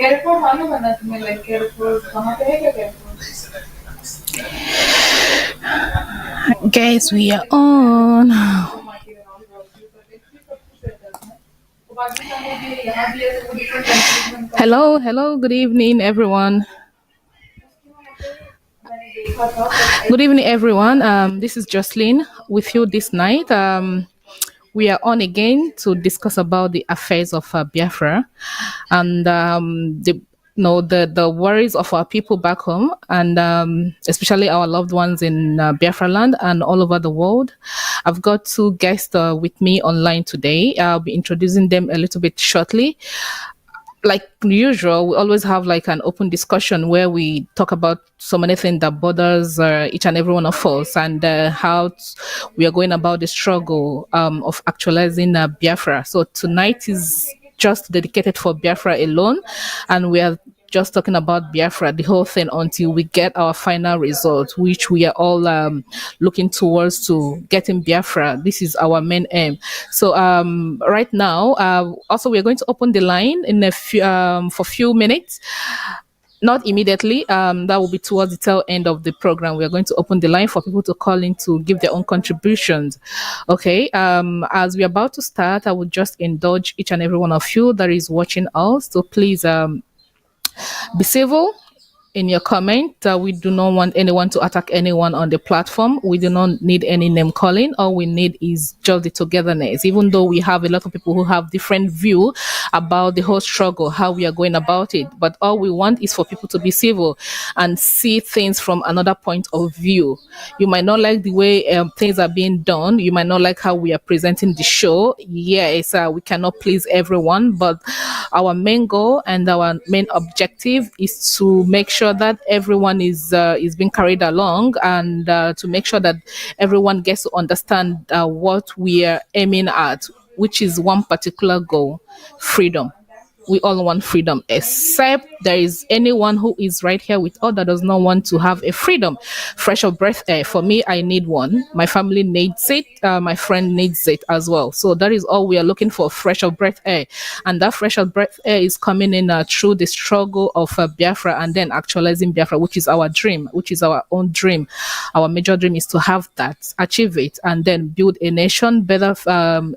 Airport मालूम है ना तुम्हें लाइक एयरपोर्ट कहाँ पे है क्या airport Guys, we are on. Hello, hello, good evening, everyone. Good evening, everyone. This is Jocelyn with you this night. We are on again to discuss about the affairs of Biafra and the the worries of our people back home and especially our loved ones in Biafra land and all over the world. I've got two guests with me online today. I'll be introducing them a little bit shortly. Like usual, we always have like an open discussion where we talk about so many things that bothers each and every one of us and we are going about the struggle of actualizing Biafra. So tonight is just dedicated for Biafra alone, and we are just talking about Biafra, the whole thing, until we get our final result, which we are all looking towards to getting Biafra. This is our main aim. So right now, also we're going to open the line in a few for a few minutes. Not immediately. That will be towards the tail end of the program. We are going to open the line for people to call in to give their own contributions. Okay. As we're about to start, I would just indulge each and every one of you that is watching us. So please be civil in your comment. We do not want anyone to attack anyone on the platform. We do not need any name calling. All we need is just the togetherness. Even though we have a lot of people who have different view about the whole struggle, how we are going about it, but all we want is for people to be civil and see things from another point of view. You might not like the way things are being done. You might not like how we are presenting the show. Yes, we cannot please everyone, but our main goal and our main objective is to make sure that everyone is being carried along and to make sure that everyone gets to understand what we are aiming at, which is one particular goal: freedom. We all want freedom, except there is anyone who is right here with us that does not want to have a freedom. Fresh of breath air. For me, I need one. My family needs it. My friend needs it as well. So that is all we are looking for: fresh of breath air. And that fresh of breath air is coming in through the struggle of Biafra and then actualizing Biafra, which is our dream, which is our own dream. Our major dream is to have that, achieve it, and then build a nation better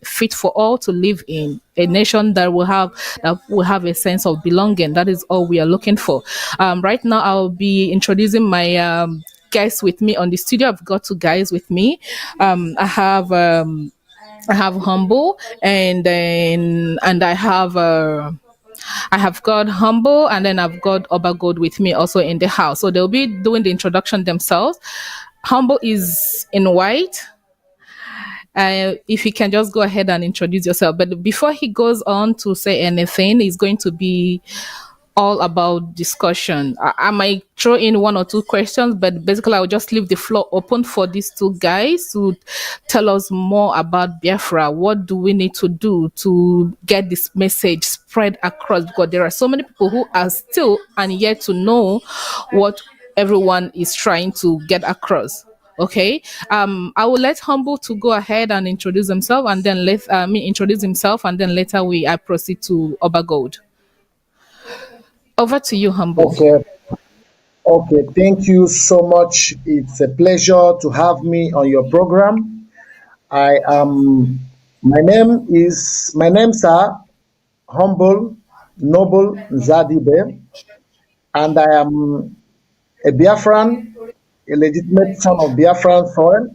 fit for all to live in, a nation that will have a sense of belonging. That is all we are looking for. Right now, I'll be introducing my guests with me on the studio. I've got two guys with me. I have Humble, and then and I have got Humble, and then I've got Obagold with me also in the house. So they'll be doing the introduction themselves. Humble is in white. If you can just go ahead and introduce yourself. But before he goes on to say anything, it's going to be all about discussion. I might throw in one or two questions, but basically I'll just leave the floor open for these two guys to tell us more about Biafra. What do we need to do to get this message spread across? Because there are so many people who are still and yet to know what everyone is trying to get across. Okay. I will let Humble to go ahead and introduce himself, and then let me introduce himself, and then later I proceed to Obagold. Over to you, Humble. Okay, okay. Thank you so much. It's a pleasure to have me on your program. I am. My names are Humble Noble Zadibe, and I am a Biafran, a legitimate son of Biafran soil.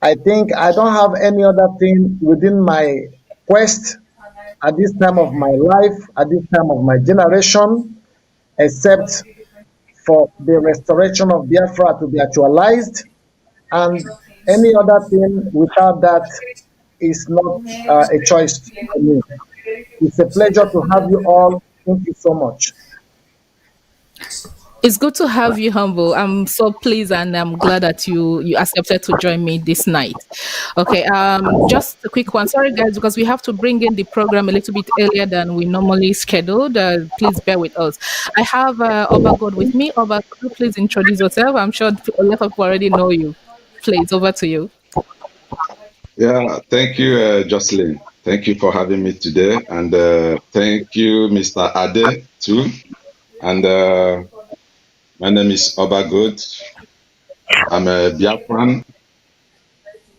I think I don't have any other thing within my quest at this time of my life, at this time of my generation, except for the restoration of Biafra to be actualized, and any other thing without that is not a choice for me. It's a pleasure to have you all. Thank you so much. It's good to have you, Humble. I'm so pleased and I'm glad that you accepted to join me this night. Okay, just a quick one. Sorry, guys, because we have to bring in the program a little bit earlier than we normally scheduled. Please bear with us. I have Obagod with me. Obagod, please introduce yourself. I'm sure a lot of people already know you. Please, over to you. Yeah, thank you, Jocelyn. Thank you for having me today. And thank you, Mr. Ade, too. And my name is Oba Good. I'm a Biafran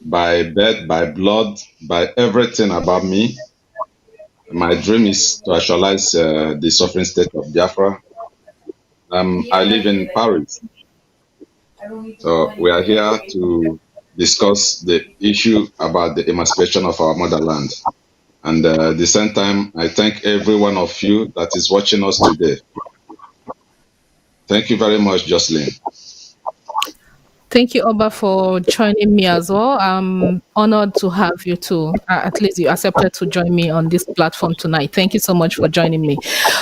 by birth, by blood, by everything about me. My dream is to actualize the sovereign state of Biafra. I live in Paris. So we are here to discuss the issue about the emancipation of our motherland. And at the same time, I thank every one of you that is watching us today. Thank you very much, Jocelyn. Thank you, Oba, for joining me as well. I'm honored to have you too. At least you accepted to join me on this platform tonight. Thank you so much for joining me.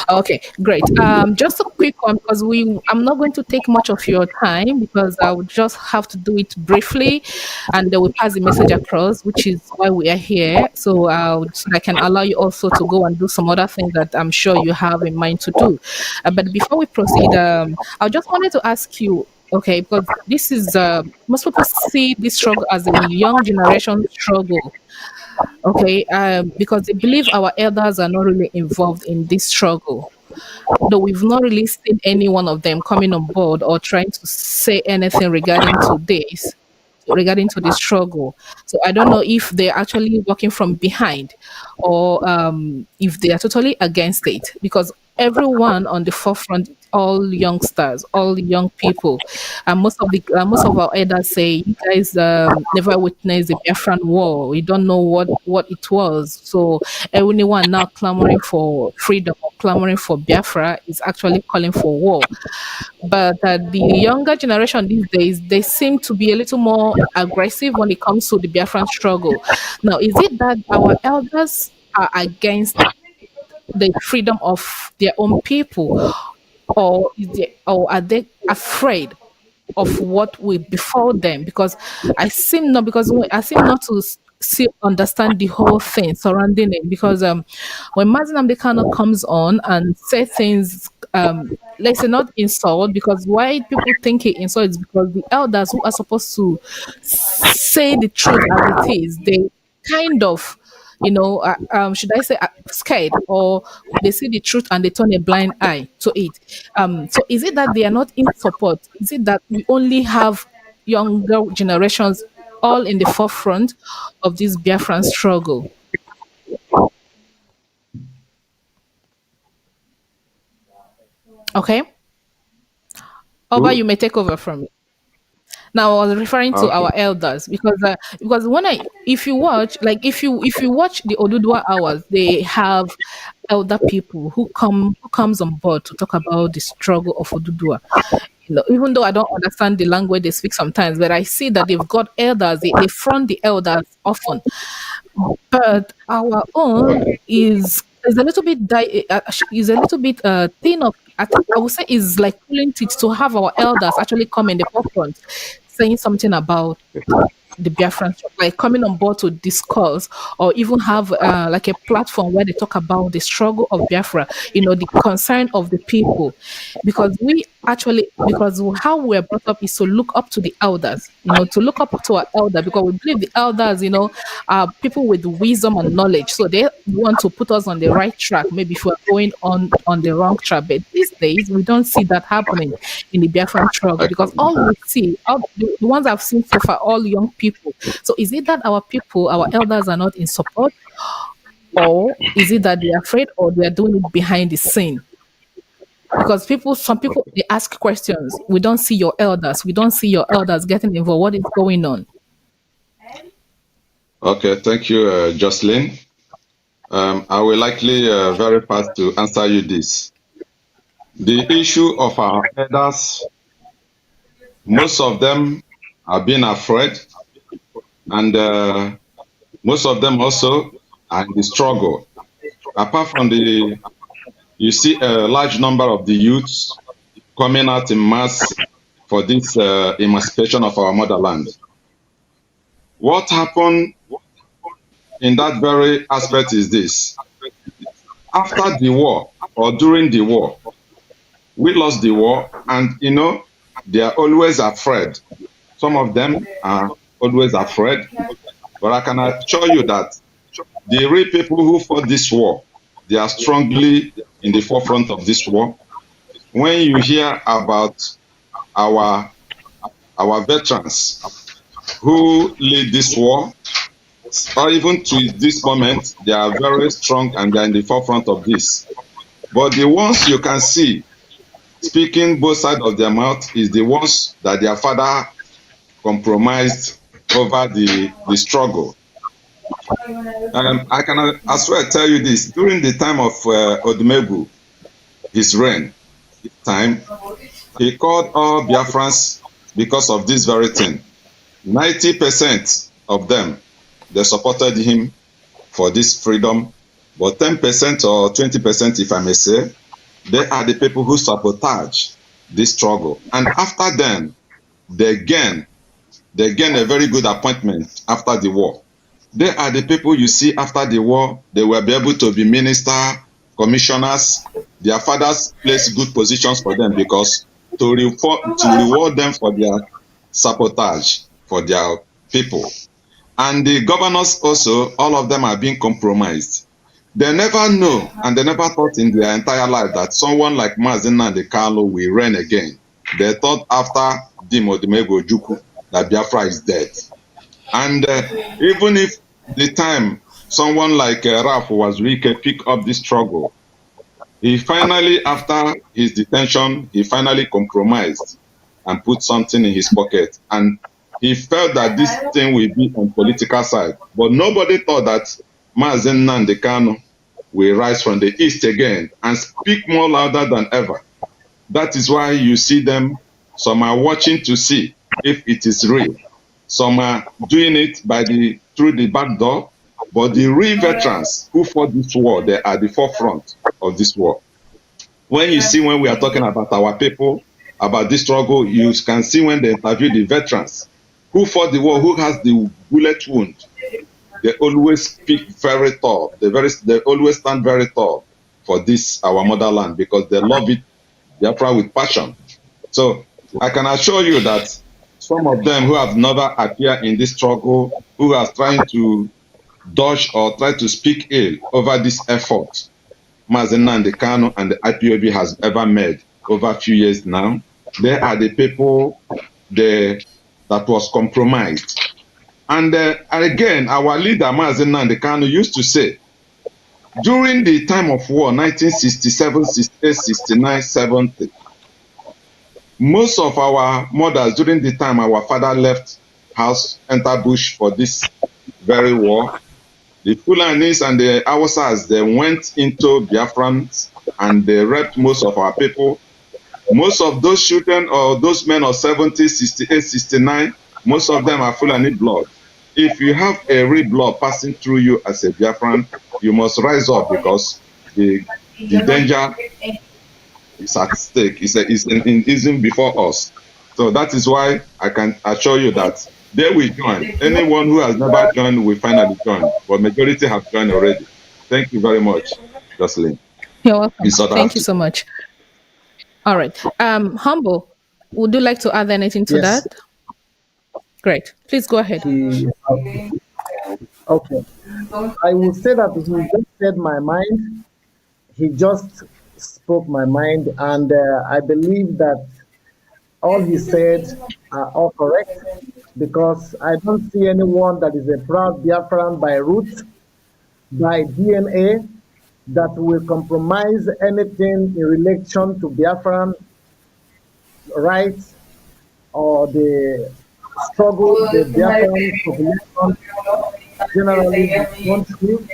Okay, great. Just a quick one because I'm not going to take much of your time because I would just have to do it briefly, and then we pass the message across, which is why we are here. So I can allow you also to go and do some other things that I'm sure you have in mind to do. But before we proceed, I just wanted to ask you. Okay, because this is most people see this struggle as a young generation struggle. Okay, because they believe our elders are not really involved in this struggle. Though we've not really seen any one of them coming on board or trying to say anything regarding to the struggle. So I don't know if they're actually working from behind or if they are totally against it because everyone on the forefront, all youngsters, all young people, and most of our elders say, "You guys never witnessed the Biafran War. You don't know what it was." So anyone now clamoring for freedom or clamoring for Biafra is actually calling for war. But the younger generation these days, they seem to be a little more aggressive when it comes to the Biafran struggle. Now, is it that our elders are against the freedom of their own people, or are they afraid of what will befall them? Because I seem not to see understand the whole thing surrounding it. Because when Mazin Amdekano comes on and say things, let's say not insult, because why people think he insult is because the elders who are supposed to say the truth as it is, they kind of, should I say, scared, or they see the truth and they turn a blind eye to it. So is it that they are not in support? Is it that we only have younger generations all in the forefront of this Biafran struggle? Okay, Oba, Who? you may take over from me. Now I was referring to Okay. our elders because when I if you watch like if you watch the Odudua hours, they have elder people who comes on board to talk about the struggle of Odudua. Even though I don't understand the language they speak sometimes, but I see that they've got elders. They front the elders often, but our own Okay. is a little bit is a little bit thin of. I would say is like pulling teeth to have our elders actually come in the forefront, saying something about the Biafran struggle, like coming on board to discuss or even have like a platform where they talk about the struggle of Biafra, the concern of the people. Because how we're brought up is to look up to the elders, to look up to our elder, because we believe the elders, are people with wisdom and knowledge. So they want to put us on the right track, maybe if we're going on the wrong track. But these days we don't see that happening in the Biafran struggle, because Okay. all we see, all the ones I've seen so far, all young people. So is it that our people, our elders are not in support, or is it that they're afraid, or they're doing it behind the scene? Because some people, Okay. they ask questions. We don't see your elders. We don't see your elders getting involved. What is going on? Okay. Thank you, Jocelyn. I will likely very fast to answer you this. The issue of our elders, most of them are being afraid, and most of them also are in the struggle. Apart from you see a large number of the youths coming out in mass for this emancipation of our motherland. What happened in that very aspect is this. After the war or during the war, we lost the war, and they are always afraid. Some of them are always afraid, but I can assure you that the real people who fought this war, they are strongly in the forefront of this war. When you hear about our veterans who lead this war, or even to this moment, they are very strong and they're in the forefront of this. But the ones you can see speaking both sides of their mouth is the ones that their father compromised over the struggle. I can as well tell you this. During the time of Odumegwu, his reign, time, he called all Biafrans because of this very thing. 90% of them, they supported him for this freedom, but 10% or 20%, if I may say, they are the people who sabotage this struggle. And after then, they gain a very good appointment after the war. They are the people you see after the war. They will be able to be minister, commissioners. Their fathers place good positions for them because to reward them for their sabotage for their people. And the governors also, all of them are being compromised. They never know, and they never thought in their entire life that someone like Mazi Nnamdi Kanu will reign again. They thought after Odumegwu Ojukwu that Biafra is dead. And even if the time someone like Ralph Wazirike picked up this struggle, he finally, after his detention, he finally compromised and put something in his pocket. And he felt that this thing will be on political side. But nobody thought that Mazi Nnamdi Kanu will rise from the east again and speak more louder than ever. That is why you see them, some are watching to see if it is real. Some are doing it through the back door, but the real veterans who fought this war, they are the forefront of this war. When we are talking about our people, about this struggle, you can see when they interview the veterans who fought the war, who has the bullet wound, they always speak very tall. They always stand very tall for this, our motherland, because they love it, Biafra, with passion. So I can assure you that some of them who have never appeared in this struggle, who are trying to dodge or try to speak ill over this effort Mazi Nnamdi Kanu and the IPOB has ever made over a few years now, they are the people that was compromised. And again, our leader, Mazi Nnamdi Kanu, used to say, during the time of war, 1967, 68, 69, 70, most of our mothers, during the time our father left house, entered bush for this very war, the Fulanis and the Hausas, they went into Biafrans and they raped most of our people. Most of those children or those men of 70, 68, 69, most of them are Fulani blood. If you have a real blood passing through you as a Biafran, you must rise up because the danger is at stake. It's before us. So that is why I can assure you that they will join. Anyone who has never joined will finally join, but majority have joined already. Thank you very much, Jocelyn. You're welcome. Thank you so much. All right. Humble, would you like to add anything to Yes. that? Great. Please go ahead. Okay. I would say that he just said my mind. He just spoke my mind, and I believe that all he said are all correct because I don't see anyone that is a proud Biafran by root, by DNA, that will compromise anything in relation to Biafran rights or the struggle the Biafran population generally has gone through.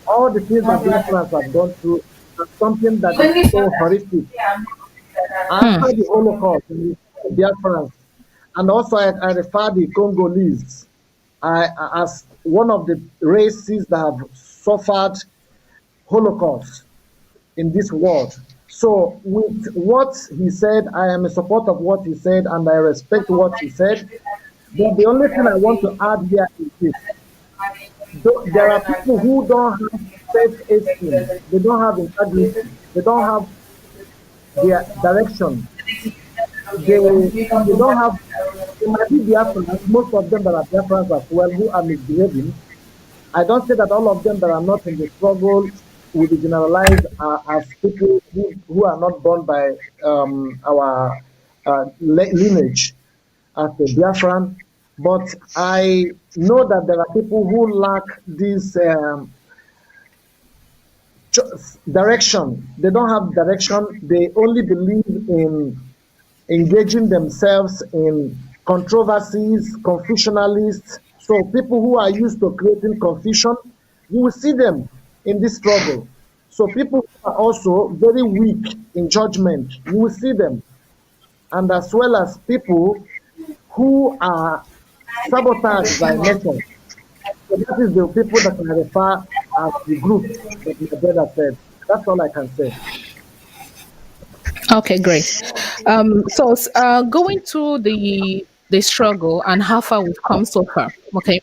All the things that Biafrans have gone through are something that is so horrific. After the Holocaust, Biafrans, and also I refer the Congolese as one of the races that have suffered Holocaust in this world. So with what he said, I am in support of what he said and I respect what he said. But the only thing I want to add here is this. There are people who don't have self-esteem, they don't have integrity, they don't have their direction. They don't have, they might be Biafrans, most of them that are Biafrans as well, who are misbehaving. I don't say that all of them that are not in the struggle will be generalized as people who are not born by our lineage as a Biafran. But I know that there are people who lack this direction. They don't have direction. They only believe in engaging themselves in controversies, confusionalists. So people who are used to creating confusion, you will see them in this struggle. So people who are also very weak in judgment, you will see them. And as well as people who are sabotaged by nature. So that is the people that I refer as the group that my brother said. That's all I can say. Okay, great. Going to the struggle and how far we've come so far. Okay,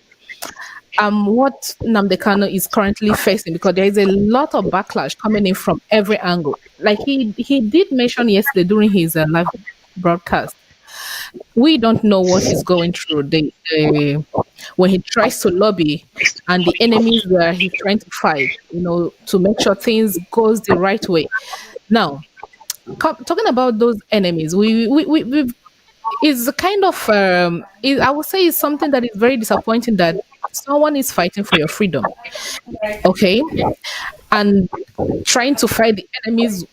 what Namdekano is currently facing, because there is a lot of backlash coming in from every angle. Like he did mention yesterday during his live broadcast, we don't know what he's going through. The when he tries to lobby and the enemies where he's trying to fight, to make sure things goes the right way. Now, talking about those enemies, we've is a kind of I would say it's something that is very disappointing that someone is fighting for your freedom, okay, and trying to fight the enemies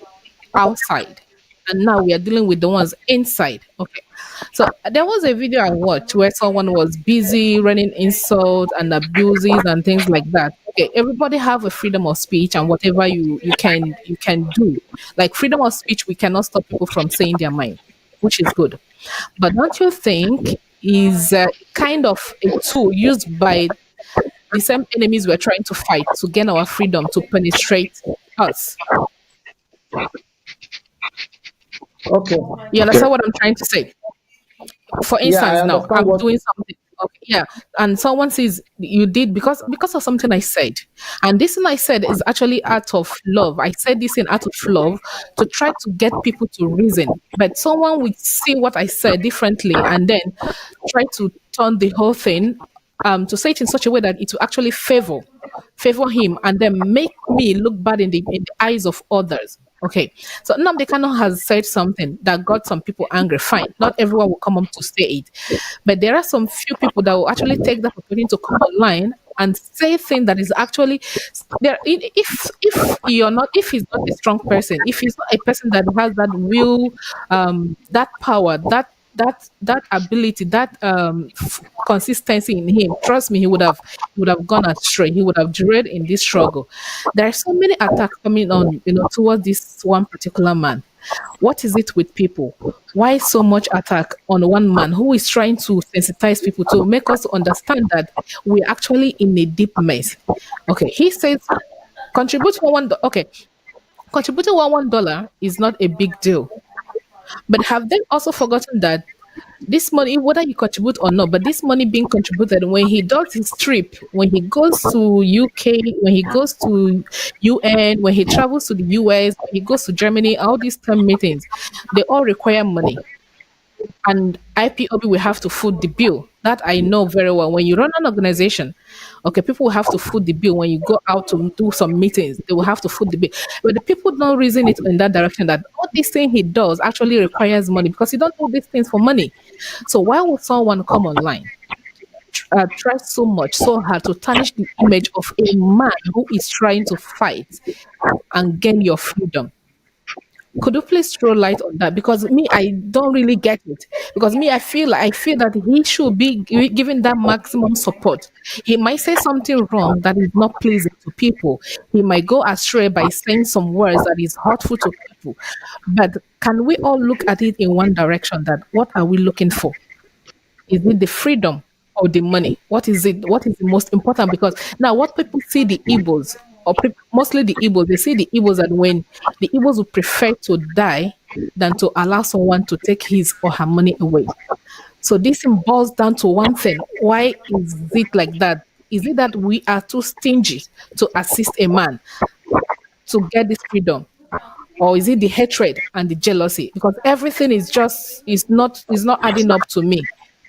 outside, and now we are dealing with the ones inside. Okay, so there was a video I watched where someone was busy running insults and abuses and things like that. Okay, everybody have a freedom of speech and whatever you can do. Like freedom of speech, we cannot stop people from saying their mind, which is good. But don't you think is kind of a tool used by the same enemies we're trying to fight to gain our freedom to penetrate us? Okay. You Okay. understand what I'm trying to say? For Yeah, I instance, now understand I'm what. doing something. Okay, yeah, and someone says you did because of something I said, and this thing I said is actually out of love. I said this in out of love to try to get people to reason, but someone would see what I said differently and then try to turn the whole thing to say it in such a way that it will actually favor him and then make me look bad in the eyes of others. Okay, so Nnamdi Kanu has said something that got some people angry. Fine, not everyone will come up to say it, but there are some few people that will actually take that opportunity to come online and say things that is actually there. If you're not, if he's not a strong person, if he's not a person that has that will, that power, that ability, that consistency in him, trust me, he would have gone astray. He would have derailed in this struggle. There are so many attacks coming on, towards this one particular man. What is it with people? Why so much attack on one man who is trying to sensitize people to make us understand that we're actually in a deep mess? Okay, he says contribute for okay, contributing $1 is not a big deal. But have they also forgotten that this money, whether you contribute or not, but this money being contributed when he does his trip, when he goes to UK, when he goes to UN, when he travels to the US, when he goes to Germany, all these term meetings, they all require money. And IPOB will have to foot the bill. That I know very well. When you run an organization, okay, people will have to foot the bill. When you go out to do some meetings, they will have to foot the bill. But the people don't reason it in that direction that all this thing he does actually requires money because he don't do these things for money. So why would someone come online, try so much, so hard to tarnish the image of a man who is trying to fight and gain your freedom? Could you please throw light on that? Because me, I don't really get it. Because me, I feel that he should be given that maximum support. He might say something wrong that is not pleasing to people. He might go astray by saying some words that is hurtful to people. But can we all look at it in one direction? That what are we looking for? Is it the freedom or the money? What is it? What is the most important? Because now, what people see the evils, or mostly the evils, they see the evils that when the evils would prefer to die than to allow someone to take his or her money away. So this boils down to one thing. Why is it like that? Is it that we are too stingy to assist a man to get this freedom? Or is it the hatred and the jealousy? Because everything is not adding up to me.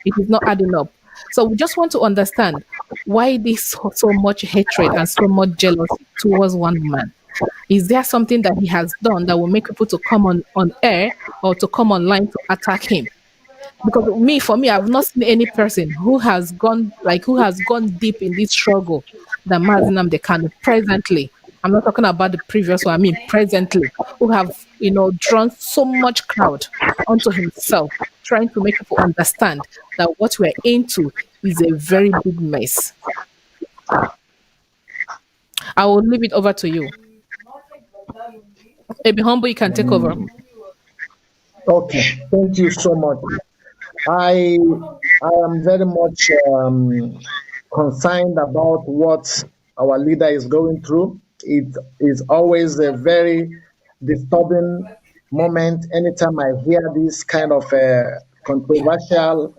It is not adding up. So we just want to understand why this so much hatred and so much jealousy towards one man. Is there something that he has done that will make people to come on air or to come online to attack him? Because for me, I've not seen any person who has gone deep in this struggle than Mazi Nnamdi Kanu presently. I'm not talking about the previous one. I mean presently, who have drawn so much crowd onto himself, trying to make people understand that what we're into is a very big mess. I will leave it over to you. Be humble, you can take over. Okay, thank you so much. I I am very much concerned about what our leader is going through. It is always a very disturbing moment anytime I hear this kind of controversial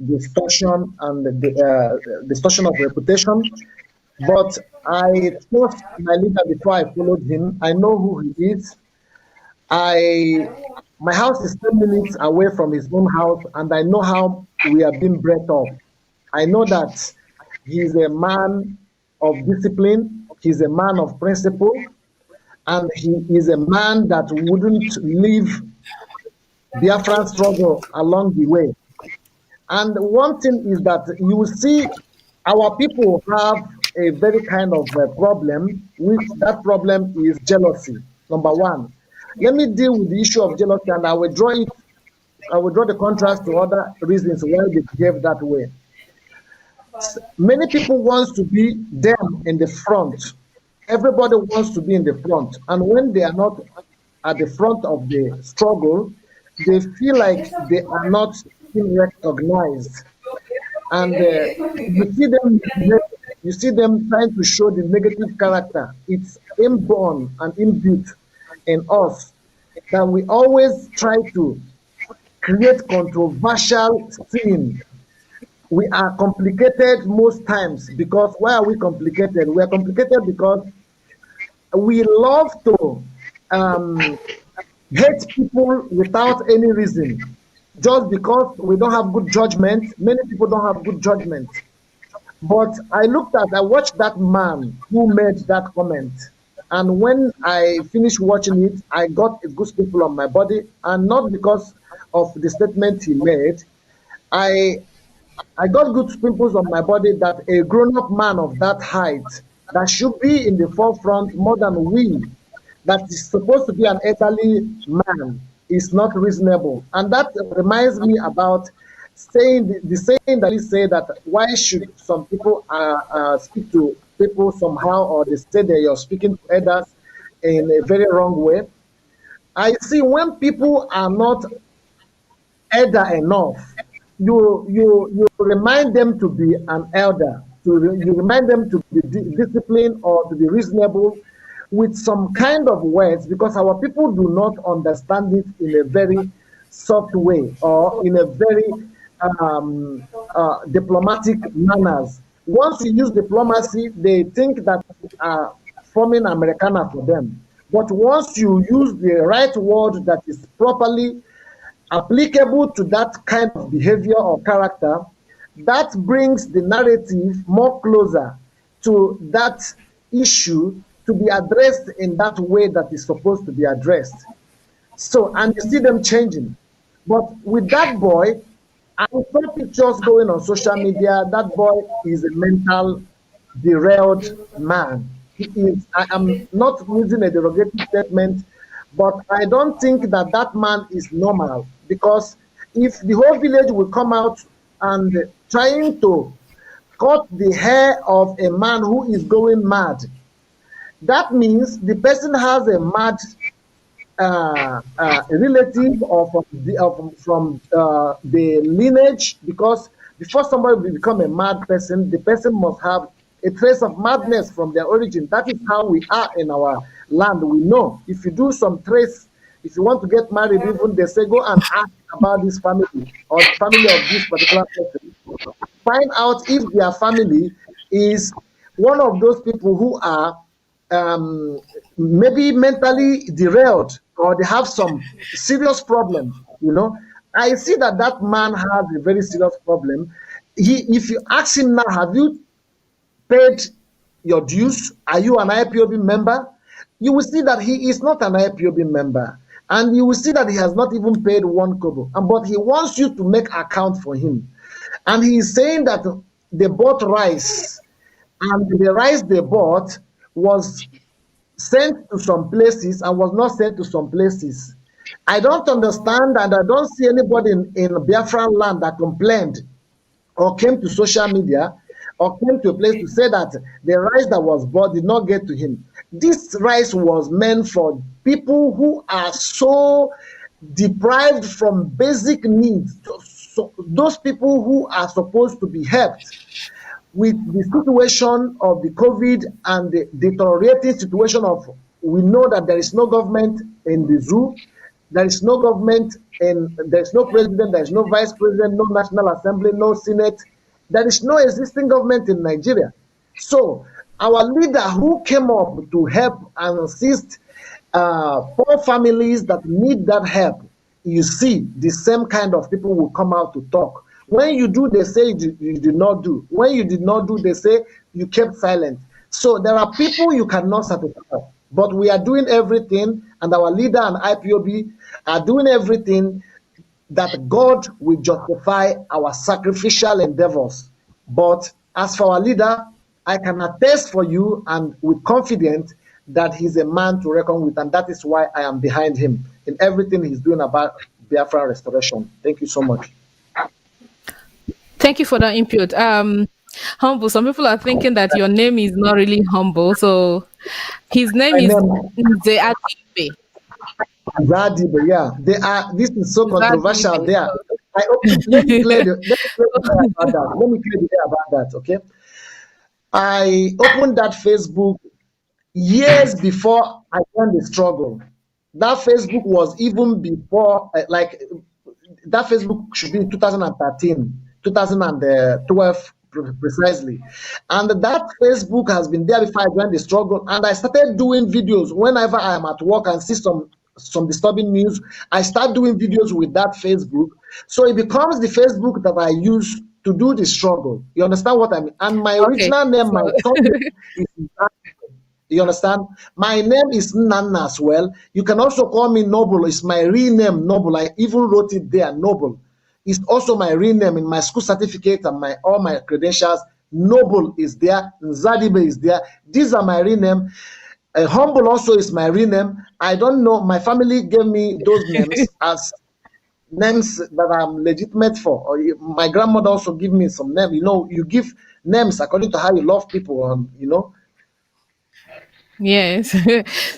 discussion and discussion of reputation. But I trust my leader before I followed him. I know who he is. I My house is 10 minutes away from his own house, and I know how we are being bred up. I know that he's a man of discipline, he's a man of principle, and he is a man that wouldn't leave Biafra struggle along the way. And one thing is that you will see our people have a very kind of problem, which that problem is jealousy. Number one, let me deal with the issue of jealousy, and I will draw the contrast to other reasons why they behave that way. Many people want to be them in the front. Everybody wants to be in the front, and when they are not at the front of the struggle, they feel like they are not being recognized, and you see them trying to show the negative character. It's inborn and inbuilt in us that we always try to create controversial scene. We are complicated most times because why are we complicated? We are complicated because we love to hate people without any reason. Just because we don't have good judgment, many people don't have good judgment. But I watched that man who made that comment. And when I finished watching it, I got a goosebump on my body, and not because of the statement he made. I got good pimples on my body that a grown-up man of that height that should be in the forefront more than we, that is supposed to be an elderly man, is not reasonable. And that reminds me about the saying that he said that why should some people speak to people somehow, or they say that you're speaking to others in a very wrong way. I see when people are not elder enough, you remind them to be an elder, you remind them to be disciplined or to be reasonable with some kind of words, because our people do not understand it in a very soft way or in a very diplomatic manners. Once you use diplomacy, they think that forming Americana for them. But once you use the right word that is properly applicable to that kind of behavior or character, that brings the narrative more closer to that issue to be addressed in that way that is supposed to be addressed. So, and you see them changing. But with that boy, I saw pictures going on social media. That boy is a mental derailed man. He is, I am not using a derogatory statement, but I don't think that that man is normal, because if the whole village will come out and trying to cut the hair of a man who is going mad, that means the person has a mad relative or from the lineage, because before somebody will become a mad person, the person must have a trace of madness from their origin. That is how we are in our land. We know if you do some trace, if you want to get married, even they say go and ask about this family or the family of this particular person. Find out if their family is one of those people who are maybe mentally derailed, or they have some serious problem. I see that that man has a very serious problem. If you ask him now, have you paid your dues? Are you an IPOB member? you will see that he is not an IPOB member. And you will see that he has not even paid one kobo. But he wants you to make account for him. And he is saying that they bought rice, and the rice they bought was sent to some places and was not sent to some places. I don't understand, and I don't see anybody in Biafran land that complained or came to social media or came to a place to say that the rice that was bought did not get to him. This rice was meant for people who are so deprived from basic needs, so those people who are supposed to be helped with the situation of the COVID and the deteriorating situation of, we know that there is no government in the zoo, there is no government, and there is no president, there is no vice president, no national assembly, no senate. There is no existing government in Nigeria. So our leader who came up to help and assist poor families that need that help, you see the same kind of people will come out to talk. When you do, they say you did not do. When you did not do, they say you kept silent. So there are people you cannot satisfy. But we are doing everything, and our leader and IPOB are doing everything that God will justify our sacrificial endeavors. But as for our leader, I can attest for you and with confidence that he's a man to reckon with, and that is why I am behind him in everything he's doing about Biafra restoration. Thank you so much. Thank you for that input. Humble. Some people are thinking that your name is not really humble. So his name My is name Nze Adibe. Zadibe, yeah. They are. This is so controversial. Zadibe. There. Let me clear the air about that. Let me clear the air about that. Okay. I opened that Facebook years before I joined the struggle. That Facebook was even before, that Facebook should be 2013, 2012 precisely. And that Facebook has been there before I joined the struggle. And I started doing videos whenever I am at work and see some disturbing news. I start doing videos with that Facebook. So it becomes the Facebook that I use to do the struggle. You understand what I mean? And my original name, my topic is, you understand? My name is Nana as well. You can also call me Noble. It's my real name, Noble. I even wrote it there, Noble. It's also my real name in my school certificate and all my credentials. Noble is there. Zadibe is there. These are my real name. Humble also is my real name. I don't know. My family gave me those names as names that I'm legitimate for. My grandmother also gave me some name. You know, you give names according to how you love people, and you know. Yes.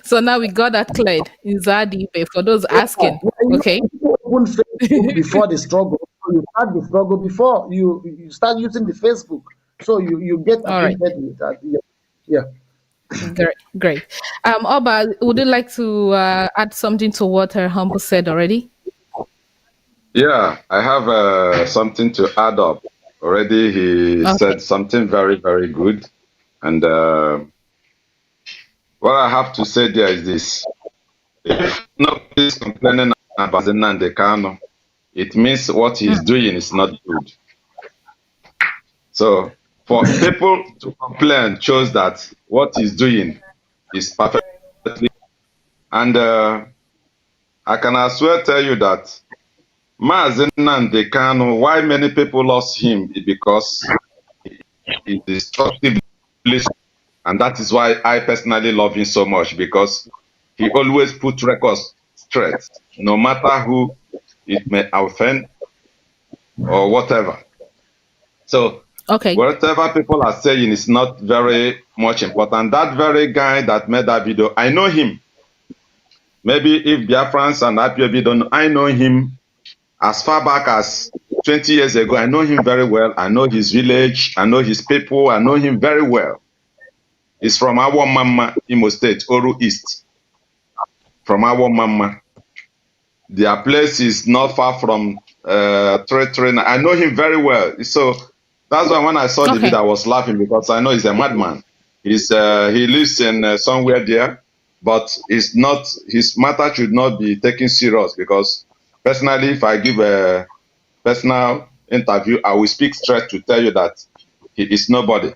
So now we got that cleared. Nzadibe for those asking. Yeah, Okay. people open Facebook before the struggle. So you start the struggle before you start using the Facebook. So you get All right. acquainted with that. Yeah. Great. Great. Oba, would you like to add something to what her humble said already? Yeah, I have something to add up. Already he said something very, very good. And what I have to say there is this. If nobody is complaining about Nnamdi Kanu, it means what he's doing is not good. So for people to complain shows that what he's doing is perfectly. And I can as well tell you that Mazi Nnamdi Kanu, why many people lost him is because he destructively, and that is why I personally love him so much, because he always put records straight, no matter who it may offend or whatever. So whatever people are saying is not very much important. That very guy that made that video, I know him. Maybe if Biafrans and IPOB don't know, I know him as far back as 20 years ago. I know him very well. I know his village. I know his people. I know him very well. He's from our Mama, Imo State, Oru East. From our Mama. Their place is not far from Train. I know him very well. So that's why when I saw the video, I was laughing, because I know he's a madman. He lives in somewhere there, but it's not, his matter should not be taken serious, because personally, if I give a personal interview, I will speak straight to tell you that he is nobody.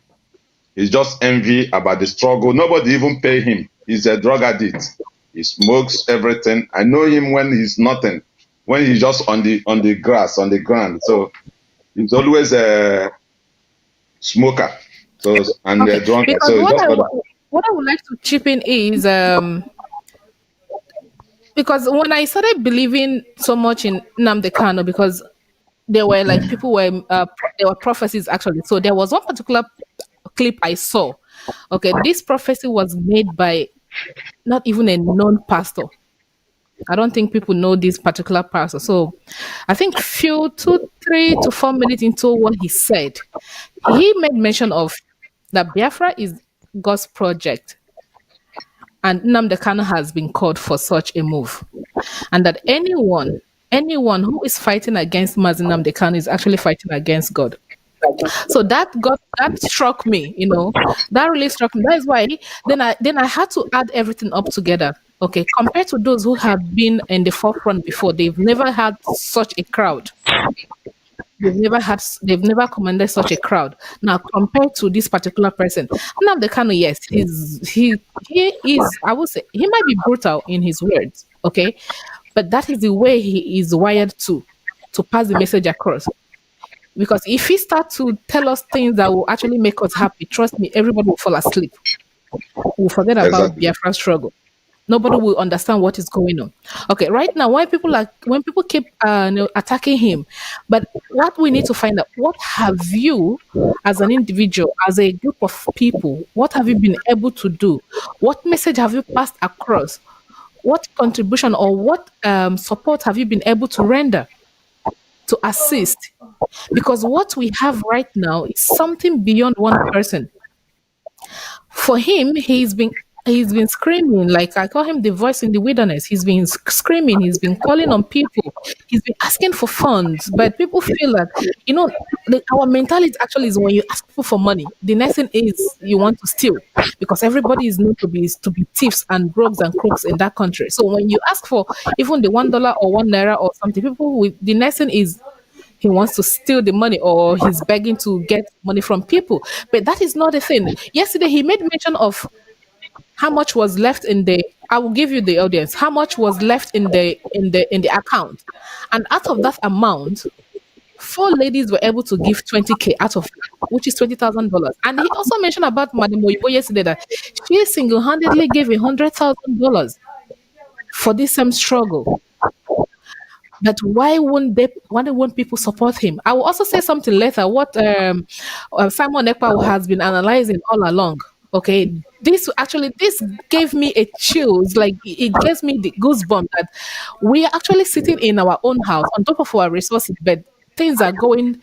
He's just envy about the struggle. Nobody even pay him He's a drug addict. He smokes everything. I know him when he's nothing, when he's just on the grass, on the ground. So he's always a smoker. So and Okay, a drunkard. because So just got what I would like to chip in is because when I started believing so much in Nnamdi Kanu, because there were like people were there were prophecies actually. So there was one particular clip I saw. Okay, this prophecy was made by not even a known pastor. I don't think people know this particular pastor. So I think few 2, 3 to 4 minutes into what he said, he made mention of that Biafra is God's project, and Nnamdi Kanu has been called for such a move, and that anyone who is fighting against Mazi Nnamdi Kanu is actually fighting against God. So that struck me, that really struck me. That is why then I had to add everything up together. Okay, compared to those who have been in the forefront before, they've never had such a crowd. They've never commanded such a crowd. Now compared to this particular person, now the Kanu, yes, he is, I would say, he might be brutal in his words, okay, but that is the way he is wired to pass the message across. Because if he starts to tell us things that will actually make us happy, trust me, everybody will fall asleep. We'll forget about exactly. Biafra struggle. Nobody will understand what is going on. Okay, right now, when people keep attacking him, but what we need to find out, what have you, as an individual, as a group of people, what have you been able to do? What message have you passed across? What contribution or what support have you been able to render to assist? Because what we have right now is something beyond one person. For him, he's been screaming, like I call him the voice in the wilderness. He's been screaming, he's been calling on people, he's been asking for funds, but people feel that our mentality actually is when you ask people for money, the next thing is you want to steal, because everybody is known to be thieves and rogues and crooks in that country. So when you ask for even the $1 or $1 or something, people with the next thing is he wants to steal the money, or he's begging to get money from people. But that is not the thing. Yesterday he made mention of how much was left in the, I will give you the audience, how much was left in the account. And out of that amount, four ladies were able to give 20K out of it, which is $20,000. And he also mentioned about Madam Oyibo yesterday that she single-handedly gave $100,000 for this same struggle. But why won't people support him? I will also say something later. What Simon Ekpa has been analyzing all along. Okay, this gave me a chills. Like it gives me the goosebump that we are actually sitting in our own house on top of our resources, but things are going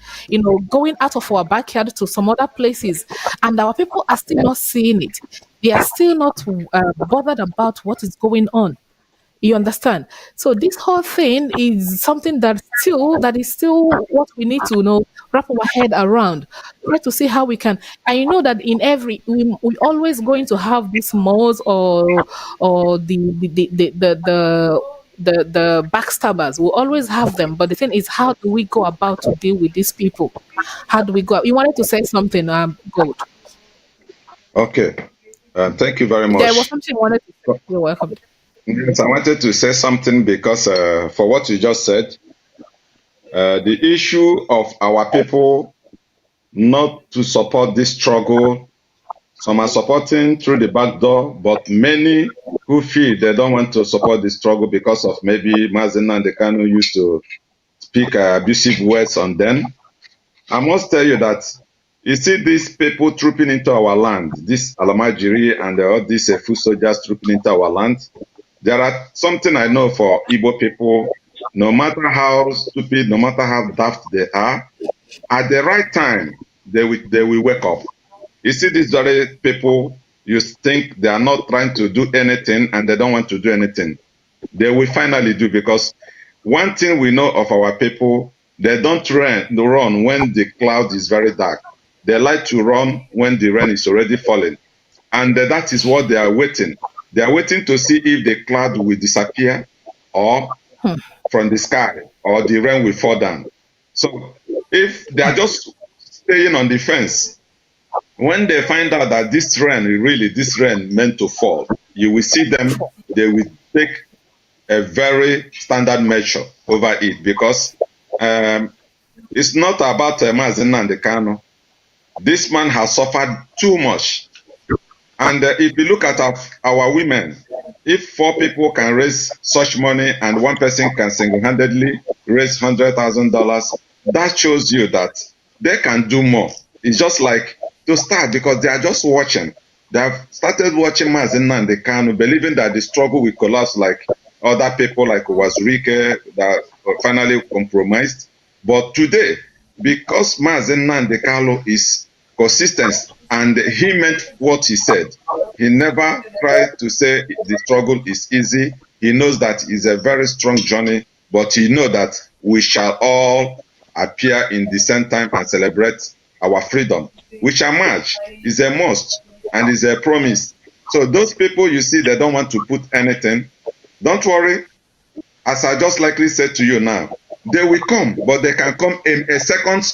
out of our backyard to some other places, and our people are still not seeing it. They are still not bothered about what is going on. You understand? So this whole thing is something that is still what we need to wrap our head around. Try to see how we can. I know that in every we always going to have these malls or the backstabbers. We'll always have them. But the thing is, how do we go about to deal with these people? How do we go? You wanted to say something, Gold. Okay. Thank you very There was much. something you wanted to say. You're welcome. Yes, I wanted to say something because for what you just said, the issue of our people not to support this struggle. Some are supporting through the back door, but many who feel they don't want to support the struggle because of maybe Mazen and Kanu used to speak abusive words on them. I must tell you that you see these people trooping into our land, this Alamajiri and all these foot soldiers trooping into our land. There are something I know for Igbo people, no matter how stupid, no matter how daft they are, at the right time, they will wake up. You see these very people, you think they are not trying to do anything and they don't want to do anything. They will finally do, because one thing we know of our people, they don't run when the cloud is very dark. They like to run when the rain is already falling. And that is what they are waiting. They are waiting to see if the cloud will disappear or from the sky, or the rain will fall down. So if they are just staying on the fence, when they find out that this rain meant to fall, you will see them, they will take a very standard measure over it, because it's not about Mazen Nnamdi Kanu. This man has suffered too much. And if you look at our women, if 4 people can raise such money and one person can single-handedly raise $100,000, that shows you that they can do more. It's just like to start, because they are just watching. They have started watching Mazen Nnamdi Kanu, believing that the struggle will collapse like other people like Wazirike that finally compromised. But today, because Mazen Nnamdi Kanu is consistent and he meant what he said, he never tried to say the struggle is easy. He knows that it's a very strong journey, but he knows that we shall all appear in the same time and celebrate our freedom. We shall march. It's a must and it's a promise. So those people you see, they don't want to put anything. Don't worry. As I just likely said to you now, they will come, but they can come in a second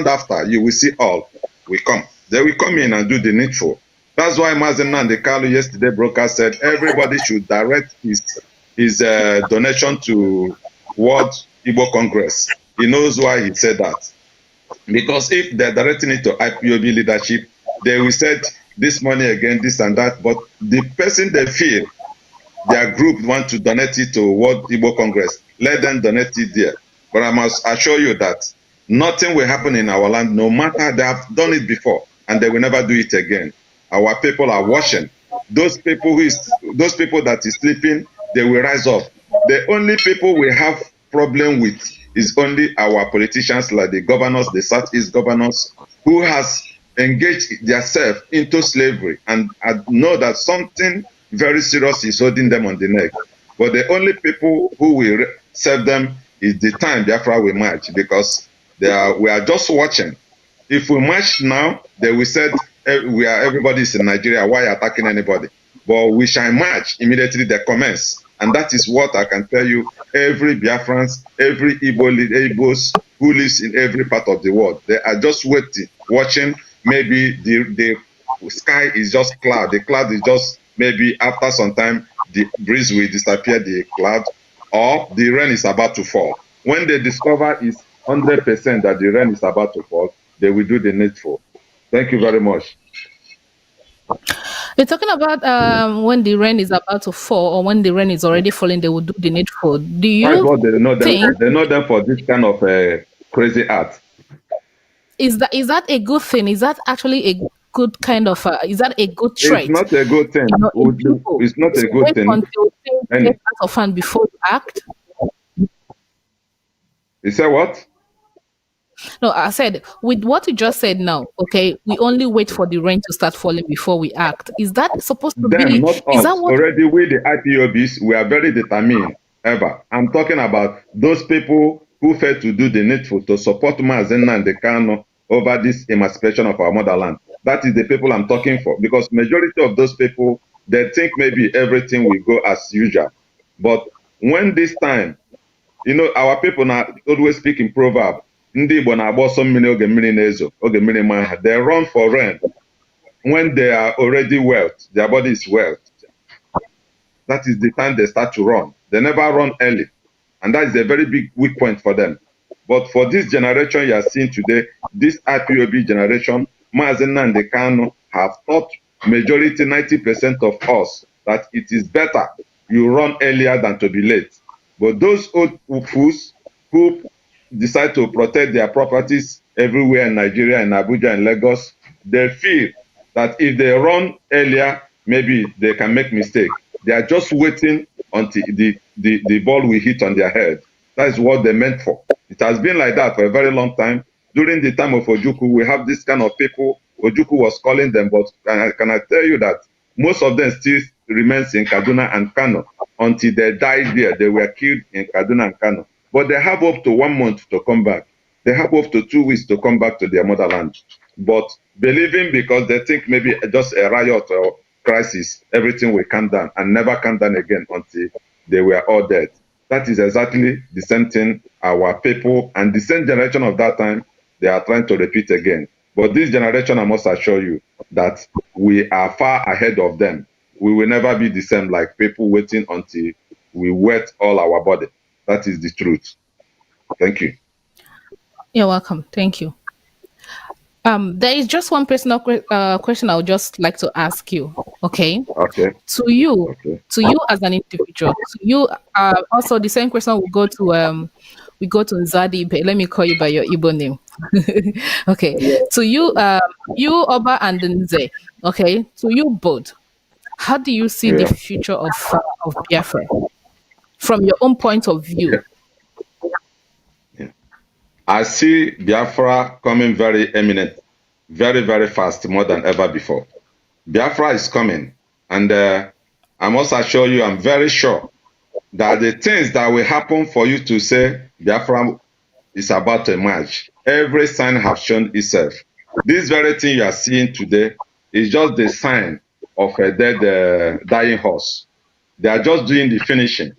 after. You will see all will come. They will come in and do the needful. That's why Mazen Nnamdi Kanu yesterday broadcast said everybody should direct his donation to World Igbo Congress. He knows why he said that. Because if they're directing it to IPOB leadership, they will say this money again, this and that. But the person they feel their group want to donate it to World Igbo Congress, let them donate it there. But I must assure you that nothing will happen in our land, no matter they have done it before, and they will never do it again. Our people are watching. Those people that is sleeping, they will rise up. The only people we have problem with is only our politicians, like the governors, the Southeast governors, who has engaged themselves into slavery and know that something very serious is holding them on the neck. But the only people who will serve them is the time Biafra will march, because we are just watching. If we march now, they will say everybody is in Nigeria, why attacking anybody? But we shall march immediately they commence. And that is what I can tell you. Every Biafrans, every Igbos who lives in every part of the world, they are just waiting, watching. Maybe the sky is just cloud. The cloud is just, maybe after some time, the breeze will disappear, the cloud, or the rain is about to fall. When they discover it's 100% that the rain is about to fall, they will do the needful. Thank you very much. You're talking about when the rain is about to fall, or when the rain is already falling, they will do the needful. Do you They know think them? They know them for this kind of crazy art. Is that a good thing? Is that actually a good kind of? Is that a good trait? It's not a good thing. It's not a good thing. Until things get out of hand before you act. You say what? No, I said with what you just said now. Okay, we only wait for the rain to start falling before we act. Is that supposed to be? Not us. Is that what? Already with the IPOBs, we are very determined. Ever. I'm talking about those people who failed to do the needful to support Mazen Nnamdi Kanu over this emancipation of our motherland. That is the people I'm talking for, because majority of those people, they think maybe everything will go as usual. But when this time, you know, our people now always speak in proverb. They run for rain when they are already wealth. Their body is wealth. That is the time they start to run. They never run early. And that is a very big weak point for them. But for this generation you are seeing today, this IPOB generation, Mazen Nnamdi Kanu have taught majority, 90% of us, that it is better you run earlier than to be late. But those old fools who decide to protect their properties everywhere in Nigeria, in Abuja and Lagos, they feel that if they run earlier, maybe they can make mistake. They are just waiting until the ball will hit on their head. That is what they meant for. It has been like that for a very long time. During the time of Ojukwu, we have this kind of people. Ojukwu was calling them, but can I tell you that most of them still remains in Kaduna and Kano until they died there. They were killed in Kaduna and Kano. But they have up to 1 month to come back. They have up to 2 weeks to come back to their motherland. But believing, because they think maybe just a riot or crisis, everything will calm down, and never calm down again until they were all dead. That is exactly the same thing our people and the same generation of that time, they are trying to repeat again. But this generation, I must assure you that we are far ahead of them. we will never be the same like people waiting until we wet all our body. That is the truth. Thank you. You're welcome. Thank you. There is just one personal question I would just like to ask you. Okay, Okay. to you, Okay. as an individual, to you. Also, the same question will go to Nzadi. But let me call you by your Igbo name. Okay, to you, you Oba and Nze. Okay, to you both. How do you see the Yeah. future of Biafra from your own point of view? Yeah. Yeah. I see Biafra coming very eminent, very, very fast, more than ever before. Biafra is coming. And I must assure you, I'm very sure that the things that will happen for you to say Biafra is about to emerge, every sign has shown itself. This very thing you are seeing today is just the sign of a dead, dying horse. They are just doing the finishing.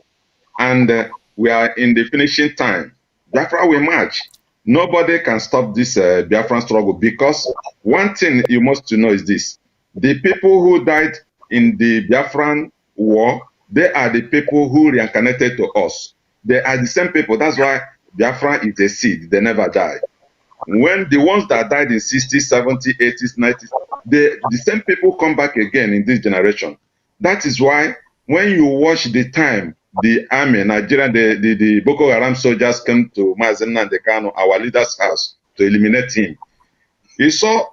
And we are in the finishing time. Biafra will march. Nobody can stop this Biafran struggle, because one thing you must know is this. The people who died in the Biafran war, they are the people who reincarnated to us. They are the same people. That's why Biafra is a seed. They never die. When the ones that died in 60s, 70s, 80s, 90s, the same people come back again in this generation. That is why when you watch the time the army, Nigeria, the Boko Haram soldiers came to Mazen Nandekano, our leader's house, to eliminate him, you saw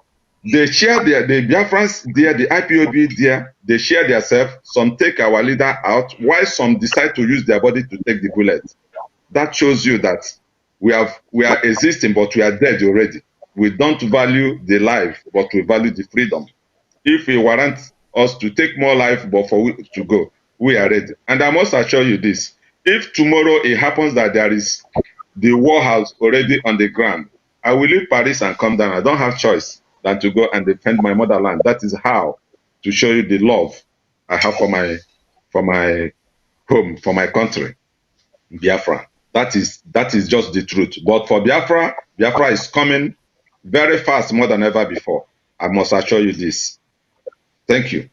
they share the Biafrans there, the IPOB there, they share themselves. Some take our leader out, while some decide to use their body to take the bullet. That shows you that we are existing, but we are dead already. We don't value the life, but we value the freedom. If it warrants us to take more life, but for we to go, we are ready. And I must assure you this: if tomorrow it happens that there is the war house already on the ground, I will leave Paris and come down. I don't have choice than to go and defend my motherland. That is how to show you the love I have for my home, for my country, Biafra. That is just the truth. But for Biafra, Biafra is coming very fast, more than ever before. I must assure you this. Thank you.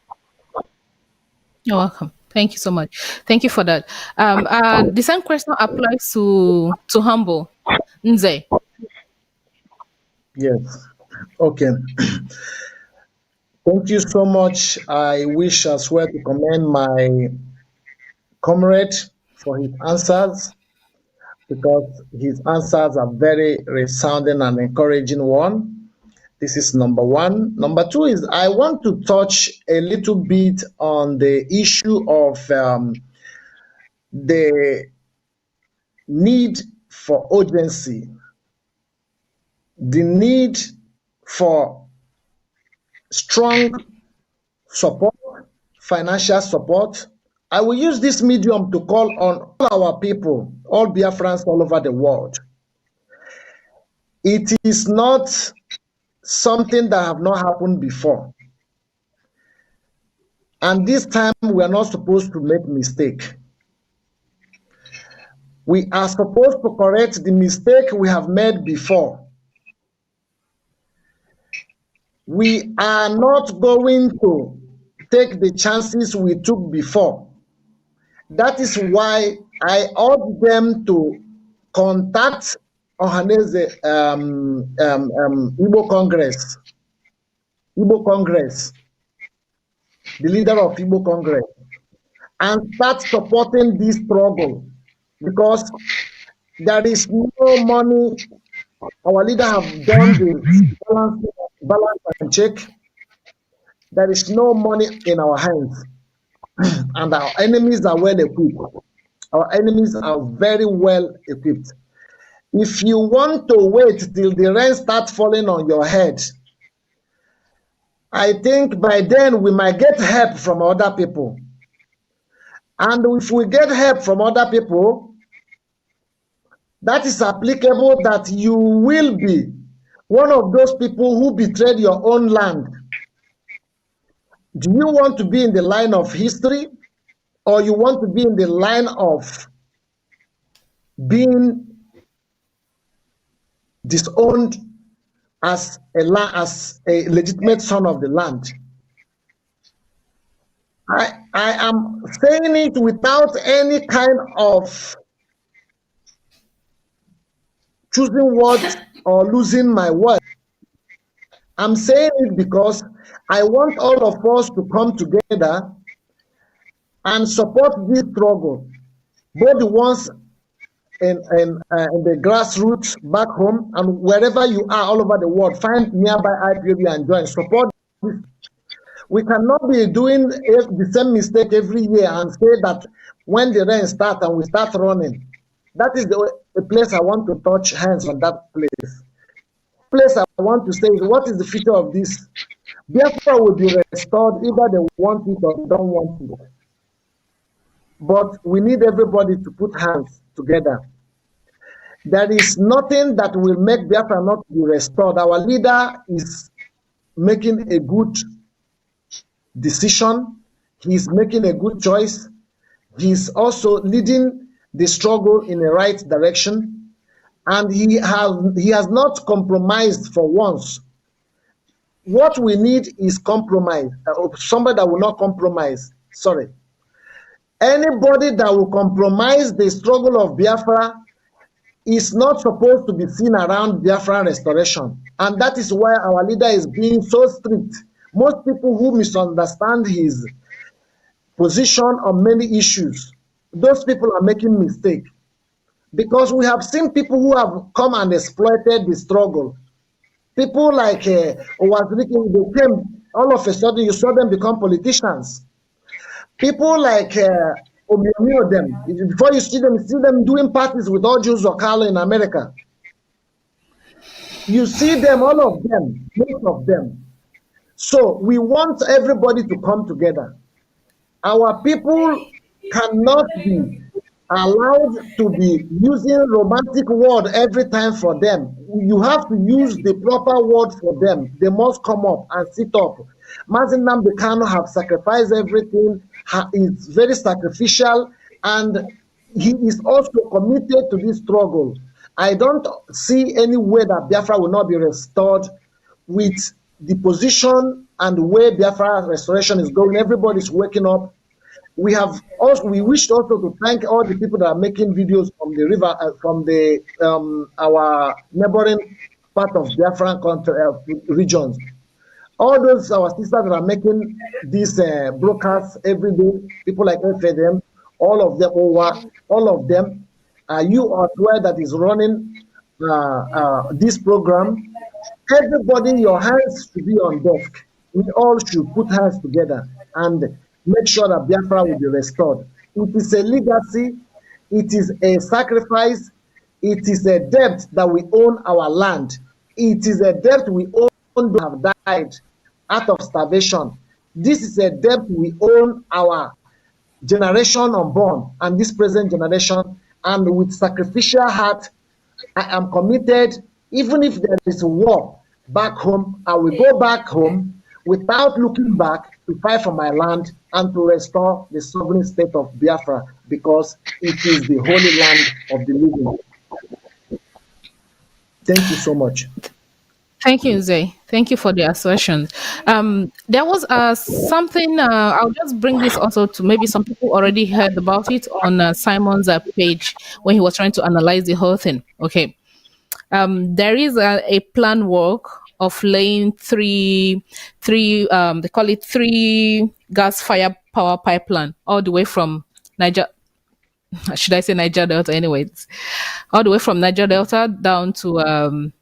You're welcome. Thank you so much. Thank you for that. The same question applies to Humble Nze. Yes. Okay. Thank you so much. I wish as well to commend my comrade for his answers, because his answers are very resounding and encouraging one. This is number one. Number two is I want to touch a little bit on the issue of the need for urgency, the need for strong support, financial support. I will use this medium to call on all our people, all Biafrans all over the world. It is not something that have not happened before. And this time we are not supposed to make mistake. We are supposed to correct the mistake we have made before. We are not going to take the chances we took before. That is why I urge them to contact Ohaneze Igbo Congress, the leader of Igbo Congress, and start supporting this struggle, because there is no money. Our leader have done the balance and check. There is no money in our hands, and our enemies are well equipped. Our enemies are very well equipped. If you want to wait till the rain starts falling on your head, I think by then we might get help from other people. And if we get help from other people, that is applicable that you will be one of those people who betrayed your own land. Do you want to be in the line of history, or you want to be in the line of being disowned as a legitimate son of the land? I am saying it without any kind of choosing words or losing my word. I'm saying it because I want all of us to come together and support this struggle, both the ones in the grassroots back home and wherever you are all over the world. Find nearby IPOB and join. Support this. We cannot be doing the same mistake every year and say that when the rain starts and we start running. That is the place I want to touch hands on that place. Place I want to say is, what is the future of this? Biafra will be restored either they want it or don't want it. But we need everybody to put hands together. There is nothing that will make Biafra not be restored. Our leader is making a good decision. He's making a good choice. He's also leading the struggle in the right direction. And he has not compromised for once. What we need is compromise. Somebody that will not compromise. Sorry. Anybody that will compromise the struggle of Biafra is not supposed to be seen around Biafra restoration. And that is why our leader is being so strict. Most people who misunderstand his position on many issues, those people are making mistake. Because we have seen people who have come and exploited the struggle. People like Owazirike, they came, all of a sudden you saw them become politicians. People like Omiomio them, before you see them doing parties with all Jews or Carlo in America. You see them, all of them, most of them. So we want everybody to come together. Our people cannot be allowed to be using romantic word every time for them. You have to use the proper word for them. They must come up and sit up. Mazin Nnamdi Kanu have sacrificed everything. Is very sacrificial, and he is also committed to this struggle. I don't see any way that Biafra will not be restored with the position and the way Biafra restoration is going. Everybody's waking up. We wish also to thank all the people that are making videos from the river, from the our neighboring part of Biafran country, regions. All those our sisters that are making these broadcasts every day, people like FADM, all of them, all of them, you are aware that is running this program. Everybody, your hands should be on desk. We all should put hands together and make sure that Biafra will be restored. It is a legacy. It is a sacrifice. It is a debt that we own our land. It is a debt we own to have died out of starvation. This is a debt we own our generation unborn and this present generation. And with sacrificial heart, I am committed. Even if there is a war back home, I will go back home without looking back to fight for my land and to restore the sovereign state of Biafra, because it is the holy land of the living. Thank you so much. Thank you, Zay. Thank you for the assertion. There was something, I'll just bring this also to maybe some people already heard about it on Simon's page when he was trying to analyze the whole thing. Okay. There is a planned work of laying three they call it three gas fire power pipeline all the way from Niger. Should I say Niger Delta? Anyways, all the way from Niger Delta down to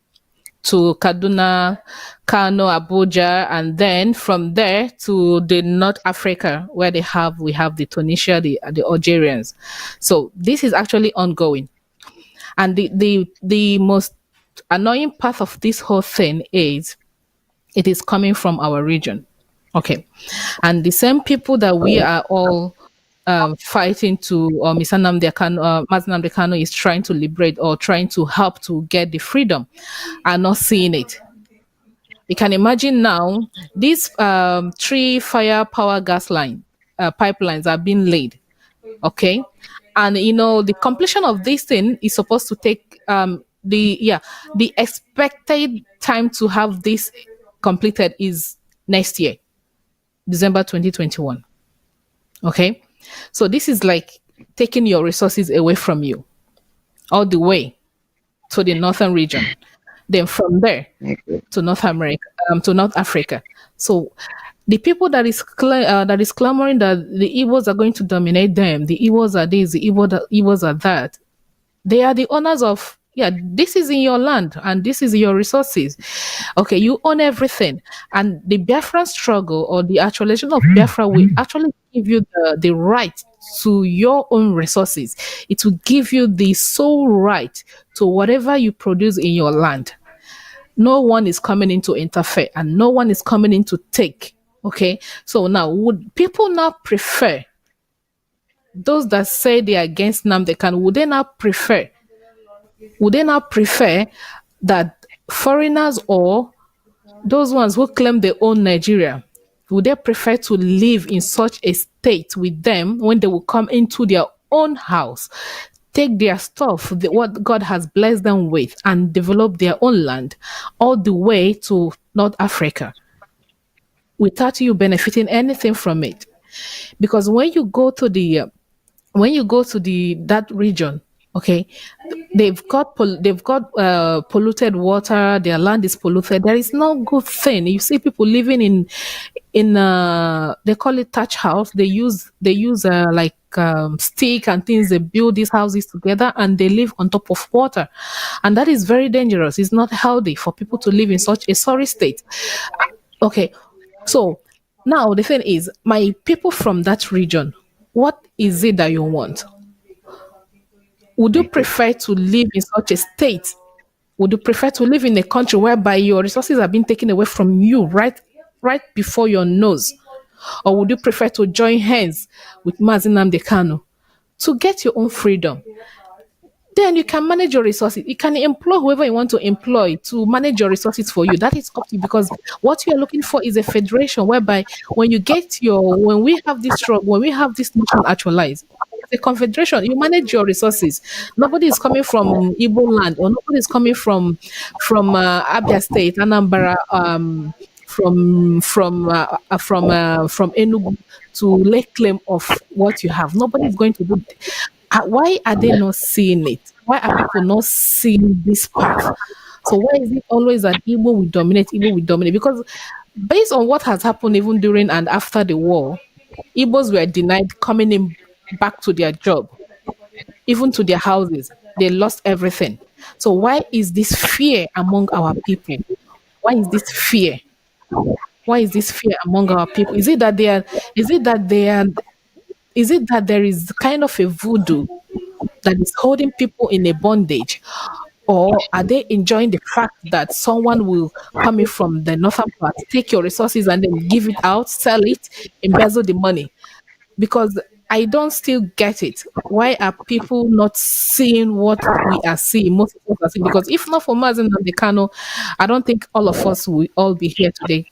Kaduna, Kano, Abuja, and then from there to the North Africa where we have the Tunisia, the Algerians. So this is actually ongoing. And the most annoying part of this whole thing is it is coming from our region. Okay. And the same people that we are all fighting to, or Mr. Nnamdi Kanu is trying to liberate or trying to help to get the freedom, are not seeing it. You can imagine now these three fire power gas line pipelines are being laid. Okay. And the completion of this thing is supposed to take the expected time to have this completed is next year, December 2021. Okay. So this is like taking your resources away from you all the way to the northern region. Then from there Okay. to North America, to North Africa. So the people that is clamoring that the Igbos are going to dominate them, the Igbos are this, the Igbos are that. They are the owners of, yeah, this is in your land and this is your resources. Okay, you own everything. And the Biafra struggle or the actualization of Biafra will actually give you the right to your own resources. It will give you the sole right to whatever you produce in your land. No one is coming in to interfere and no one is coming in to take. Okay, so now would people now prefer those that say they are against Namdekan? Would they not prefer that foreigners or those ones who claim they own Nigeria, would they prefer to live in such a state with them when they will come into their own house, take their stuff, what God has blessed them with, and develop their own land all the way to North Africa without you benefiting anything from it? Because when you go to that region, okay, they've got polluted water, their land is polluted. There is no good thing. You see people living in they call it thatch house. They use like stick and things. They build these houses together and they live on top of water, and that is very dangerous. It's not healthy for people to live in such a sorry state. Okay, so now the thing is, my people from that region, what is it that you want? Would you Okay. prefer to live in such a state? Would you prefer to live in a country whereby your resources are being taken away from you right before your nose? Or would you prefer to join hands with Mazinam Dekano to get your own freedom? Then you can manage your resources. You can employ whoever you want to employ to manage your resources for you. That is up to you, because what you are looking for is a federation whereby when we have this struggle, when we have this nation actualized, it's a confederation. You manage your resources. Nobody is coming from Igbo land, or nobody is coming from Abia State, Anambra, from Enugu to lay claim of what you have. Nobody is going to do. Why are they not seeing it? Why are people not seeing this path? So why is it always that Igbo will dominate? Igbo will dominate because based on what has happened even during and after the war, Igbos were denied coming in back to their job, even to their houses. They lost everything. So why is this fear among our people? Why is this fear? Why is this fear among our people? Is it that they are? Is it that they are? Is it that there is kind of a voodoo that is holding people in a bondage? Or are they enjoying the fact that someone will come in from the northern part, take your resources and then give it out, sell it, embezzle the money? Because I don't still get it. Why are people not seeing what we are seeing? Most people are seeing, because if not for Mazen and Dekano, I don't think all of us will all be here today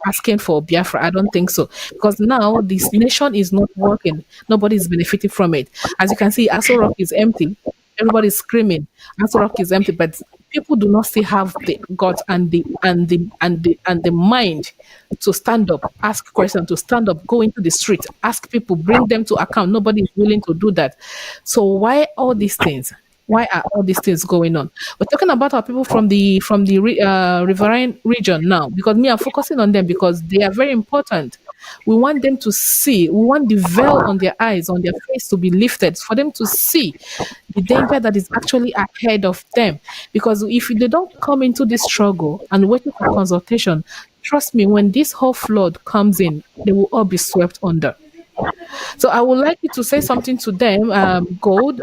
asking for Biafra. I don't think so. Because now this nation is not working. Nobody is benefiting from it. As you can see, Aso Rock is empty. Everybody's screaming. Aso Rock is empty, but people do not still have the guts and the mind to stand up, ask questions, to stand up, go into the street, ask people, bring them to account. Nobody is willing to do that. So why all these things? Why are all these things going on? We're talking about our people from the riverine region now, because me, I'm focusing on them because they are very important. We want them to see. We want the veil on their eyes, on their face to be lifted, for them to see the danger that is actually ahead of them. Because if they don't come into this struggle and waiting for consultation, trust me, when this whole flood comes in, they will all be swept under. So I would like you to say something to them, Gold.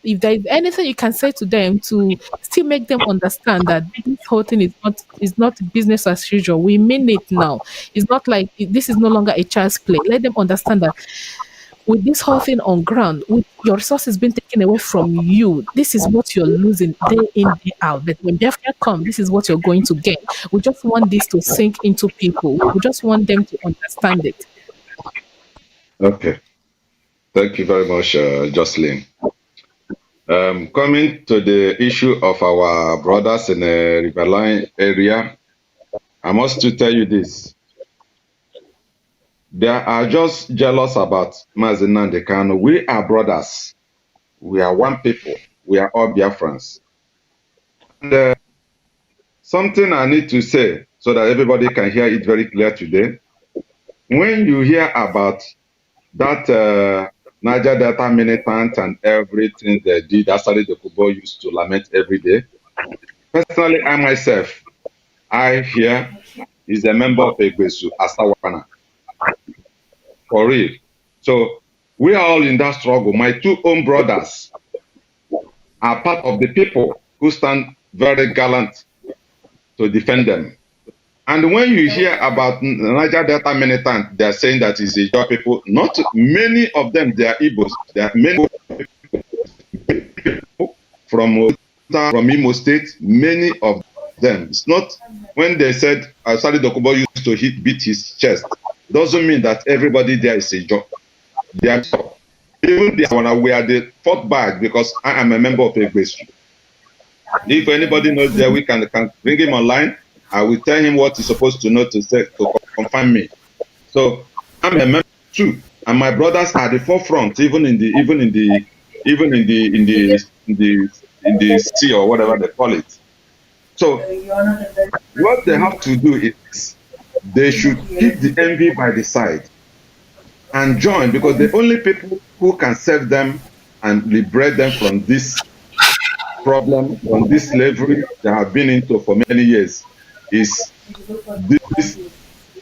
If there is anything you can say to them to still make them understand that this whole thing is not business as usual. We mean it now. It's not like this is no longer a child's play. Let them understand that with this whole thing on ground, with your resources being taken away from you, this is what you're losing day in, day out. But when Biafra come, this is what you're going to get. We just want this to sink into people. We just want them to understand it. Okay. Thank you very much, Jocelyn. Coming to the issue of our brothers in the Riverline area, I must to tell you this. They are just jealous about Mazi Nnamdi Kanu. We are brothers. We are one people. We are all Biafrans. And something I need to say so that everybody can hear it very clear today. When you hear about that Niger Delta militant and everything they did, actually the Kubo used to lament every day. Personally, I myself, I here is a member of Egbesu, Asawana. For real. So we are all in that struggle. My two own brothers are part of the people who stand very gallant to defend them. And when you hear about Niger Delta militant, they are saying that it's a job people. Not many of them, they are Igbos. There are many people from Imo State, many of them. It's not when they said Sali Dokubo used to beat his chest. Doesn't mean that everybody there is a job. They are even we are the fourth bag because I am a member of Egbesu. If anybody knows there, we can bring him online. I will tell him what he's supposed to know to say to confirm me. So I'm a member too, and my brothers are the forefront, even in the sea or whatever they call it. So what they have to do is they should keep the envy by the side and join, because the only people who can save them and liberate them from this problem, from this slavery they have been into for many years, is this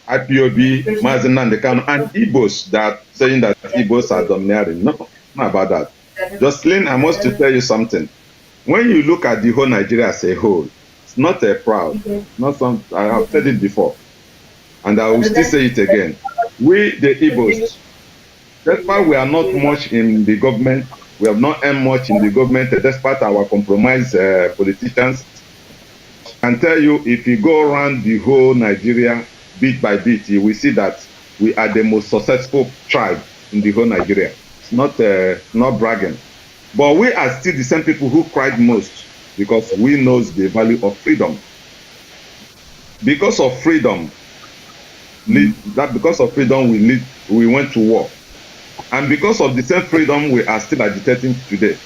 IPOB, Mazi Nnamdi Kanu, and Igbos that saying that Igbos are domineering. No, not about that. Jocelyn, I must to tell you something. When you look at the whole Nigeria as a whole, it's not a proud, not some. I have said it before, and I will still say it again. We, the Igbos, despite we are not much in the government, we have not earned much in the government, despite our compromised politicians. I can tell you, if you go around the whole Nigeria, bit by bit, you will see that we are the most successful tribe in the whole Nigeria. It's not bragging. But we are still the same people who cried most because we know the value of freedom. Because of freedom, we went to war. And because of the same freedom, we are still agitating today.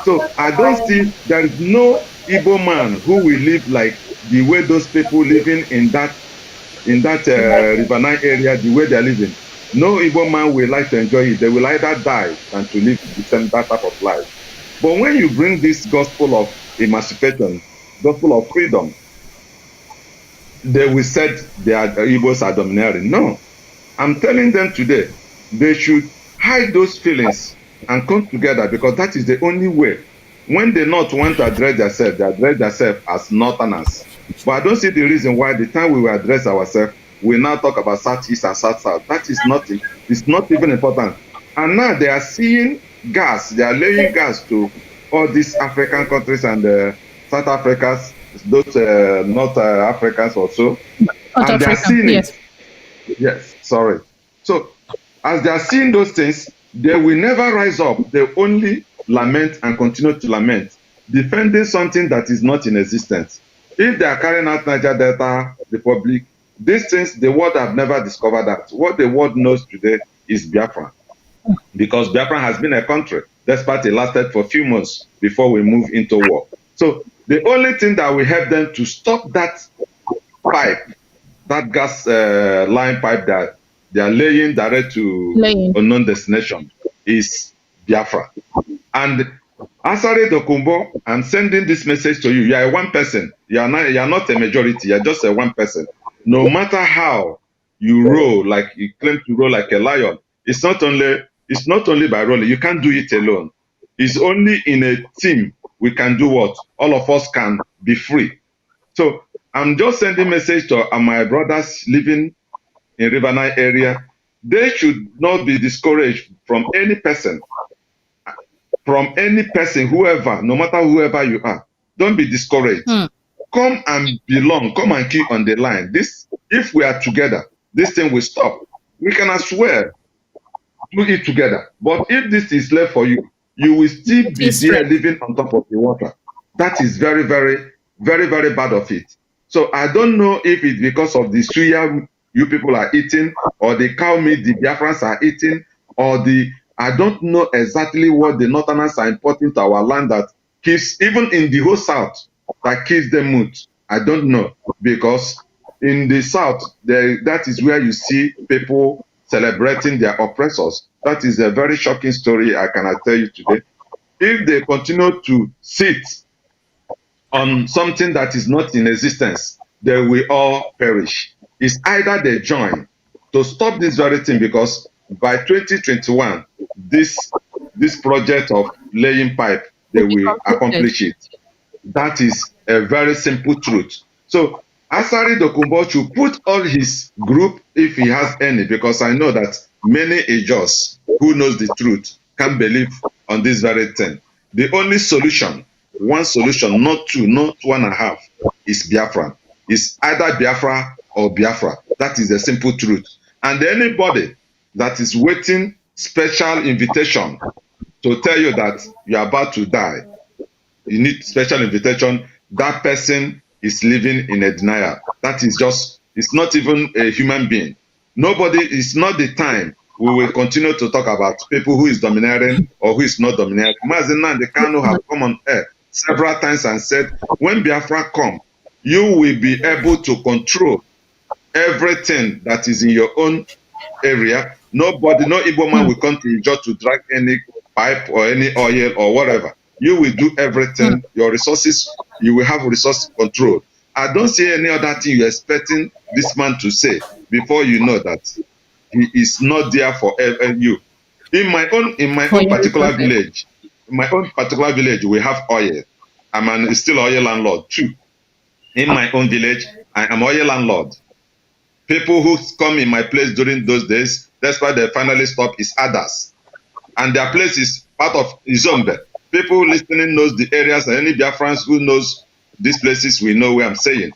So I don't see, there is no Igbo man who will live like the way those people living in that River area, the way they're living. No Igbo man will like to enjoy it. They will either die than to live that type of life. But when you bring this gospel of emancipation, gospel of freedom, they will say the Igbos are domineering. No, I'm telling them today, they should hide those feelings and come together, because that is the only way. When they not want to address themselves, they address themselves as Northerners. But I don't see the reason why the time we will address ourselves, we now talk about Southeast and South-South. That is nothing. It's not even important. And now they are seeing gas. They are laying gas to all these African countries and South Africans, those North Africans also. And they are seeing it. Yes, sorry. So as they are seeing those things, they will never rise up. They only lament and continue to lament, defending something that is not in existence. If they are carrying out Niger Delta Republic, these things, the world have never discovered that. What the world knows today is Biafra. Because Biafra has been a country, despite it lasted for a few months before we move into war. So the only thing that will help them to stop that pipe, that gas line pipe that they are laying direct to unknown destination, is Biafra. And Asare Dokumbo, I'm sending this message to you. You are one person. You are not a majority. You are just a one person. No matter how you roll, like you claim to roll like a lion, it's not only by rolling. You can't do it alone. It's only in a team we can do what? All of us can be free. So I'm just sending message to my brothers living in River Nile area. They should not be discouraged from any person. Whoever, no matter whoever you are, don't be discouraged. Come and belong. Come and keep on the line. If we are together, this thing will stop. We can, I swear, do it together. But if this is left for you, you will still be there living on top of the water. That is very, very, very, very bad of it. So I don't know if it's because of the Suya you people are eating, or the cow meat the Biafrans are eating, or I don't know exactly what the Northerners are importing to our land that keeps, even in the whole South, that keeps them mute. I don't know, because in the South, that is where you see people celebrating their oppressors. That is a very shocking story, I cannot tell you today. If they continue to sit on something that is not in existence, they will all perish. It's either they join to stop this very thing, because by 2021, this project of laying pipe, they To be will completed. accomplish it. That is a very simple truth. So Asari Dokumbo should put all his group, if he has any, because I know that many Ijos who knows the truth can believe on this very thing. The only solution, one solution, not two, not 1.5, is Biafra. It's either Biafra or Biafra. That is the simple truth. And anybody that is waiting special invitation to tell you that you are about to die, you need special invitation, that person is living in a denial. That is just, it's not even a human being. Nobody, it's not the time we will continue to talk about people who is domineering or who is not domineering. Mazi Nnamdi Kanu have come on air several times and said, when Biafra come, you will be able to control everything that is in your own area. Nobody, no Igbo man will come to you just to drag any pipe or any oil or whatever. You will do everything. Your resources, you will have resource control. I don't see any other thing you're expecting this man to say before you know that he is not there for you. In my own particular village, we have oil. I'm still oil landlord too. In my own village, I am oil landlord. People who come in my place during those days, that's why they finally stop, is others. And their place is part of Izombe. People listening knows the areas, and any Biafrans who knows these places will know where I'm saying.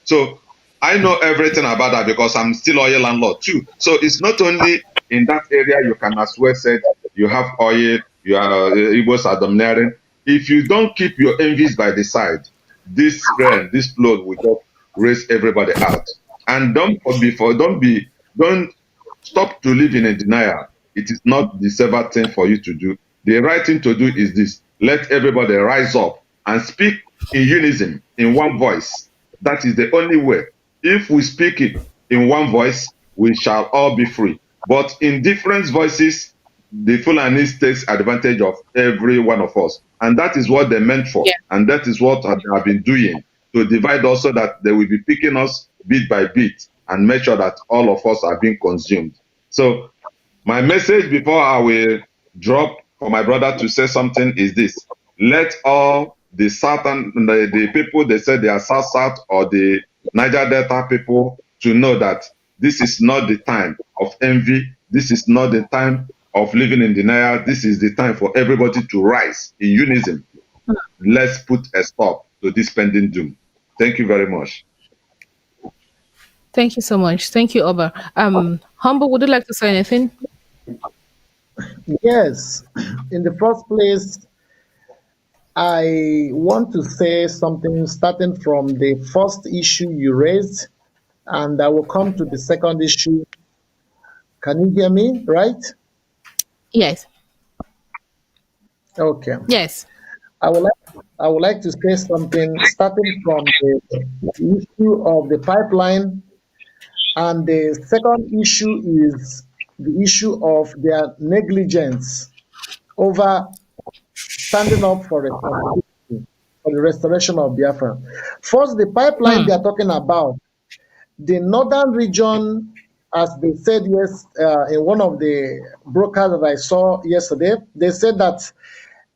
So I know everything about that because I'm still oil landlord too. So it's not only in that area you can as well say you have oil, you are Igbos are domineering. If you don't keep your envies by the side, this rain, this flood will just raise everybody out. And don't stop to live in a denial. It is not the safer thing for you to do. The right thing to do is this: let everybody rise up and speak in unison, in one voice. That is the only way. If we speak it in one voice, we shall all be free. But in different voices, the Fulanis takes advantage of every one of us. And that is what they meant for. Yeah. And that is what they have been doing, to divide us so that they will be picking us bit by bit and make sure that all of us are being consumed. So my message before I will drop for my brother to say something is this: let all the southern, the people they say they are South or the Niger Delta people to know that this is not the time of envy. This is not the time of living in denial. This is the time for everybody to rise in unison. Let's put a stop to this pending doom. Thank you very much. Thank you so much. Thank you, Oba. Humble, would you like to say anything? Yes, in the first place, I want to say something starting from the first issue you raised, and I will come to the second issue. Can you hear me, right? Yes. Okay. Yes. I would like to say something starting from the issue of the pipeline, and the second issue is the issue of their negligence over standing up for responsibility for the restoration of Biafra. First, the pipeline they are talking about, the northern region, as they said in one of the brokers that I saw yesterday, they said that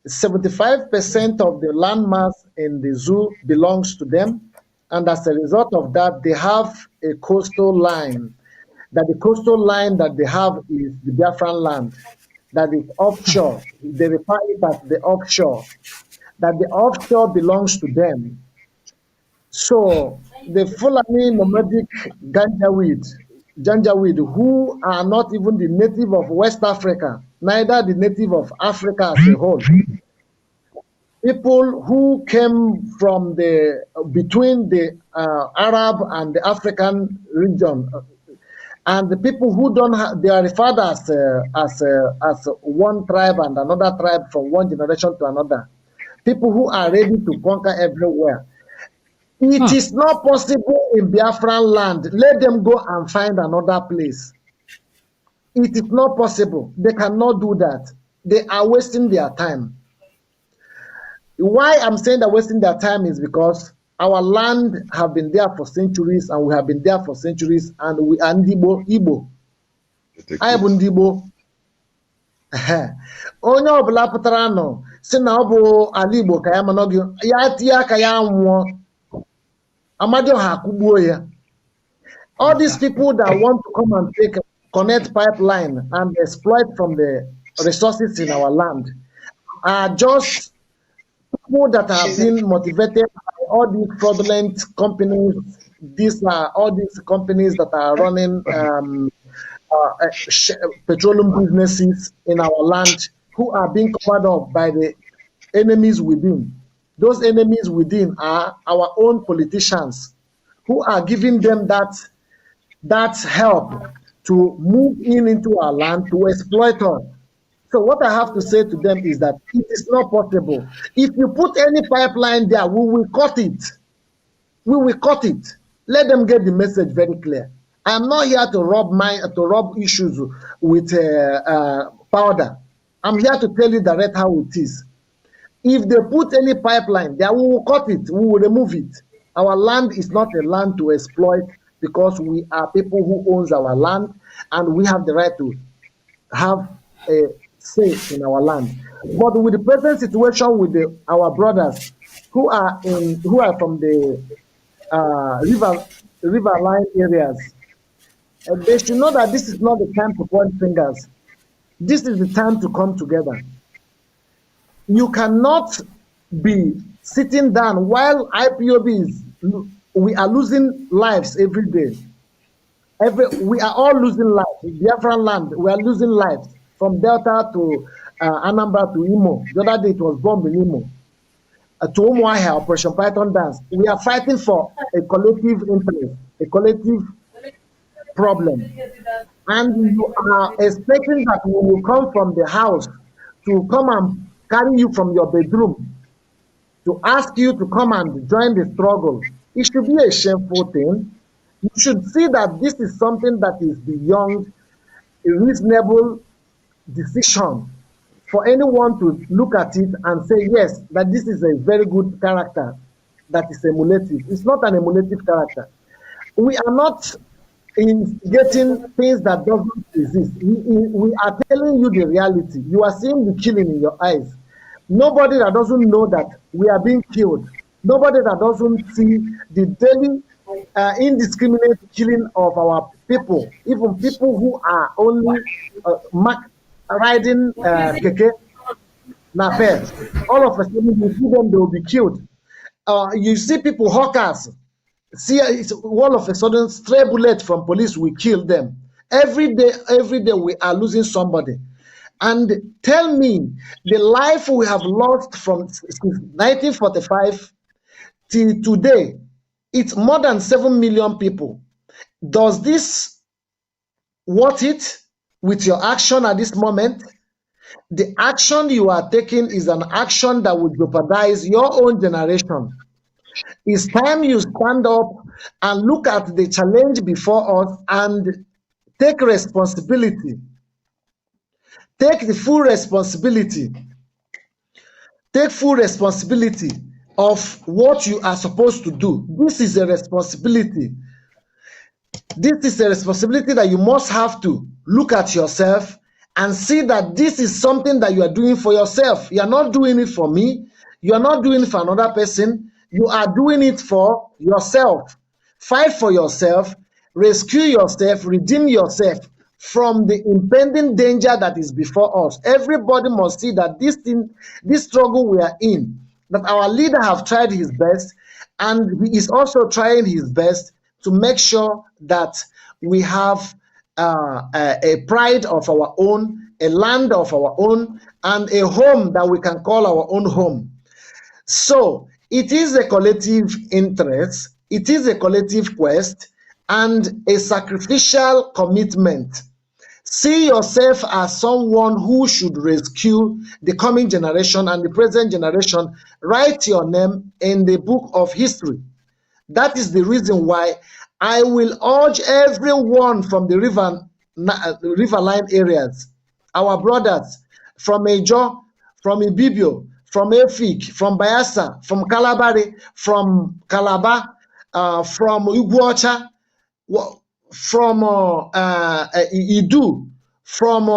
75% of the landmass in the zoo belongs to them, and as a result of that, they have a coastal line. That the coastal line that they have is the Biafran land, that is offshore. They refer it as the offshore, that the offshore belongs to them. So the Fulani nomadic Janjaweed, who are not even the native of West Africa, neither the native of Africa as a whole, people who came from between the Arab and the African region, And the people who don't have, they are referred as one tribe and another tribe from one generation to another. People who are ready to conquer everywhere. It is not possible in Biafran land. Let them go and find another place. It is not possible. They cannot do that. They are wasting their time. Why I'm saying they're wasting their time is because our land have been there for centuries, and we have been there for centuries, and we are Igbo. I bụ ndị Igbo. Onye ọbụla pụtara nọ si na ọ bụ ala Igbo ka ya manọ gị ya tie aka ya nwụọ Amadioha akụgbuo ya. All these people that want to come and take connect pipeline and exploit from the resources in our land are just people that have been motivated by all these fraudulent companies. These are all these companies that are running petroleum businesses in our land, who are being covered up by the enemies within. Those enemies within are our own politicians, who are giving them that help to move into our land to exploit us. So what I have to say to them is that it is not possible. If you put any pipeline there, we will cut it. We will cut it. Let them get the message very clear. I am not here to rub issues with powder. I'm here to tell you direct how it is. If they put any pipeline there, we will cut it. We will remove it. Our land is not a land to exploit, because we are people who owns our land, and we have the right to have a say in our land. But with the present situation with our brothers who are from the riverline areas, they should know that this is not the time to point fingers. This is the time to come together. You cannot be sitting down while we are losing lives every day. We are all losing lives. In Biafran land, we are losing lives from Delta to Anambra to Imo. The other day it was bombed in Imo. To Umuahia, Operation Python Dance. We are fighting for a collective interest, a collective problem. And you are expecting that we will come from the house to come and carry you from your bedroom to ask you to come and join the struggle. It should be a shameful thing. You should see that this is something that is beyond a reasonable decision for anyone to look at it and say, yes, that this is a very good character that is emulative. It's not an emulative character. We are not instigating things that doesn't exist. We are telling you the reality. You are seeing the killing in your eyes. Nobody that doesn't know that we are being killed, nobody that doesn't see the daily indiscriminate killing of our people, even people who are only riding keke, nape, all of a sudden you see them, they will be killed. You see people, hawkers, see all of a sudden stray bullet from police will kill them. Every day we are losing somebody. And tell me, the life we have lost from 1945 till today, it's more than 7 million people. Does this worth it with your action at this moment? The action you are taking is an action that would jeopardize your own generation. It's time you stand up and look at the challenge before us and take responsibility. Take the full responsibility. Take full responsibility of what you are supposed to do. This is a responsibility. This is a responsibility that you must have to look at yourself and see that this is something that you are doing for yourself. You are not doing it for me. You are not doing it for another person. You are doing it for yourself. Fight for yourself. Rescue yourself. Redeem yourself from the impending danger that is before us. Everybody must see that this struggle we are in, that our leader have tried his best, and he is also trying his best to make sure that we have a pride of our own, a land of our own, and a home that we can call our own home. So it is a collective interest, it is a collective quest, and a sacrificial commitment. See yourself as someone who should rescue the coming generation and the present generation. Write your name in the book of history. That is the reason why I will urge everyone from the riverline areas, our brothers from Ejo, from Ibibio, from Efik, from Bayelsa, from Kalabari, from Calabar, from Iguacha, from Idu, from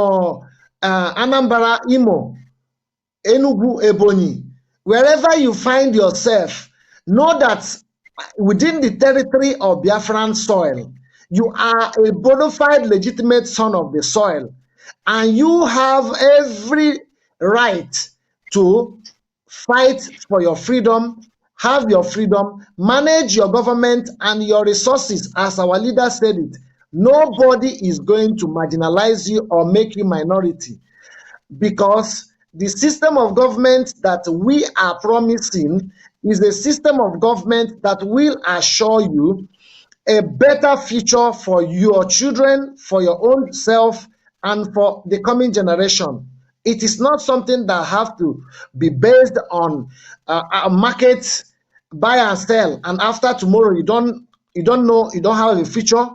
Anambra, Imo, Enugu, Ebonyi, wherever you find yourself, know that within the territory of Biafran soil, you are a bona fide legitimate son of the soil, and you have every right to fight for your freedom, have your freedom, manage your government and your resources, as our leader said it. Nobody is going to marginalize you or make you minority, because the system of government that we are promising is a system of government that will assure you a better future for your children, for your own self, and for the coming generation. It is not something that have to be based on a market, buy and sell, and after tomorrow you don't know, you don't have a future.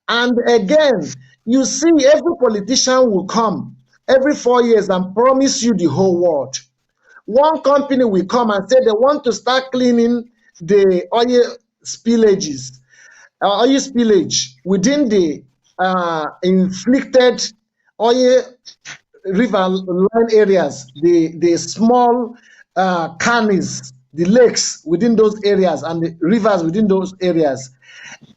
And again, you see, every politician will come every 4 years and promise you the whole world. One company will come and say they want to start cleaning the oil spillages, oil spillage within the inflicted oil river line areas, the small canals, the lakes within those areas, and the rivers within those areas.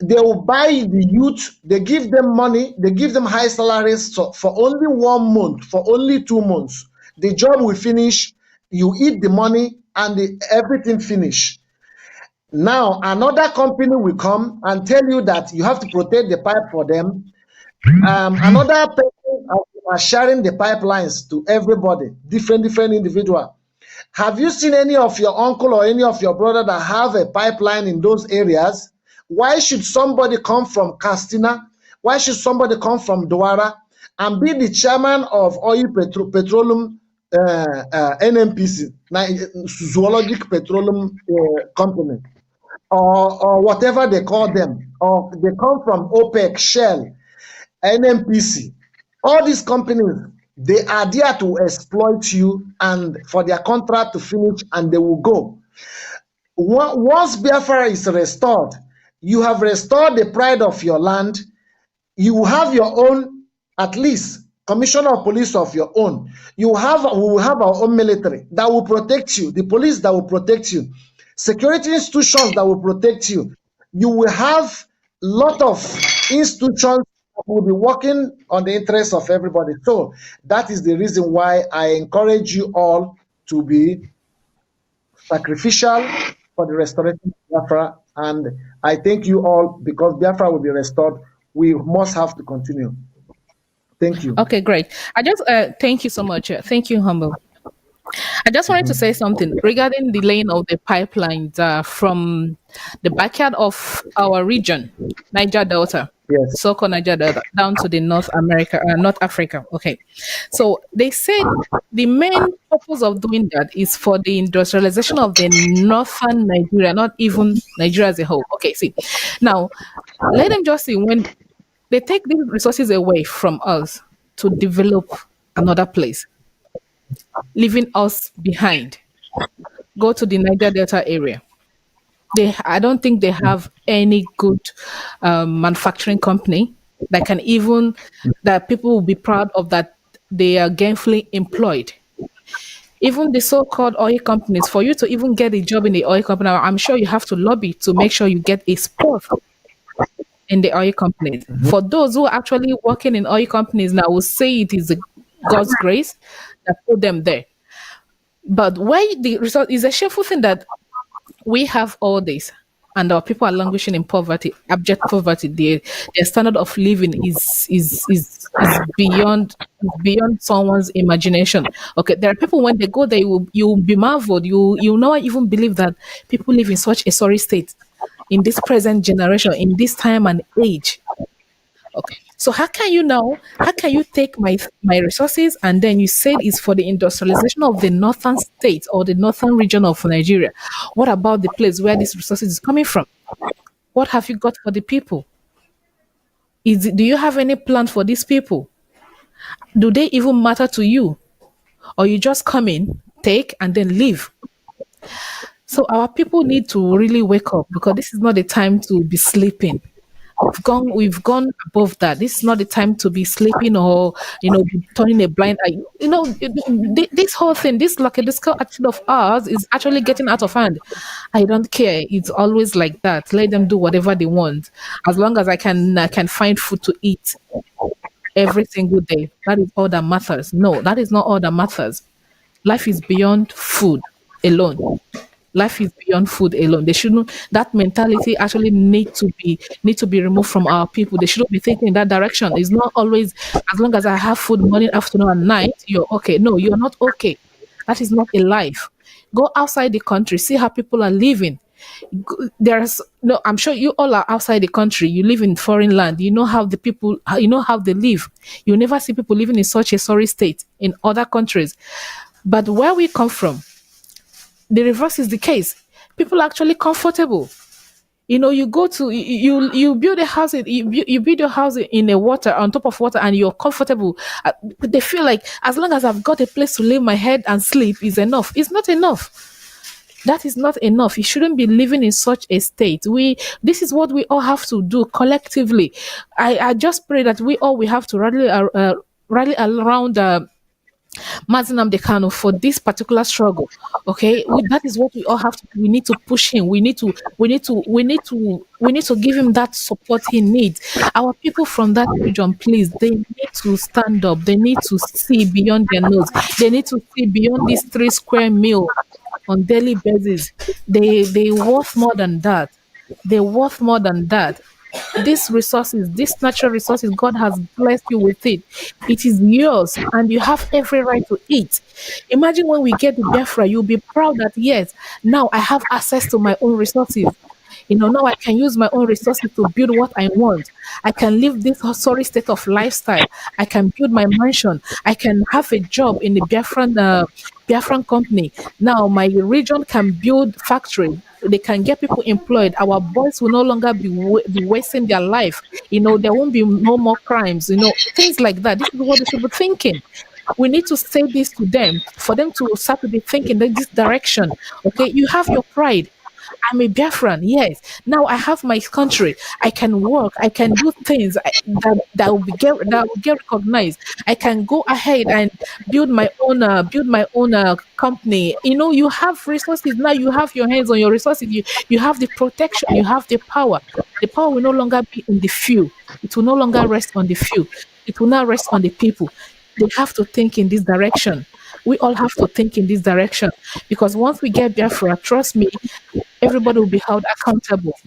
They will buy the youth, they give them money, they give them high salaries for only 1 month, for only 2 months. The job will finish, you eat the money, and everything finish. Now, another company will come and tell you that you have to protect the pipe for them. Another person are sharing the pipelines to everybody, different individual. Have you seen any of your uncle or any of your brother that have a pipeline in those areas? Why should somebody come from Castina? Why should somebody come from Douara and be the chairman of oil petroleum NMPC, Zoologic Petroleum Company, or whatever they call them, or they come from OPEC, Shell, NMPC? All these companies, they are there to exploit you and for their contract to finish, and they will go. Once Biafra is restored, you have restored the pride of your land. You have your own, at least, commissioner of police of your own. We will have our own military that will protect you, the police that will protect you, security institutions that will protect you. You will have a lot of institutions that will be working on the interests of everybody. So that is the reason why I encourage you all to be sacrificial for the restoration of Biafra. And I thank you all, because Biafra will be restored. We must have to continue. Thank you. Okay, great. I just thank you so much. Thank you, Humble. I just wanted to say something regarding the laying of the pipelines from the backyard of our region, Niger Delta, Yes. so-called Niger Delta, down to the North Africa. Okay, so they said the main purpose of doing that is for the industrialization of the northern Nigeria, not even Nigeria as a whole. Okay, see, now let them just see, when they take these resources away from us to develop another place, leaving us behind. Go to the Niger Delta area. I don't think they have any good manufacturing company that can even, that people will be proud of, that they are gainfully employed. Even the so-called oil companies, for you to even get a job in the oil company, I'm sure you have to lobby to make sure you get a spot in the oil companies. For those who are actually working in oil companies now, will say it is God's grace that put them there. But why the result is a shameful thing that we have all this and our people are languishing in poverty, abject poverty. Their standard of living is beyond someone's imagination. Okay, there are people, when they go there, you will be marveled. You not even believe that people live in such a sorry state. in this present generation, in this time and age. Okay. So how can you take my resources and then you said it's for the industrialization of the northern states or the northern region of Nigeria? What about the place where these resources is coming from? What have you got for the people? Do you have any plan for these people? Do they even matter to you? Or you just come in, take, and then leave? So our people need to really wake up because this is not the time to be sleeping. We've gone above that. This is not the time to be sleeping or be turning a blind eye. This whole thing, this lackadaisical attitude of ours is actually getting out of hand. I don't care. It's always like that. Let them do whatever they want, as long as I can find food to eat every single day. That is all that matters. No, that is not all that matters. Life is beyond food alone. Life is beyond food alone. They shouldn't. That mentality actually need to be removed from our people. They shouldn't be thinking in that direction. It's not always as long as I have food morning, afternoon, and night. You're okay. No, you're not okay. That is not a life. Go outside the country, see how people are living. There's no. I'm sure you all are outside the country. You live in foreign land. You know how the people. You know how they live. You never see people living in such a sorry state in other countries. But where we come from, the reverse is the case. People are actually comfortable. You go to you build a house. You build your house in a water on top of water, and you're comfortable. They feel like as long as I've got a place to lay my head and sleep is enough. It's not enough. That is not enough. You shouldn't be living in such a state. This is what we all have to do collectively. I just pray that we have to rally around. Mazinam Dekano for this particular struggle. Okay, that is what we all have to do. We need to push him. We need to give him that support he needs. Our people from that region, please, they need to stand up. They need to see beyond their nose. They need to see beyond this 3 square meal on daily basis. They worth more than that. They're worth more than that. These resources, these natural resources, God has blessed you with it. It is yours, and you have every right to eat. Imagine when we get to Biafra, you'll be proud that yes, now I have access to my own resources. Now I can use my own resources to build what I want. I can live this sorry state of lifestyle. I can build my mansion. I can have a job in the Biafran company. Now my region can build factory. They can get people employed. Our boys will no longer be wasting their life. There won't be no more crimes. Things like that. This is what they should be thinking. We need to say this to them for them to start to be thinking in this direction. Okay, you have your pride. I'm a Biafran, yes. Now I have my country. I can work. I can do things that will get recognized. I can go ahead and build my own company. You have resources now. You have your hands on your resources. You have the protection. You have the power. The power will no longer be in the few. It will no longer rest on the few. It will now rest on the people. They have to think in this direction. We all have to think in this direction because once we get Biafra, trust me, everybody will be held accountable.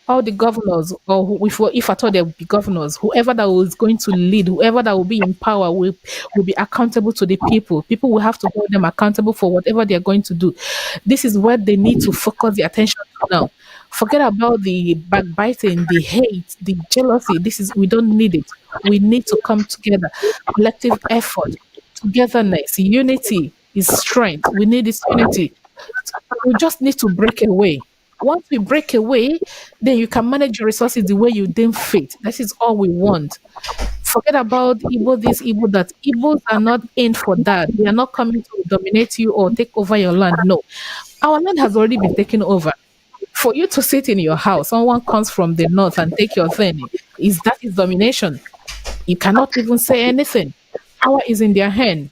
All the governors, or if at all there will be governors, whoever that is going to lead, whoever that will be in power will be accountable to the people. People will have to hold them accountable for whatever they are going to do. This is where they need to focus the attention to now. Forget about the backbiting, the hate, the jealousy. We don't need it. We need to come together. Collective effort, togetherness, unity is strength. We need this unity. We just need to break away. Once we break away, then you can manage your resources the way you deem fit. That is all we want. Forget about Igbo this, Igbo that. Igbos are not in for that. They are not coming to dominate you or take over your land. No. Our land has already been taken over. For you to sit in your house, someone comes from the north and take your thing. That is domination. You cannot even say anything. Power is in their hand.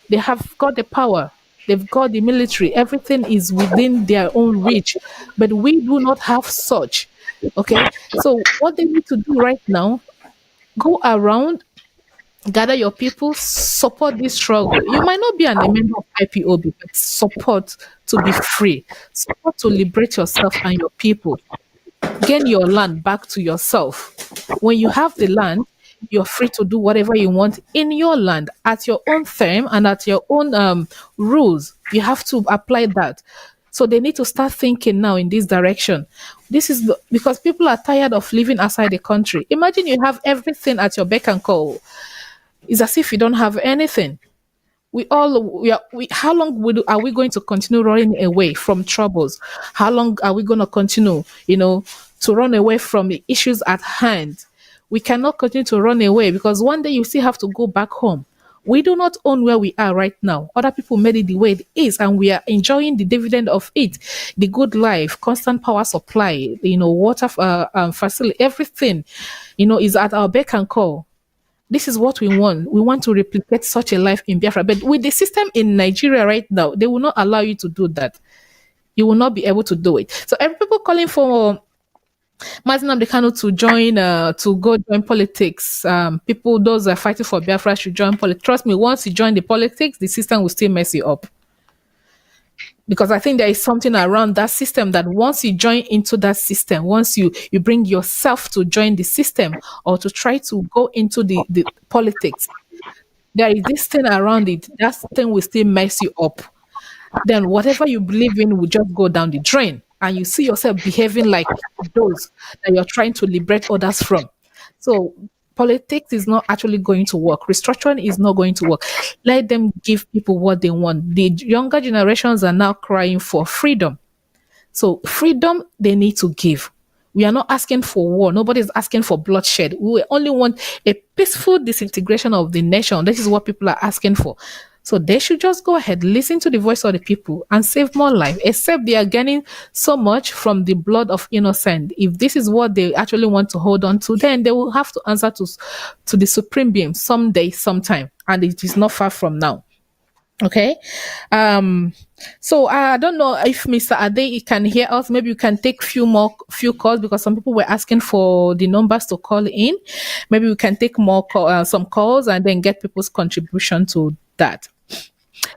They have got the power. They've got the military. Everything is within their own reach. But we do not have such. Okay? So what they need to do right now, go around, gather your people, support this struggle. You might not be a member of IPOB, but support to be free. Support to liberate yourself and your people. Gain your land back to yourself. When you have the land, you're free to do whatever you want in your land at your own time and at your own rules. You have to apply that. So they need to start thinking now in this direction. This is because people are tired of living outside the country. Imagine you have everything at your beck and call. It's as if you don't have anything. How long are we going to continue running away from troubles? How long are we going to continue, to run away from the issues at hand? We cannot continue to run away because one day you still have to go back home. We do not own where we are right now. Other people made it the way it is, and we are enjoying the dividend of it. The good life, constant power supply, water facility, everything, is at our beck and call. This is what we want. We want to replicate such a life in Biafra. But with the system in Nigeria right now, they will not allow you to do that. You will not be able to do it. So every people calling for Mazin Amdekano to go join politics. Those that are fighting for Biafra should join politics. Trust me, once you join the politics, the system will still mess you up. Because I think there is something around that system that once you join into that system, once you bring yourself to join the system or to try to go into the politics, there is this thing around it. That thing will still mess you up. Then whatever you believe in will just go down the drain. And you see yourself behaving like those that you're trying to liberate others from. So politics is not actually going to work. Restructuring is not going to work. Let them give people what they want. The younger generations are now crying for freedom. So freedom they need to give. We are not asking for war. Nobody's asking for bloodshed. We only want a peaceful disintegration of the nation. This is what people are asking for. So they should just go ahead, listen to the voice of the people and save more life, except they are gaining so much from the blood of innocent. If this is what they actually want to hold on to, then they will have to answer to the supreme being someday, sometime. And it is not far from now. Okay. So I don't know if Mr. Ade can hear us. Maybe you can take few calls because some people were asking for the numbers to call in. Maybe we can take some calls and then get people's contribution to that.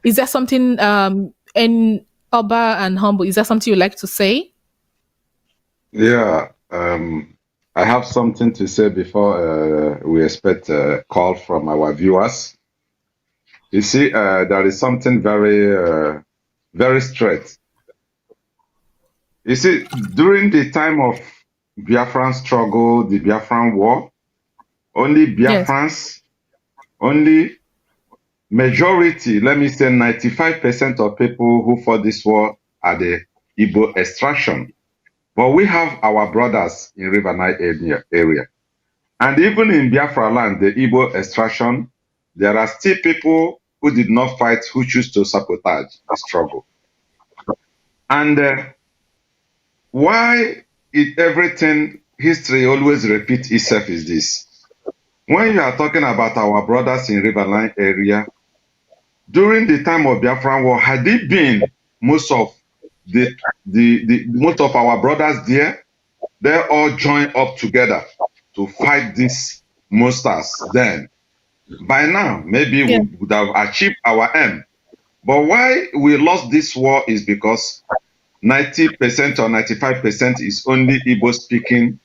Is there something in Oba and Humble? Is there something you'd like to say? Yeah, I have something to say before we expect a call from our viewers. You see, there is something very, very straight. You see, during the time of Biafran struggle, the Biafran war, only Biafrans, only majority, let me say 95% of people who fought this war are the Igbo extraction. But we have our brothers in River Nile area. And even in Biafra land, the Igbo extraction, there are still people who did not fight, who choose to sabotage the struggle. And why everything, history always repeats itself is this. When you are talking about our brothers in River Nile area, during the time of Biafran war, had it been most of most of our brothers there, they all joined up together to fight these monsters then. By now, maybe we would have achieved our aim. But why we lost this war is because 90% or 95% is only Igbo-speaking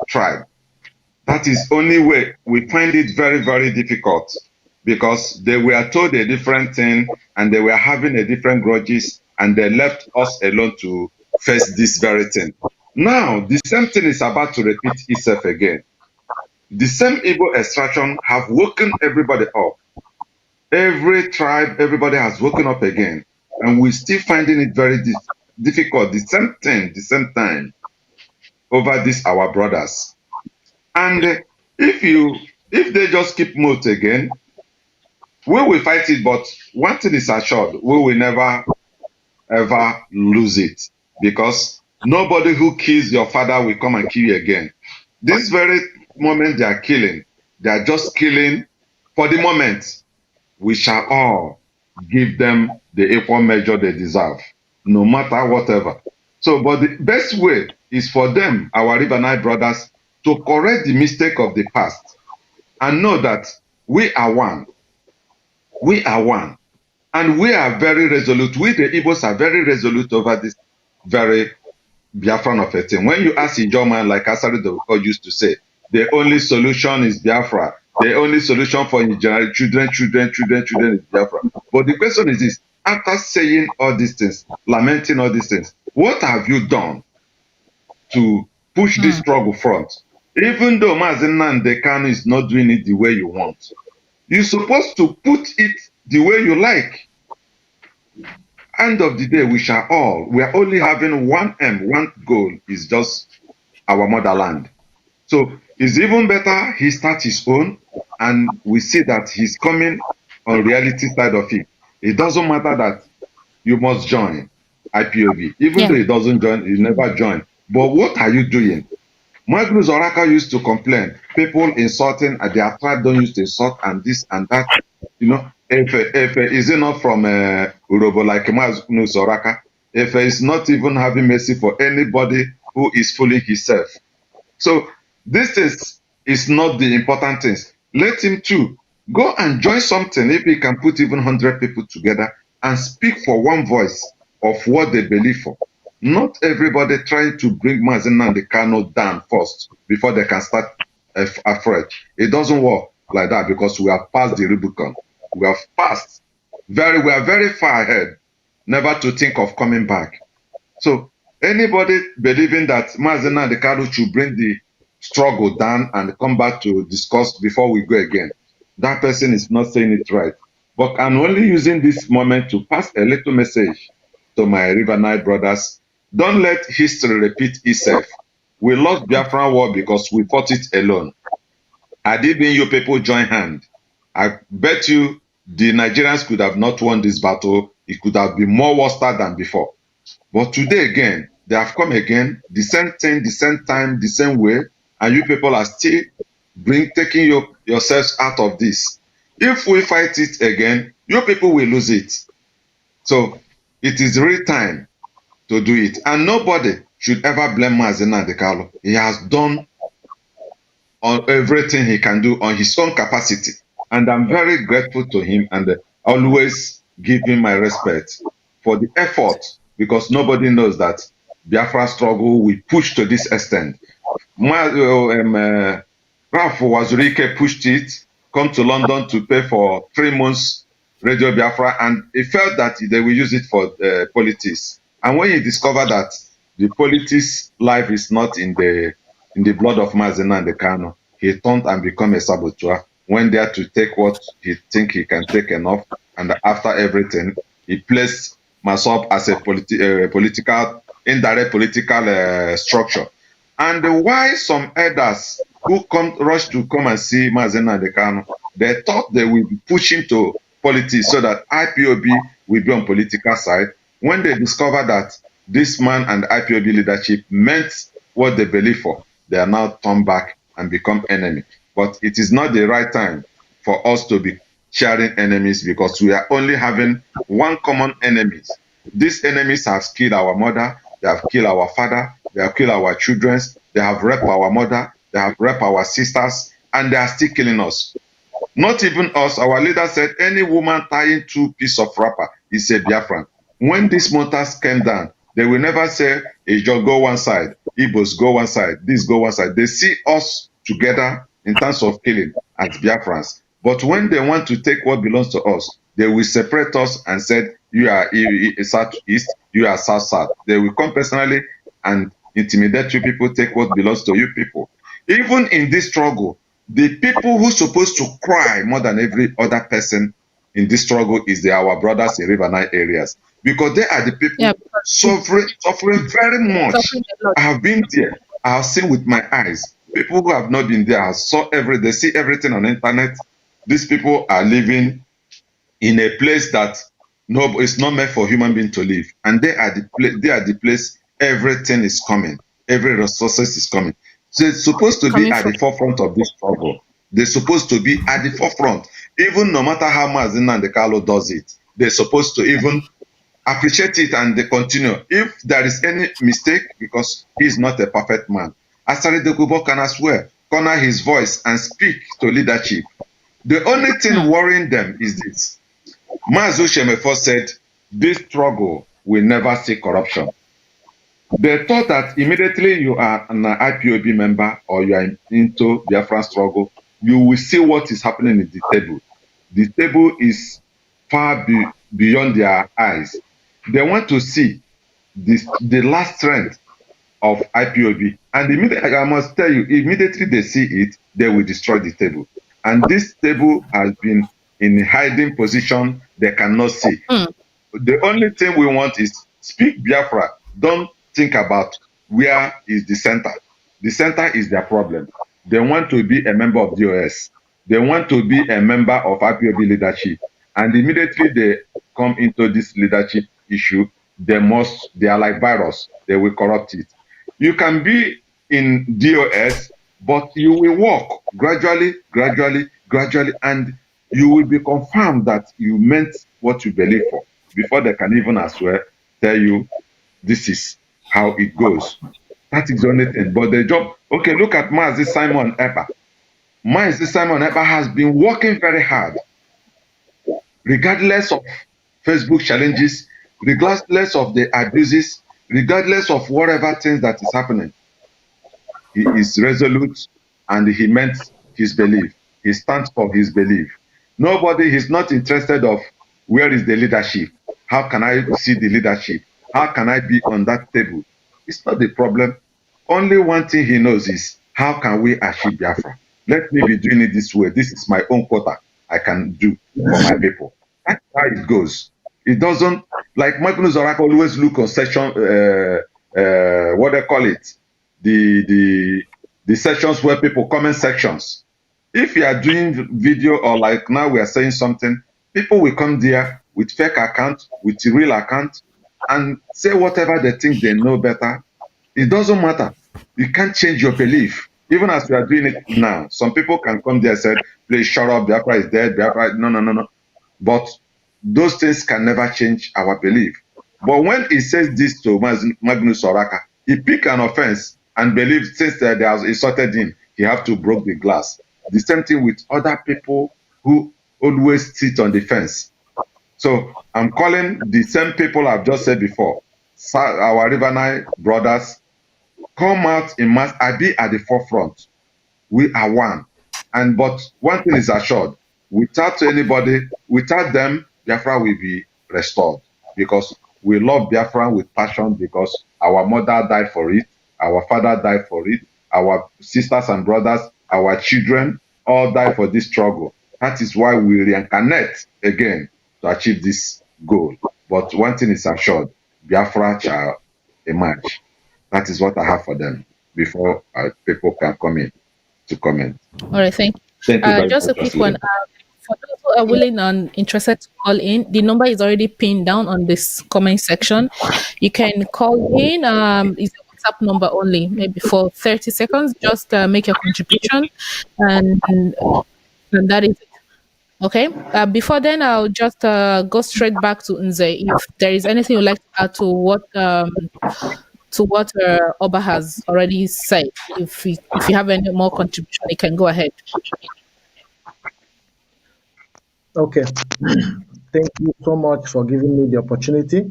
tribe. That is only way. We find it very, very difficult because they were told a different thing and they were having a different grudges and they left us alone to face this very thing. Now, the same thing is about to repeat itself again. The same Igbo extraction have woken everybody up. Every tribe, everybody has woken up again. And we're still finding it very difficult. The same thing, the same time, over this, our brothers. And if they just keep mute again, we will fight it, but one thing is assured, we will never, ever lose it. Because nobody who kills your father will come and kill you again. This very moment they are killing, they are just killing for the moment. We shall all give them the equal measure they deserve, no matter whatever. So, but the best way is for them, our River Nile brothers, to correct the mistake of the past and know that we are one. We are one. And we are very resolute. We, the Igbos, are very resolute over this very Biafran of a thing. When you ask Ijoma, like Asari Doviko used to say, the only solution is Biafra. The only solution for children is Biafra. But the question is this, after saying all these things, lamenting all these things, what have you done to push this struggle front? Even though Mazi Nnamdi Kanu is not doing it the way you want, you're supposed to put it the way you like. End of the day, we are only having one aim, one goal, is just our motherland. So it's even better he starts his own, and we see that he's coming on reality side of it. It doesn't matter that you must join IPOB. Even though he doesn't join, he never join. But what are you doing? Magnus Oraka used to complain, people insulting, and their tribe don't used to insult, and this and that. You know, if is it not from Urobo like Magnus Oraka, if is not even having mercy for anybody who is fooling himself. So this is not the important things. Let him too go and join something. If he can put even 100 people together and speak for one voice of what they believe for. Not everybody trying to bring Mazi Nnamdi Kanu down first before they can start afresh. It doesn't work like that because we have passed the Rubicon. We have passed. We are very far ahead, never to think of coming back. So anybody believing that Mazi Nnamdi Kanu should bring the struggle down and come back to discuss before we go again, that person is not saying it right. But I'm only using this moment to pass a little message to my River Nile brothers. Don't let history repeat itself. We lost Biafra war because we fought it alone. Had it been you people join hand, I bet you the Nigerians could have not won this battle. It could have been more worse than before. But today again, they have come again, the same thing, the same time, the same way, and you people are still taking yourselves out of this. If we fight it again, you people will lose it. So it is real time to do it. And nobody should ever blame Mazi Nnamdi Kanu. He has done on everything he can do on his own capacity. And I'm very grateful to him and always give him my respect for the effort, because nobody knows that Biafra struggle we push to this extent. Ralph Wazurike pushed it, come to London to pay for 3 months Radio Biafra, and he felt that they will use it for politics. And when he discovered that the politics life is not in the blood of Mazi Nnamdi Kanu, he turned and became a saboteur. Went there to take what he think he can take enough, and after everything, he placed myself as a indirect political structure. And why some elders who rush to come and see Mazi Nnamdi Kanu, they thought they will be pushing to politics so that IPOB will be on political side. When they discover that this man and IPOB leadership meant what they believe for, they are now turned back and become enemy. But it is not the right time for us to be sharing enemies, because we are only having one common enemy. These enemies have killed our mother, they have killed our father, they have killed our children, they have raped our mother, they have raped our sisters, and they are still killing us. Not even us. Our leader said any woman tying 2 pieces of wrapper is a Biafran. When these monters came down, they will never say, Ijo go one side, Igbos go one side, this go one side. They see us together in terms of killing as Biafrans. But when they want to take what belongs to us, they will separate us and say, you are South-East, you are South-South. They will come personally and intimidate you people, take what belongs to you people. Even in this struggle, the people who are supposed to cry more than every other person in this struggle is our brothers in River Nile areas, because they are the people suffering very much. I have been there. I have seen with my eyes. People who have not been there have they see everything on the internet. These people are living in a place that it's not meant for human being to live, and they are the place everything is coming, every resources is coming. So they're supposed to be at the forefront of this struggle. They're supposed to be at the forefront. Even no matter how Mazi Nnamdi Kanu does it, they're supposed to even appreciate it and they continue. If there is any mistake, because he's not a perfect man, Asari Dokubo can as well corner his voice and speak to leadership. The only thing worrying them is this. Mazi Shemefo said, this struggle will never see corruption. They thought that immediately you are an IPOB member or you are into Biafra struggle, you will see what is happening at the table. The table is far beyond their eyes. They want to see the last strength of IPOB. And immediately, I must tell you, immediately they see it, they will destroy the table. And this table has been in a hiding position they cannot see. The only thing we want is speak Biafra. Don't think about where is the center. The center is their problem. They want to be a member of DOS. They want to be a member of IPOB leadership. And immediately they come into this leadership issue, they are like virus. They will corrupt it. You can be in DOS, but you will walk gradually, and you will be confirmed that you meant what you believe for before they can even as well tell you this is how it goes. That is the only thing. But the job, okay, look at Mazi Simon Ekpa. Mazi Simon Ekpa has been working very hard, regardless of Facebook challenges, regardless of the abuses, regardless of whatever things that is happening. He is resolute and he meant his belief. He stands for his belief. Nobody is not interested of where is the leadership? How can I see the leadership? How can I be on that table? It's not the problem. Only one thing he knows is how can we achieve Biafra? Let me be doing it this way. This is my own quota I can do for my people. That's how it goes. It doesn't, like Magnus Oracle always look on section, what they call it, the sessions where people comment sections. If you are doing video or like now we are saying something, people will come there with fake account, with real account, and say whatever they think they know better. It doesn't matter. You can't change your belief. Even as we are doing it now, some people can come there and say, please shut up, Biafra is dead, Biafra, no. But those things can never change our belief. But when he says this to Magnus Oraka, he pick an offense and believes since they have insulted him, he have to break the glass. The same thing with other people who always sit on the fence. So I'm calling the same people I've just said before, our River Nile brothers, come out in mass and be at the forefront. We are one. But one thing is assured, without anybody, without them, Biafra will be restored. Because we love Biafra with passion, because our mother died for it, our father died for it, our sisters and brothers, our children, all died for this struggle. That is why we reincarnate again to achieve this goal. But one thing is assured, Biafra shall emerge. That is what I have for them before people can come in to comment. All right, thank you. Thank you. Just a quick one. For those who are willing and interested to call in, the number is already pinned down on this comment section. You can call in. It's a WhatsApp number only, maybe for 30 seconds. Just make your contribution, and that is it. Okay. Before then, I'll just go straight back to Nze. If there is anything you'd like to add to what Oba has already said, if you have any more contribution, you can go ahead. Okay. Thank you so much for giving me the opportunity.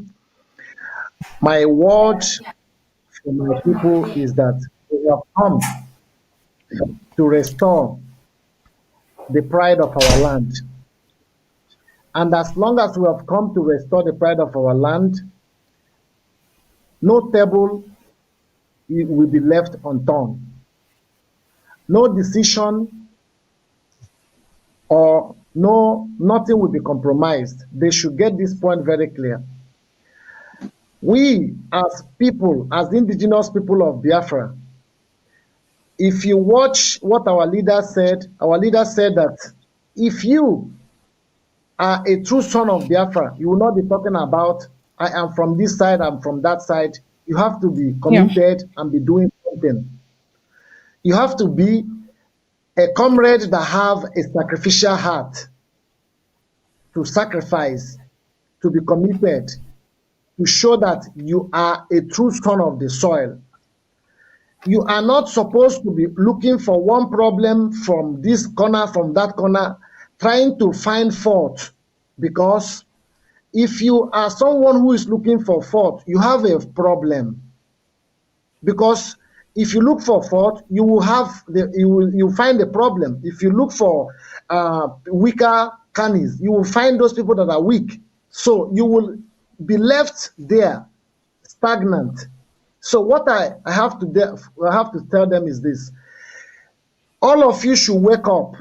My word for my people is that we have come to restore the pride of our land. And as long as we have come to restore the pride of our land, no table will be left unturned. No decision or nothing will be compromised. They should get this point very clear. We as people, as the indigenous people of Biafra, if you watch what our leader said that if you are a true son of Biafra, you will not be talking about, I am from this side, I'm from that side. You have to be committed and be doing something. You have to be a comrade that have a sacrificial heart, to sacrifice, to be committed, to show that you are a true son of the soil. You are not supposed to be looking for one problem from this corner, from that corner, trying to find fault. Because if you are someone who is looking for fault, you have a problem. Because if you look for fault, you will have you find a problem. If you look for weaker cannies, you will find those people that are weak. So you will be left there stagnant. So what I have to tell them is this: all of you should wake up.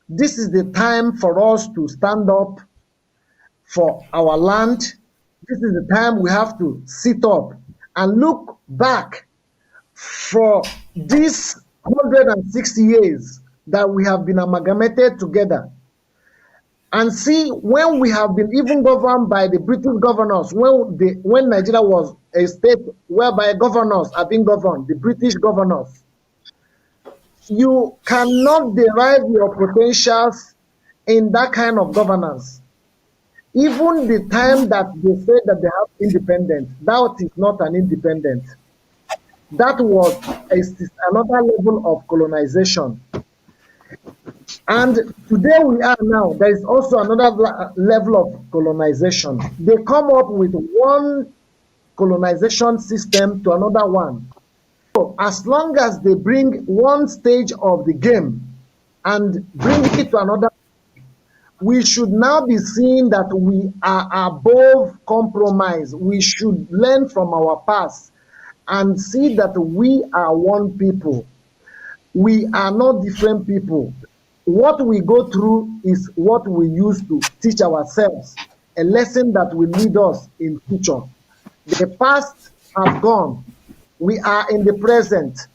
This is the time for us to stand up for our land. This is the time we have to sit up and look back for these 160 years that we have been amalgamated together, and see when we have been even governed by the British governors, when Nigeria was a state whereby governors are being governed, the British governors. You cannot derive your potentials in that kind of governance. Even the time that they say that they have independence, that is not an independence. That was another level of colonization. And today we are now, there is also another level of colonization. They come up with one colonization system to another one. So as long as they bring one stage of the game and bring it to another, we should now be seeing that we are above compromise. We should learn from our past and see that we are one people. We are not different people. What we go through is what we use to teach ourselves, a lesson that will lead us in future. The past has gone. We are in the present.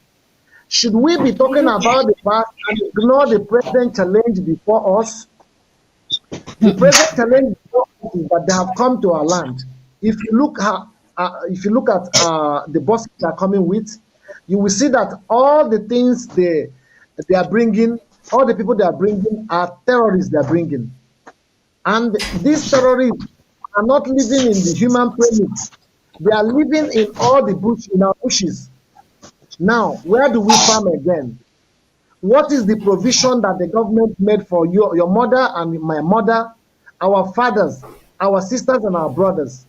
Should we be talking about the past and ignore the present challenge before us? The present challenge before us is that they have come to our land. If you look at the buses they are coming with, you will see that all the things they are bringing, all the people they are bringing are terrorists they are bringing. And these terrorists are not living in the human premise. They are living in all the bush, in our bushes. Now, where do we farm again? What is the provision that the government made for your mother and my mother, our fathers, our sisters and our brothers?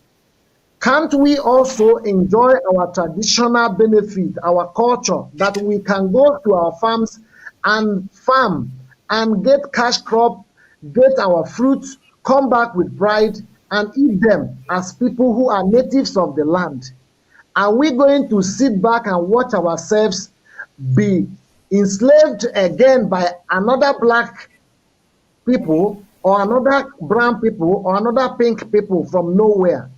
Can't we also enjoy our traditional benefit, our culture, that we can go to our farms and farm and get cash crop, get our fruits, come back with pride and eat them as people who are natives of the land? Are we going to sit back and watch ourselves be enslaved again by another black people or another brown people or another pink people from nowhere?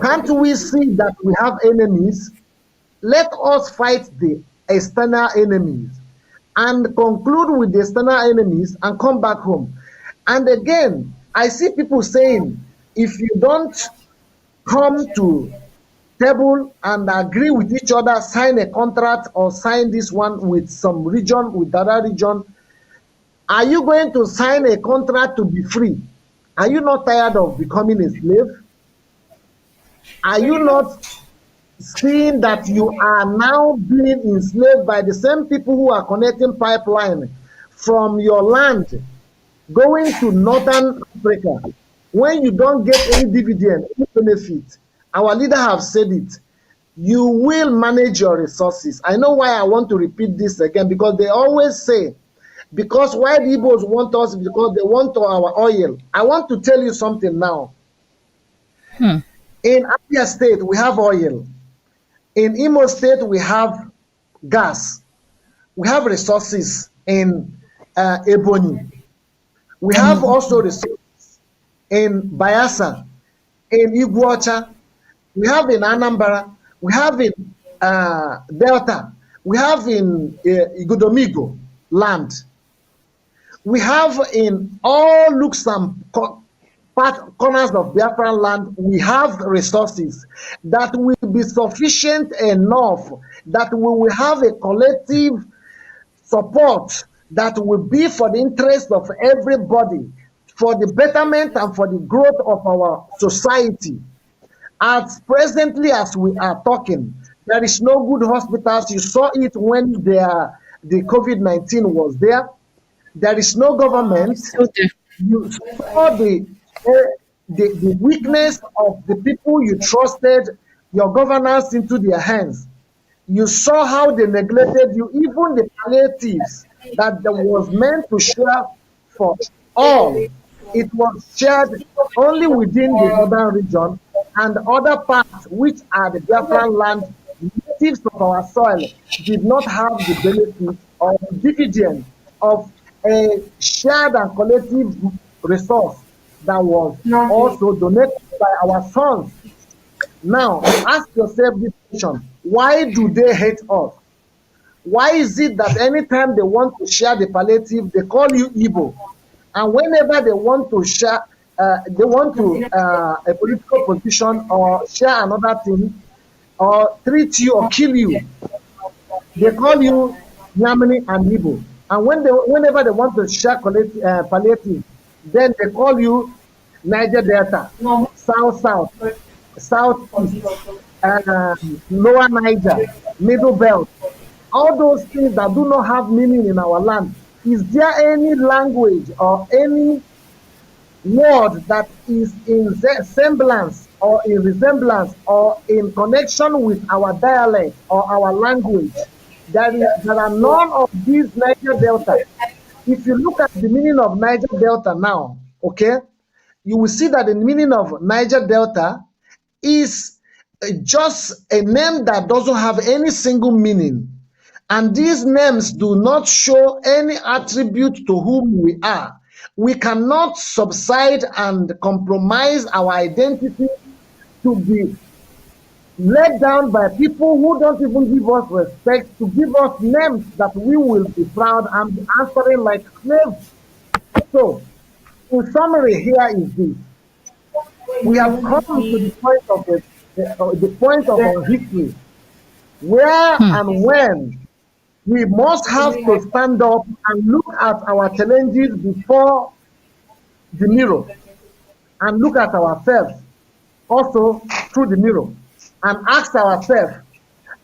Can't we see that we have enemies? Let us fight the external enemies and conclude with the external enemies and come back home. And again, I see people saying, if you don't come to table and agree with each other, sign a contract or sign this one with some region, with other region, are you going to sign a contract to be free? Are you not tired of becoming a slave? Are you not seeing that you are now being enslaved by the same people who are connecting pipeline from your land going to Northern Africa? When you don't get any dividend, any benefit, our leader have said it, you will manage your resources. I know why I want to repeat this again, because they always say, because why the Igbos want us, because they want our oil. I want to tell you something now. In Abia State, we have oil. In Imo State, we have gas. We have resources in Ebonyi. We have also resources in Bayelsa, in Iguacha. We have in Anambra. We have in Delta. We have in Igodomigo land. We have in all nooks and corners of Biafra land, we have resources that will be sufficient enough that we will have a collective support that will be for the interest of everybody, for the betterment and for the growth of our society. As presently as we are talking, there is no good hospitals. You saw it when the COVID-19 was there. There is no government. You saw the weakness of the people you trusted your governance into their hands. You saw how they neglected you, even the palliatives that was meant to share for all. it was shared only within the northern region, and other parts, which are the Biafran land, natives of our soil, did not have the benefit or the dividend of a shared and collective resource that was also donated by our sons. Now, ask yourself this question: why do they hate us? Why is it that anytime they want to share the palliative, they call you Igbo? And whenever they want to share, they want to a political position or share another thing or treat you or kill you, they call you Yamini and Igbo. And whenever they want to share palliative, then they call you Niger Delta, South South, Southeast, Lower Niger, Middle Belt. All those things that do not have meaning in our land. Is there any language or any word that is in semblance or in resemblance or in connection with our dialect or our language? There are none of these Niger Delta. If you look at the meaning of Niger Delta now, okay, you will see that the meaning of Niger Delta is just a name that doesn't have any single meaning. And these names do not show any attribute to whom we are. We cannot subside and compromise our identity to be led down by people who don't even give us respect, to give us names that we will be proud and be answering like slaves. So, in summary, here is this. We have come to the point of the point of our history, where and when we must have to stand up and look at our challenges before the mirror and look at ourselves also through the mirror and ask ourselves,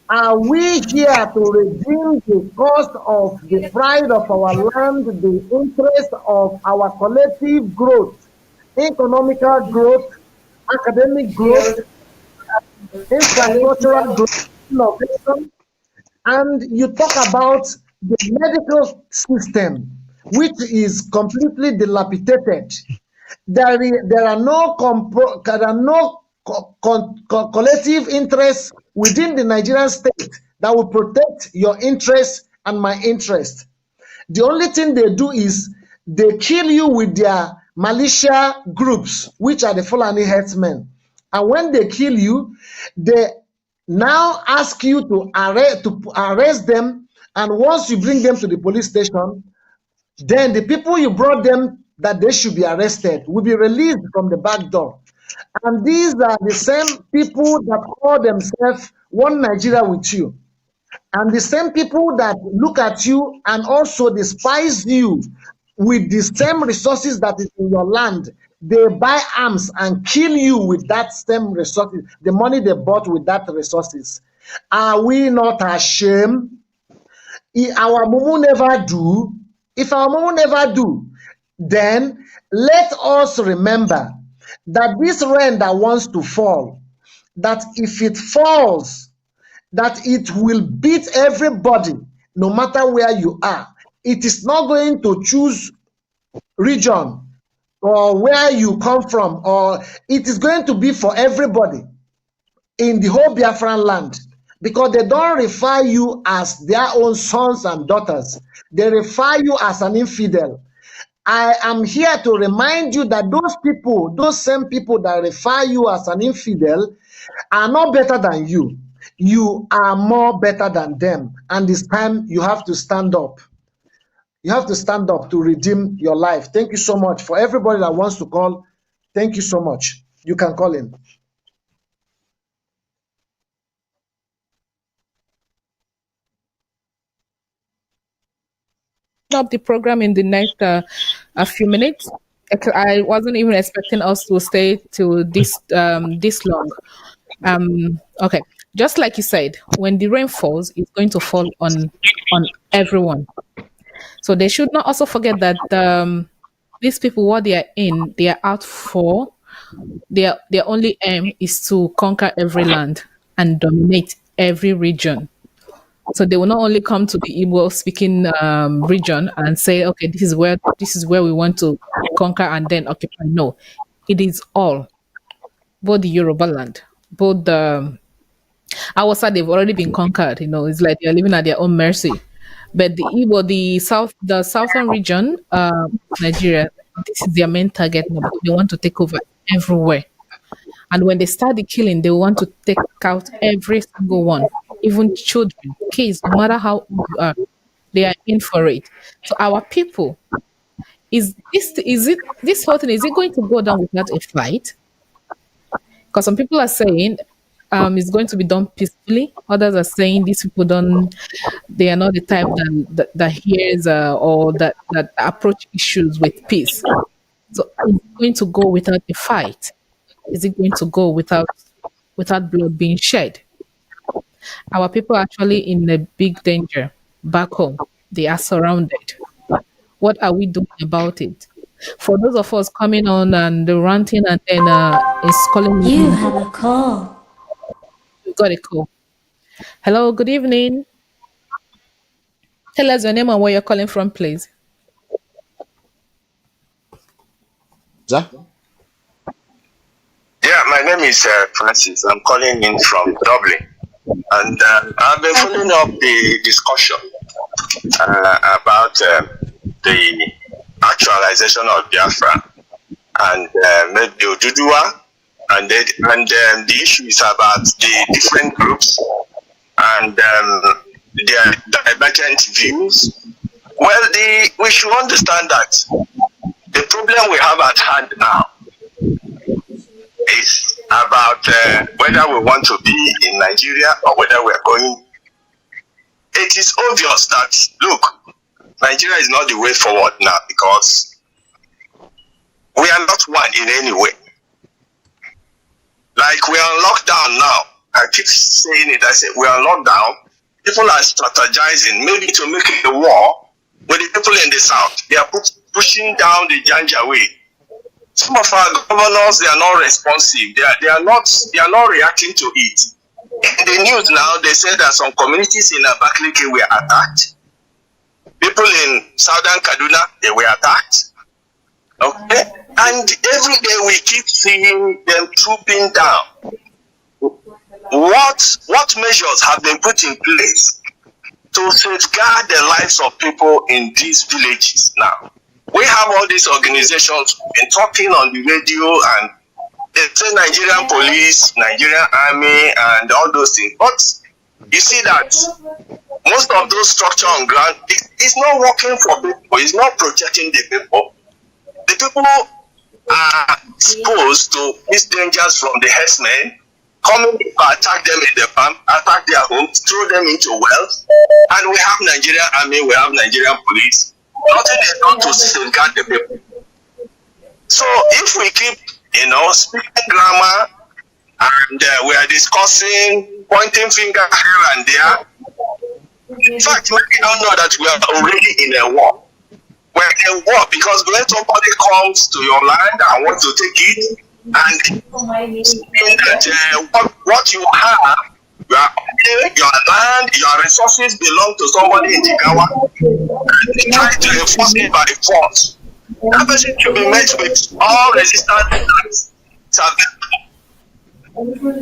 are we here to redeem the cost of the pride of our land, the interest of our collective growth, economical growth, academic growth, infrastructural growth, innovation? And you talk about the medical system, which is completely dilapidated. There are no collective interests within the Nigerian state that will protect your interest and my interest. The only thing they do is they kill you with their militia groups, which are the Fulani herdsmen. And when they kill you, they now ask you to arrest them. And once you bring them to the police station, then the people you brought them that they should be arrested will be released from the back door. And these are the same people that call themselves one Nigeria with you. And the same people that look at you and also despise you with the same resources that is in your land, they buy arms and kill you with that same resources, the money they bought with that resources. Are we not ashamed? If our mumu never do, then let us remember that this rain that wants to fall, that if it falls, that it will beat everybody, no matter where you are. It is not going to choose region or where you come from, or it is going to be for everybody in the whole Biafran land, because they don't refer you as their own sons and daughters. They refer you as an infidel. I am here to remind you that those people, those same people that refer you as an infidel, are not better than you. You are more better than them. And this time you have to stand up. You have to stand up to redeem your life. Thank you so much. For everybody that wants to call, thank you so much. You can call in. Up the program in the next a few minutes. I wasn't even expecting us to stay to this long. Okay, just like you said, when the rain falls, it's going to fall on everyone. So they should not also forget that these people, what they are out for. Their only aim is to conquer every land and dominate every region. So they will not only come to the Igbo speaking region and say, okay, this is where we want to conquer and then occupy. No, it is all, both the Yoruba land, both the Hausa, they've already been conquered. It's like they're living at their own mercy. But the Igbo, the southern region, Nigeria, this is their main target now because they want to take over everywhere. And when they start the killing, they want to take out every single one, even children, kids, no matter how old you are, they are in for it. So our people, this whole thing, is it going to go down without a fight? Because some people are saying it's going to be done peacefully. Others are saying these people don't, they are not the type that hears or that approach issues with peace. So is it going to go without a fight? Is it going to go without blood being shed? Our people are actually in a big danger back home. They are surrounded. What are we doing about it? For those of us coming on and ranting and then is calling You me, have a call. we got a call. Hello, good evening. Tell us your name and where you're calling from, please. Sir? Yeah, my name is Francis. I'm calling in from Dublin. And I've been following up the discussion about the actualization of Biafra and maybe Odudua. And the issue is about the different groups and their divergent views. Well, we should understand that the problem we have at hand now is about whether we want to be in Nigeria or whether we're going. It is obvious that, look, Nigeria is not the way forward now because we are not one in any way. Like we are on lockdown now. I keep saying it. I say we are on lockdown. People are strategizing maybe to make a war with the people in the south. They are pushing down the Janjaweed. Some of our governors, they are not responsive. They are not reacting to it. In the news now, they say that some communities in Abakaliki were attacked. People in southern Kaduna, they were attacked. Okay, and every day we keep seeing them trooping down. What measures have been put in place to safeguard the lives of people in these villages now? We have all these organizations been talking on the radio and they say Nigerian police, Nigerian army and all those things. But you see that most of those structures on ground is not working for people, it's not protecting the people. The people are exposed to these dangers from the herdsmen coming to attack them in the farm, attack their homes, throw them into wells. And we have Nigerian army, we have Nigerian police. Nothing is done to safeguard the people. So if we keep, speaking grammar and we are discussing, pointing finger here and there, in fact, we don't know that we are already in a war. We're in a war because when somebody comes to your land and wants to take it, and saying that what you have, your land, your resources belong to somebody in Jigawa, and they try to enforce it by force. That person should be met with all resistance.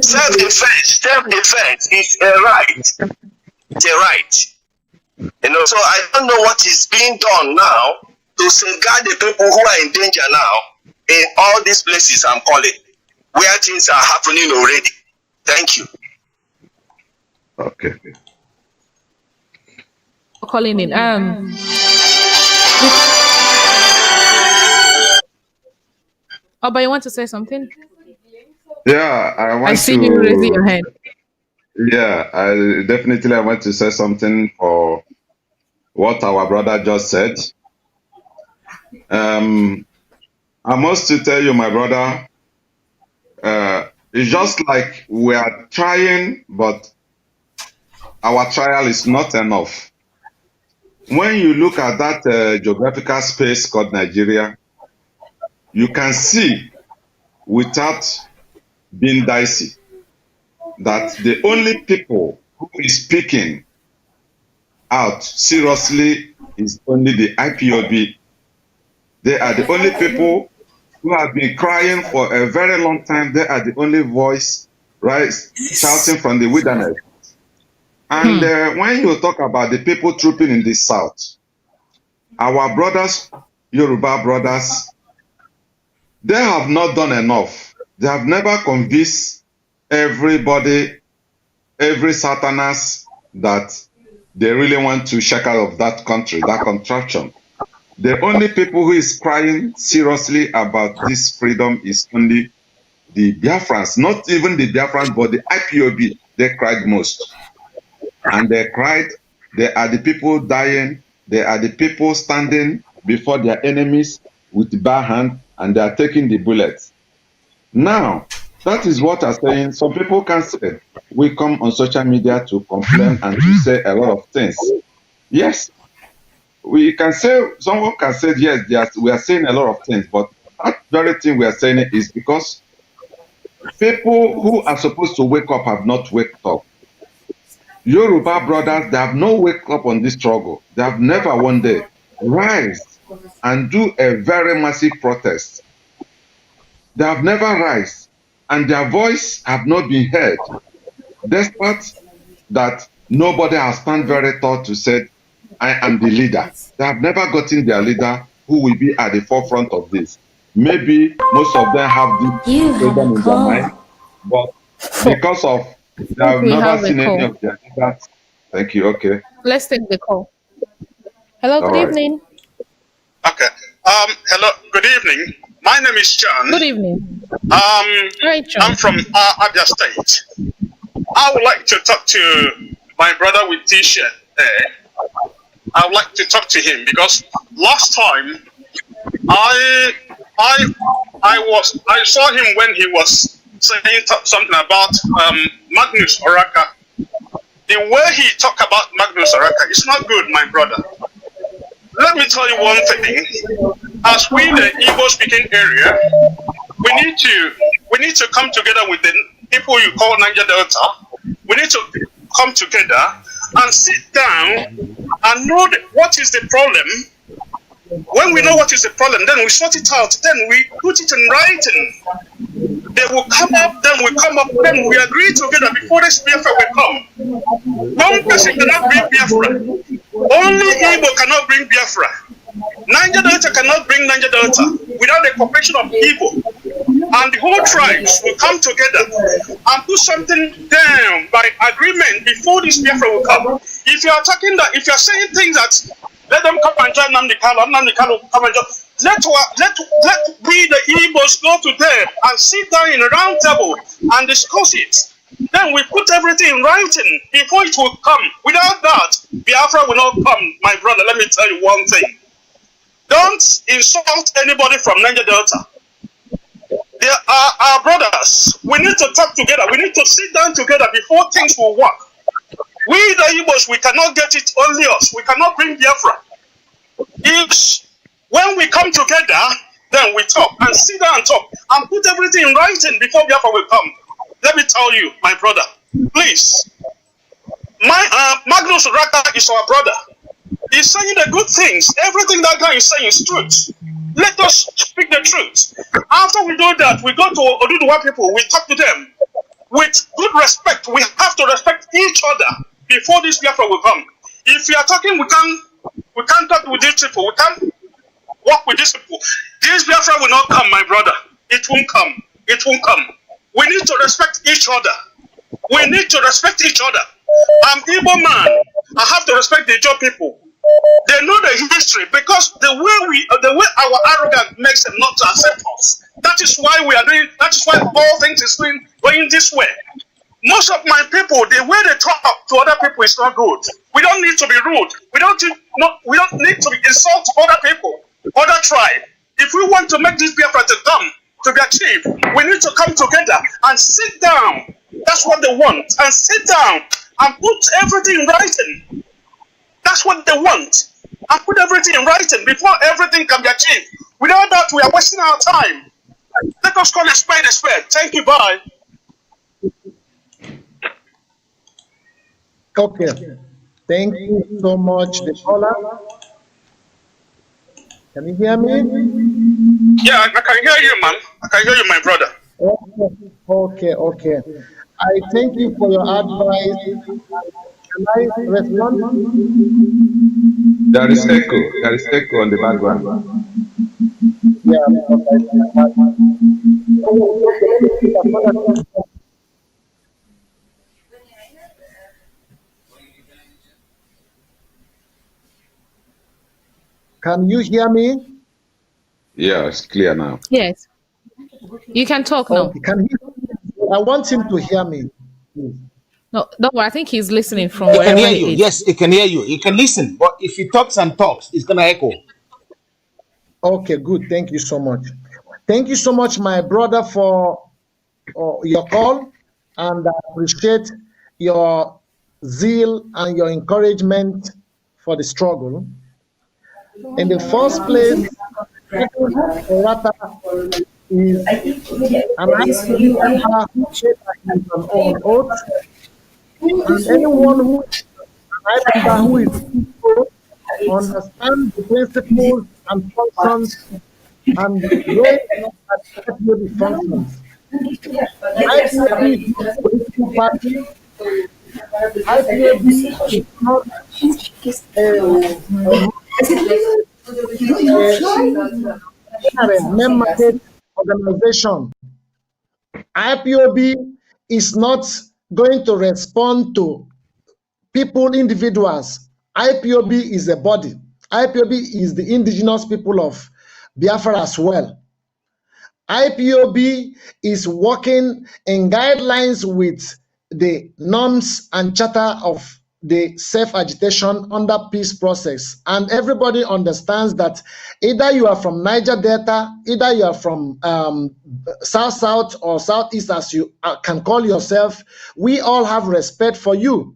Self-defense is a right. It's a right. So I don't know what is being done now to safeguard the people who are in danger now in all these places I'm calling, where things are happening already. Thank you. Okay. Calling in. But you want to say something? Yeah, I see you raising your hand. Yeah, I want to say something for what our brother just said. I must to tell you, my brother, it's just like we are trying, but our trial is not enough. When you look at that geographical space called Nigeria, you can see without being dicey that the only people who is speaking out seriously is only the IPOB. They are the only people who have been crying for a very long time. They are the only voice, right, shouting from the wilderness. And when you talk about the people trooping in the south, our brothers, Yoruba brothers, they have not done enough. They have never convinced everybody, every Satanist, that they really want to check out of that country, that contraption. The only people who is crying seriously about this freedom is only the Biafrans, not even the Biafrans, but the IPOB. They cried most. And they cried, they are the people dying, they are the people standing before their enemies with bare hand, and they are taking the bullets. Now, that is what I'm saying. Some people can say, we come on social media to complain and to say a lot of things. Yes, we can say, someone can say, yes, we are saying a lot of things, but that very thing we are saying is because people who are supposed to wake up have not waked up. Yoruba brothers, they have no wake up on this struggle. They have never one day rise and do a very massive protest. They have never rise, and their voice have not been heard. Despite that, nobody has stand very tall to say, I am the leader. They have never gotten their leader who will be at the forefront of this. Maybe most of them have this freedom in their mind, but because of they have never seen any of their leaders. Thank you. Okay. Let's take the call. Hello, All good right. evening. Okay. Hello. Good evening. My name is John. Good evening. Hi, John. I'm from Abia State. I would like to talk to my brother with T-shirt there. I would like to talk to him because last time I saw him when he was saying something about Magnus Oraka. The way he talked about Magnus Oraka is not good, my brother. Let me tell you one thing. As we in the Igbo speaking area, we need to come together with the people you call Niger Delta. We need to come together and sit down and know what is the problem. When we know what is the problem, then we sort it out. Then we put it in writing. They will come up, then we come up, then we agree together before this Biafra will come. One person cannot bring Biafra. Only Igbo cannot bring Biafra. Niger Delta cannot bring Niger Delta without the cooperation of Igbo. And the whole tribes will come together and put something down by agreement before this Biafra will come. If you are talking that, if you are saying things that let them come and join Nnamdi Kanu come and join. Let we the Igbos go to them and sit down in a round table and discuss it. Then we put everything in writing before it will come. Without that, Biafra will not come, my brother. Let me tell you one thing. Don't insult anybody from Niger Delta. They are our brothers. We need to talk together. We need to sit down together before things will work. We the Igbos, we cannot get it, only us. We cannot bring Biafra. When we come together, then we talk and sit down and talk and put everything in writing before Biafra will come. Let me tell you, my brother, please. Magnus Oraka is our brother. He's saying the good things. Everything that guy is saying is truth. Let us speak the truth. After we do that, we go to Oduduwa people, we talk to them. With good respect, we have to respect each other before this Biafra will come. If we are talking, we can't talk with these people. We can't work with these people. This Biafra will not come, my brother. It won't come. It won't come. We need to respect each other. We need to respect each other. I'm Igbo man. I have to respect the Ijaw people. They know the history because the way our arrogance makes them not to accept us. That is why we are doing. That is why all things is going this way. Most of my people, the way they talk to other people is not good. We don't need to be rude. We don't need to insult other people, other tribe. If we want to make this Biafra to come, to be achieved, we need to come together and sit down. That's what they want. And sit down and put everything in writing. That's what they want. And put everything in writing before everything can be achieved. Without that, we are wasting our time. Let us call a spade a spade. Thank you. Bye. Okay. Thank you so much, the caller. Can you hear me? Yeah, I can hear you, man. I can hear you, my brother. Okay. I thank you for your advice. Can I respond? There is echo. There is echo on the background. Yeah, because I see that. Okay, let me see that one. Can you hear me? Yeah, it's clear now. Yes, you can talk now. Okay, can he? I want him to hear me. Please. No, don't worry. I think he's listening from He can wherever hear you. he is. Yes, he can hear you. He can listen. But if he talks and talks, it's gonna echo. Okay, good. Thank you so much. Thank you so much, my brother, for your call, and I appreciate your zeal and your encouragement for the struggle. In the first place, Orata is an activist who said that he is on oath, and anyone who is an activist who is peaceful understands the principles and functions and the way that IPOB functions. IPOB is not a political party. IPOB is not a membership organization. IPOB is not going to respond to people, individuals. IPOB is a body. IPOB is the indigenous people of Biafra as well. IPOB is working in guidelines with the norms and charter of the self-agitation under peace process. And everybody understands that either you are from Niger Delta, either you are from South or Southeast, as you can call yourself, we all have respect for you.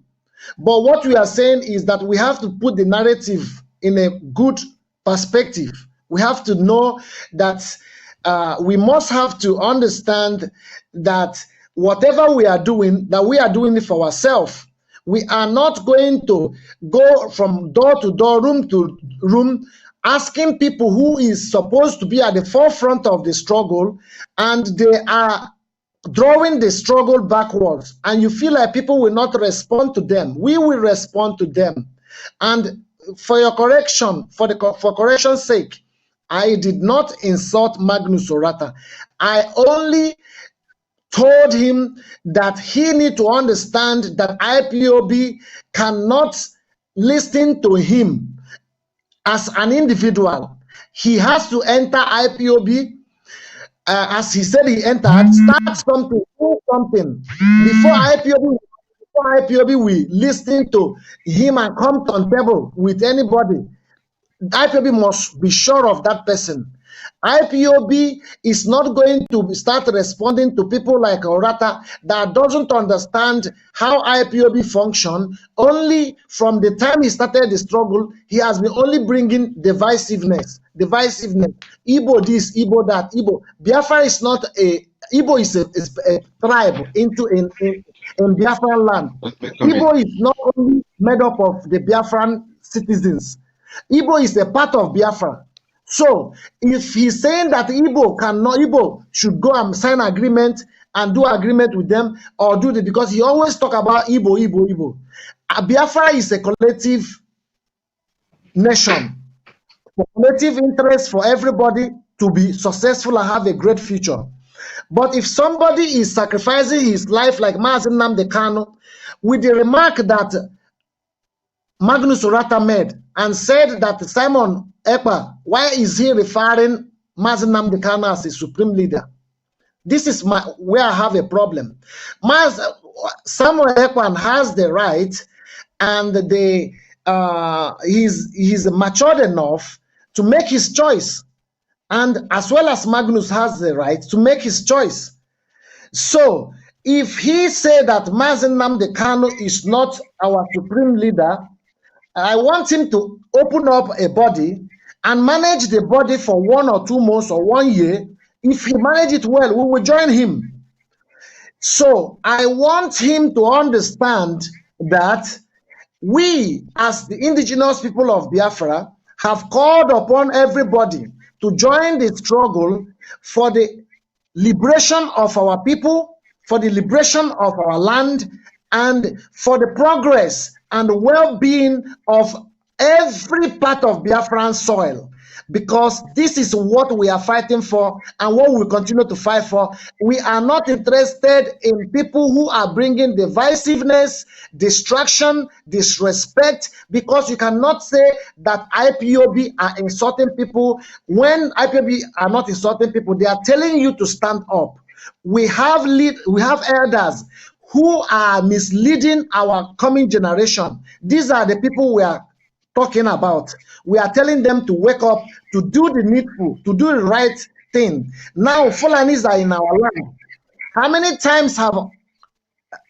But what we are saying is that we have to put the narrative in a good perspective. We have to know that we must have to understand that whatever we are doing, that we are doing it for ourselves. We are not going to go from door to door, room to room, asking people who is supposed to be at the forefront of the struggle, and they are drawing the struggle backwards, and you feel like people will not respond to them. We will respond to them. And for your correction, for correction's sake, I did not insult Magnus Orata. I only told him that he need to understand that IPOB cannot listen to him as an individual. He has to enter IPOB, as he said he entered, start something, do something. Before IPOB will listen to him and come to the table with anybody, IPOB must be sure of that person. IPOB is not going to start responding to people like Orata that doesn't understand how IPOB function. Only from the time he started the struggle, he has been only bringing divisiveness. Igbo this, Igbo that, Igbo. Biafra is not a, Igbo is a tribe in Biafran land. Igbo is not only made up of the Biafran citizens. Igbo is a part of Biafra. So if he's saying that Igbo should go and sign agreement and do agreement with them, or do the, because he always talk about Igbo. Biafra is a collective nation, for collective interest for everybody to be successful and have a great future. But if somebody is sacrificing his life like Mazen Nnamdi Kanu, with the remark that Magnus Orata made and said that Simon Ekpa, why is he referring Mazen Nnamdi Kanu as a supreme leader? This is where I have a problem. Samuel Ekpa has the right, and he's matured enough to make his choice, and as well as Magnus has the right to make his choice. So if he said that Mazen Nnamdi Kanu is not our supreme leader, I want him to open up a body and manage the body for 1 or 2 months or 1 year. If he manages it well, we will join him. So I want him to understand that we, as the indigenous people of Biafra, have called upon everybody to join the struggle for the liberation of our people, for the liberation of our land, and for the progress and well-being of every part of Biafran soil. Because this is what we are fighting for and what we continue to fight for. We are not interested in people who are bringing divisiveness, distraction, disrespect, because you cannot say that IPOB are insulting people when IPOB are not insulting people. They are telling you to stand up. We have elders who are misleading our coming generation. These are the people we are talking about. We are telling them to wake up, to do the needful, to do the right thing. Now, Fulanis are in our land. How many times have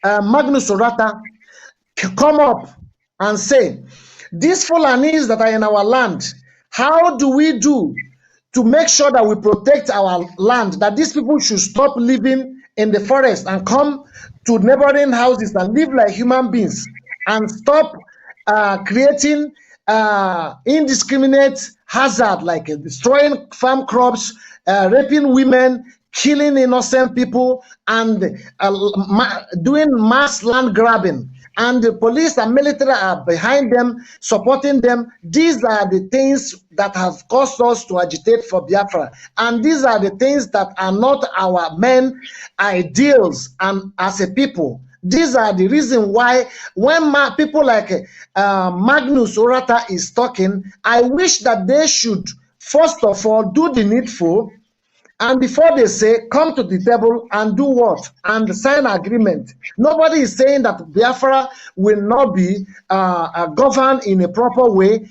Magnus Orata come up and say, these Fulanis that are in our land, how do we do to make sure that we protect our land, that these people should stop living in the forest and come to neighboring houses and live like human beings and stop creating indiscriminate hazard like destroying farm crops, raping women, killing innocent people, and doing mass land grabbing. And the police and military are behind them, supporting them. These are the things that have caused us to agitate for Biafra. And these are the things that are not our main ideals and as a people. These are the reason why when people like Magnus Orata is talking, I wish that they should, first of all, do the needful. And before they say, come to the table and do what? And sign agreement. Nobody is saying that Biafra will not be governed in a proper way.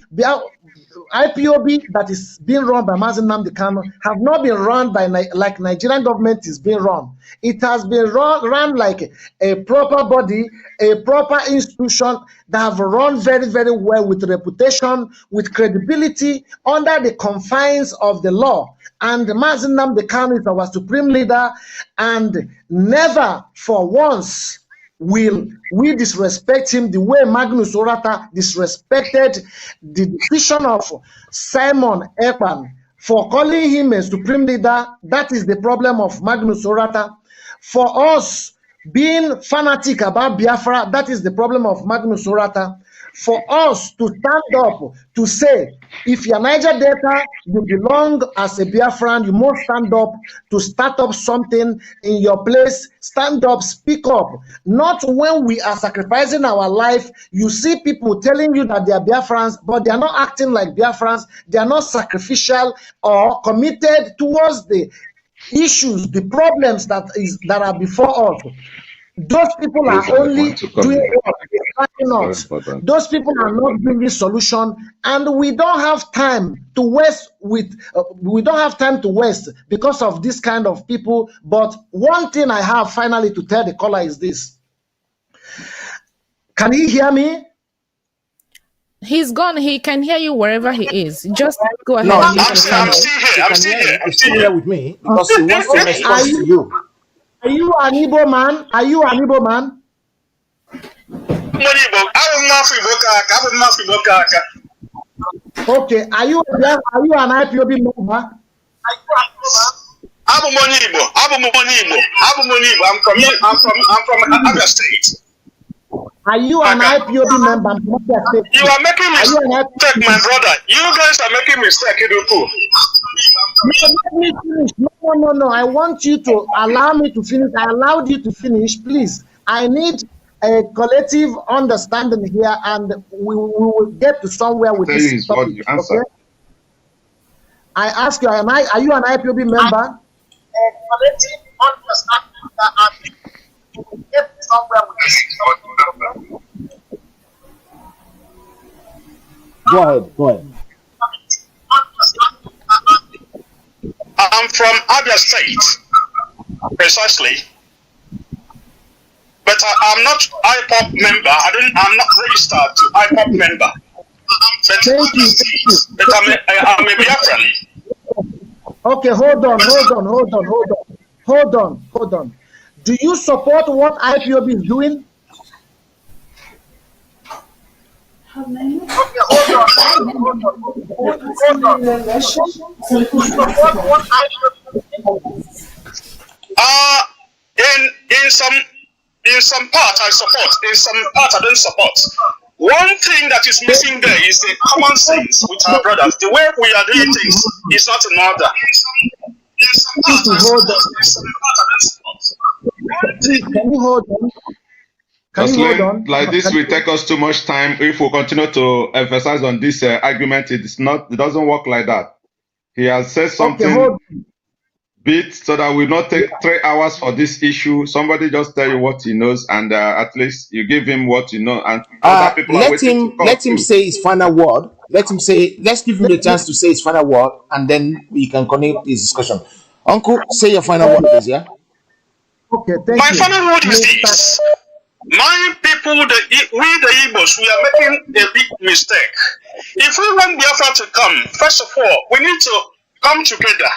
IPOB that is being run by Mazi Nnamdi Kanu have not been run by like Nigerian government is being run. It has been run like a proper body, a proper institution that have run very, very well with reputation, with credibility, under the confines of the law. And Mazi Nnamdi Kanu is our supreme leader, and never for once will we disrespect him the way Magnus Orata disrespected the decision of Simon Ekpan for calling him a supreme leader. That is the problem of Magnus Orata. For us being fanatic about Biafra, that is the problem of Magnus Orata. For us to stand up to say, if you're Niger Delta, you belong as a Biafran, you must stand up to start up something in your place. Stand up, speak up. Not when we are sacrificing our life, you see people telling you that they are Biafrans, but they are not acting like Biafrans. They are not sacrificial or committed towards the issues, the problems that are before us. Those people are only doing what? Those people are not bringing solution, and we don't have time to waste we don't have time to waste because of this kind of people. But one thing I have finally to tell the caller is this. Can he hear me? He's gone. He can hear you wherever he is. Just go ahead. No, and I'm still here with me because he wants to respond to you. Are you an Igbo man? Are you an Igbo man? Okay. Are you an IPOB member? I'm from Abia State. Are you an IPOB member? You are making mistake, my brother. You guys are making mistake, Iduku. Let me finish. No. I want you to allow me to finish. I allowed you to finish. Please. I need a collective understanding here, and we will get to somewhere with this topic. Okay? I ask you, are you an IPOB member? A collective understanding and we will get to somewhere with this topic. Go ahead. I'm from Abia State, precisely. But I'm not IPOP member. I'm not registered to IPOP member. But, Thank you. But I'm a Biafran. Okay, hold on. Do you support what IPOB is doing? Okay, hold on. What action? In some part I support, in some part I don't support. One thing that is missing there is the common sense with our brothers. The way we are doing things is not in order. In some part I support, in some part I don't support. Can you hold on? Can you hold on? Like this will take us too much time. If we continue to emphasize on this argument, it doesn't work like that. He has said something bit so that we not take 3 hours for this issue. Somebody just tell you what he knows, and at least you give him what you know. And other people are waiting to let him say his final word. Let's give him the chance to say his final word, and then we can connect this discussion. Uncle, say your final word, please. Yeah. Okay. Thank My you. final word is this. My people, we the Igbos, we are making a big mistake. If we want Biafra to come, first of all, we need to come together.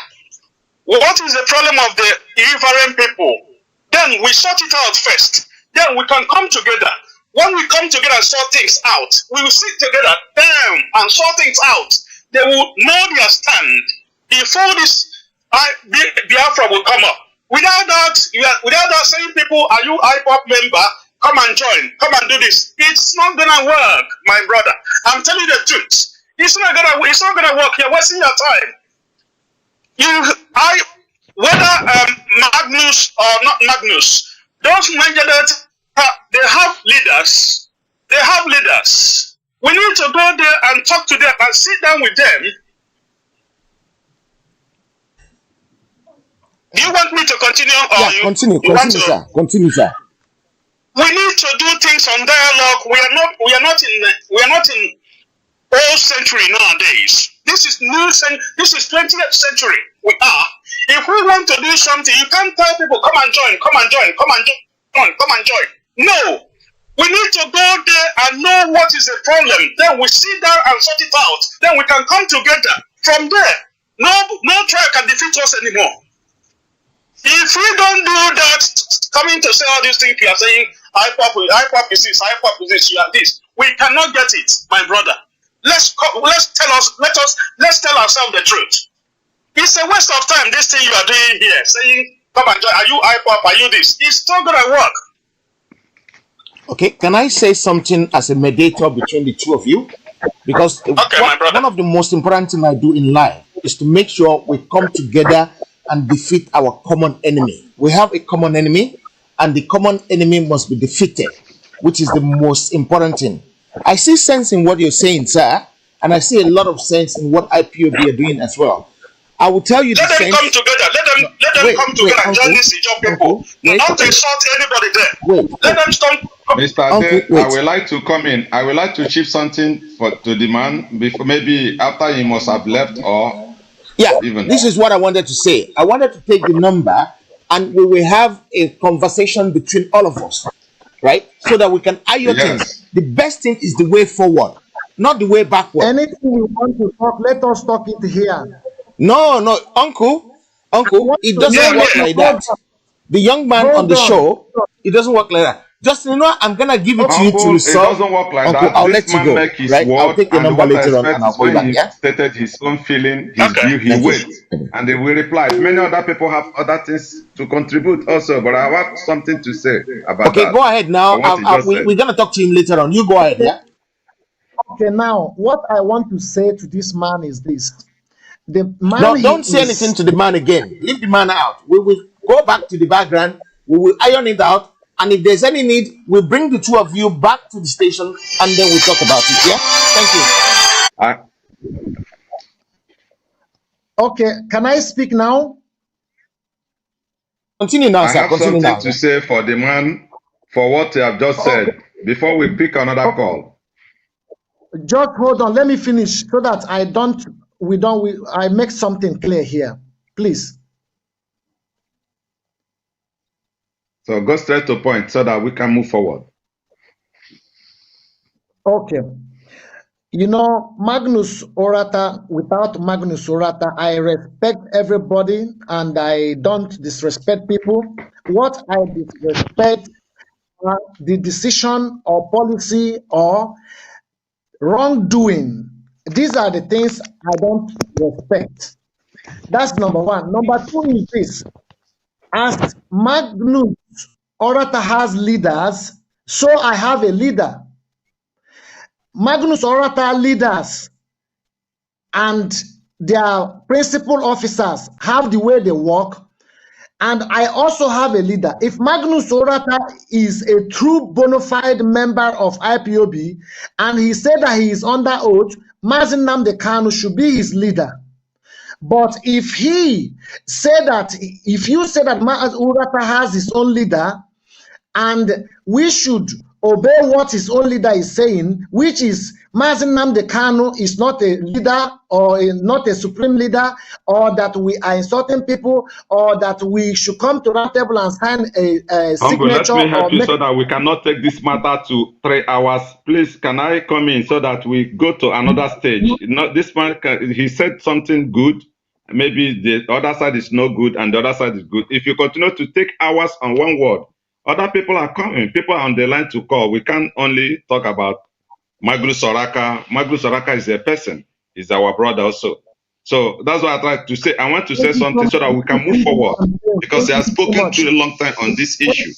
What is the problem of the Ivorian people? Then we sort it out first. Then we can come together. When we come together and sort things out, we will sit together down and sort things out. They will know their stand before this Biafra will come up. Without that saying people, are you IPOP member? Come and join. Come and do this. It's not gonna work, my brother. I'm telling you the truth. It's not gonna work. You're wasting your time. Whether Magnus or not Magnus, those Nigerians, they have leaders. They have leaders. We need to go there and talk to them and sit down with them. Do you want me to continue, or yeah, continue, sir. Continue, sir. We need to do things on dialogue. We are not in old century nowadays. This is new century. This is 20th century. We are. If we want to do something, you can't tell people, come and join, come and join, come and join, come and join. No. We need to go there and know what is the problem. Then we sit down and sort it out. Then we can come together. From there, no trial can defeat us anymore. If we don't do that, coming to say all these things, you are saying, IPOP is this, IPOP is this, you are this. We cannot get it, my brother. Let's tell ourselves the truth. It's a waste of time, this thing you are doing here, saying, come and join, are you IPOP, are you this? It's not going to work. Okay, can I say something as a mediator between the two of you? Because one of the most important things I do in life is to make sure we come together and defeat our common enemy. We have a common enemy, and the common enemy must be defeated, which is the most important thing. I see sense in what you're saying, sir, and I see a lot of sense in what IPOB are doing as well. I will tell you let them come together. Let them come together and join these Ijaw people. Not insult anybody there. Let them stop. Mr. Ade, I would like to come in. I would like to chip something to the man before, maybe after he must have left, or even. This is what I wanted to say. I wanted to take the number and we will have a conversation between all of us, right? So that we can iron things. The best thing is the way forward, not the way backward. Anything we want to talk, let us talk it here. No, Uncle, it doesn't work like that. The young man on the show, it doesn't work like that. Just, I'm gonna give it to you to resolve. It doesn't work like Uncle, that. I'll let you go. Right? I'll take your number later on and I'll call you back. Yeah? Stated his own feeling, his view, he waits, and then we reply. Many other people have other things to contribute also, but I have something to say about that. Okay, go ahead now. We're gonna talk to him later on. You go ahead, yeah? Okay, now what I want to say to this man is this. The man no, don't say anything to the man again. Leave the man out. We will go back to the background. We will iron it out. And if there's any need, we'll bring the two of you back to the station and then we'll talk about it. Yeah? Thank you. Okay, can I speak now? Continue now, sir. I have something to say for the man for what you have just said before we pick another call. Just hold on. Let me finish so that I make something clear here. Please. So go straight to point so that we can move forward. Okay. You know, Magnus Orata, without Magnus Orata, I respect everybody and I don't disrespect people. What I disrespect are the decision or policy or wrongdoing. These are the things I don't respect. That's number one. Number two is this. As Magnus Orata has leaders, so I have a leader. Magnus Orata leaders and their principal officers have the way they work, and I also have a leader. If Magnus Orata is a true bona fide member of IPOB and he said that he is under oath, Mazi Nnamdi Kanu should be his leader. But if you say that Mazi Orata has his own leader and we should obey what his own leader is saying, which is Mazi Nnamdi Kanu is not a leader or not a supreme leader, or that we are insulting people, or that we should come to round table and sign a signature. Let me help you so that we cannot take this matter to 3 hours. Please, can I come in so that we go to another stage? Not this man. He said something good. Maybe the other side is no good and the other side is good. If you continue to take hours on one word, other people are coming. People are on the line to call. We can't only talk about Magnus Oraka. Magnus Oraka is a person. He's our brother also. So that's what I tried to say. I want to say something so that we can move forward, because he has spoken too a long time on this issue.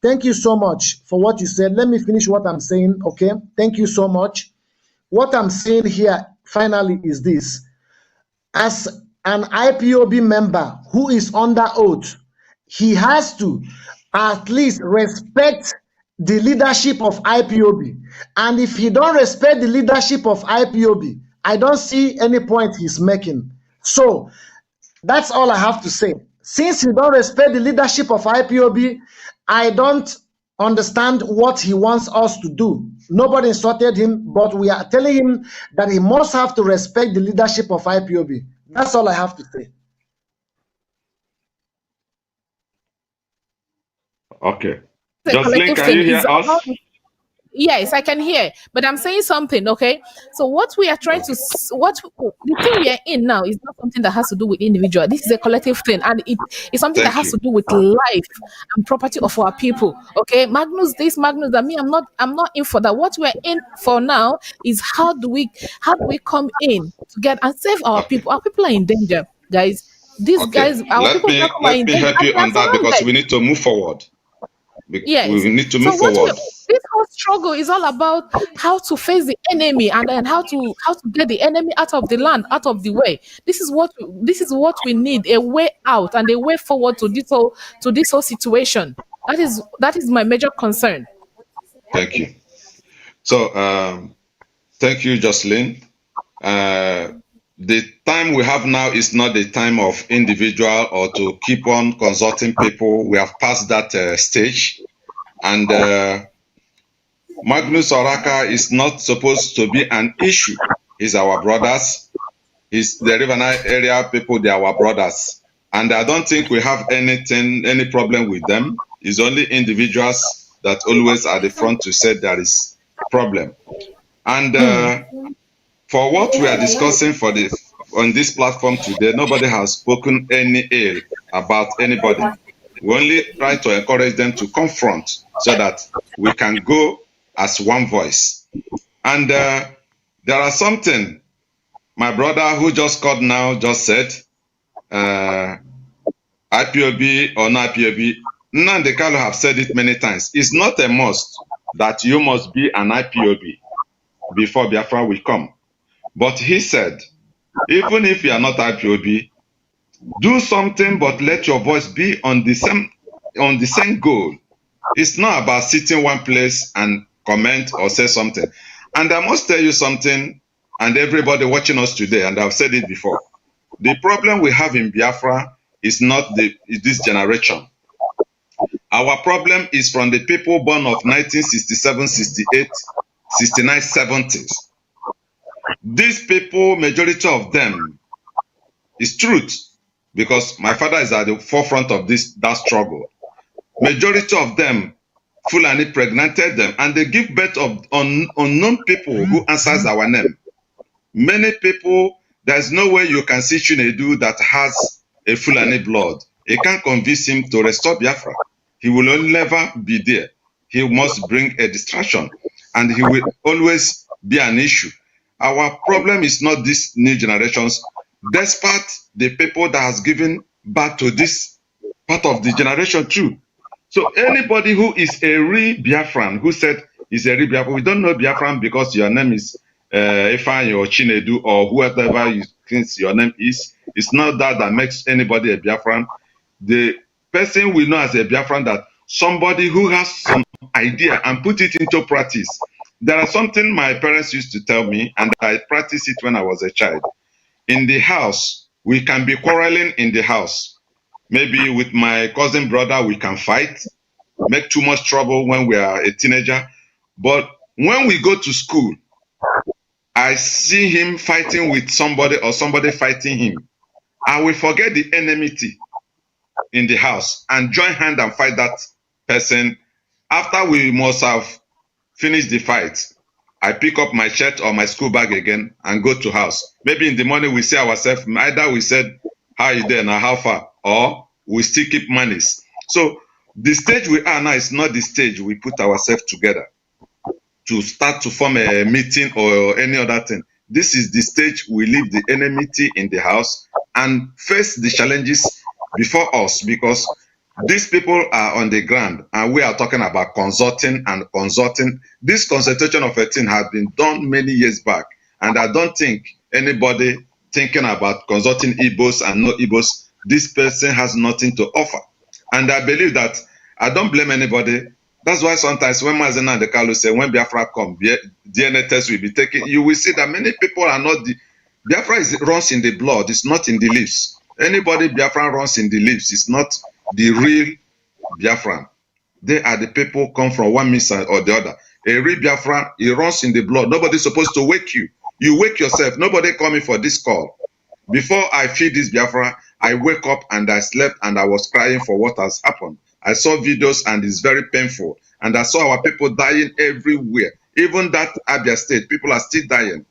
Thank you so much for what you said. Let me finish what I'm saying, okay? Thank you so much. What I'm saying here finally is this. As an IPOB member who is under oath, he has to at least respect the leadership of IPOB. And if he don't respect the leadership of IPOB, I don't see any point he's making. So that's all I have to say. Since he don't respect the leadership of IPOB, I don't understand what he wants us to do. Nobody insulted him, but we are telling him that he must have to respect the leadership of IPOB. That's all I have to say. Okay. Jocelyn, can you hear us? Yes, I can hear, but I'm saying something, okay? So what we are trying to, the thing we are in now is not something that has to do with individual. This is a collective thing, and it's something that has to do with life and property of our people, okay? Magnus this, Magnus that. Me, I'm not in for that. What we're in for now is how do we come in to get and save our people? Our people are in danger, guys. These guys, our people are let me help you on that, because we need to move forward. Yes. We need to move forward. This whole struggle is all about how to face the enemy and then how to get the enemy out of the land, out of the way. This is what we need, a way out and a way forward to this whole situation. That is my major concern. Thank you. So thank you, Jocelyn. The time we have now is not the time of individual or to keep on consulting people. We have passed that stage. And Magnus Oraka is not supposed to be an issue. He's our brothers. He's the Riverine area people, they are our brothers. And I don't think we have any problem with them. It's only individuals that always are the front to say there is problem. And for what we are discussing on this platform today, nobody has spoken any ill about anybody. We only try to encourage them to confront so that we can go as one voice. And there are something my brother who just called now just said, IPOB or not IPOB, Nnamdi Kanu have said it many times. It's not a must that you must be an IPOB before Biafra will come. But he said, even if you are not IPOB, do something, but let your voice be on the same goal. It's not about sitting one place and comment or say something. And I must tell you something, and everybody watching us today, and I've said it before. The problem we have in Biafra is not this generation. Our problem is from the people born of 1967, 68, 69, 70s. These people, majority of them, is truth, because my father is at the forefront of that struggle. Majority of them, Fulani pregnanted them, and they give birth of unknown people who answers our name. Many people, there's no way you can see Chinedu that has a Fulani blood. You can't convince him to restore Biafra. He will never be there. He must bring a distraction. and he will always be an issue. Our problem is not these new generations, despite the people that has given birth to this part of the generation too. So anybody who is a real Biafran, who said is a real Biafran, we don't know Biafran because your name is Ifeanyi or Chinedu or whoever you think your name is. It's not that makes anybody a Biafran. The person we know as a Biafran, that somebody who has some idea and put it into practice. There are something my parents used to tell me, and I practiced it when I was a child. In the house, we can be quarreling in the house. Maybe with my cousin brother, we can fight, make too much trouble when we are a teenager. But when we go to school, I see him fighting with somebody or somebody fighting him. I will forget the enmity in the house and join hand and fight that person. After we must have finished the fight, I pick up my shirt or my school bag again and go to house. Maybe in the morning we see ourselves, either we said, how you there now, how far? Or we still keep manners. So the stage we are now is not the stage we put ourselves together to start to form a meeting or any other thing. This is the stage we leave the enmity in the house and face the challenges before us, because these people are on the ground and we are talking about consulting and consulting. This consultation of a thing has been done many years back, and I don't think anybody thinking about consulting Igbos and no Igbos, this person has nothing to offer. And I believe that I don't blame anybody. That's why sometimes when Mazen and the Kalu say, when Biafra come, DNA test will be taken, you will see that many people are not the Biafra runs in the blood, it's not in the leaves. Anybody Biafra runs in the leaves, it's not the real Biafran. They are the people come from one means or the other. A real Biafran, it runs in the blood. Nobody's supposed to wake you. You wake yourself. Nobody coming for this call. Before I feed this Biafra, I wake up and I slept and I was crying for what has happened. I saw videos and it's very painful. And I saw our people dying everywhere. Even that Abia state, people are still dying.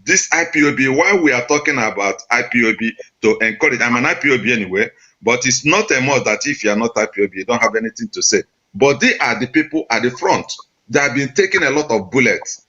This IPOB, why we are talking about IPOB to encourage, I'm an IPOB anyway, but it's not a must that if you are not IPOB, you don't have anything to say. But they are the people at the front. They have been taking a lot of bullets.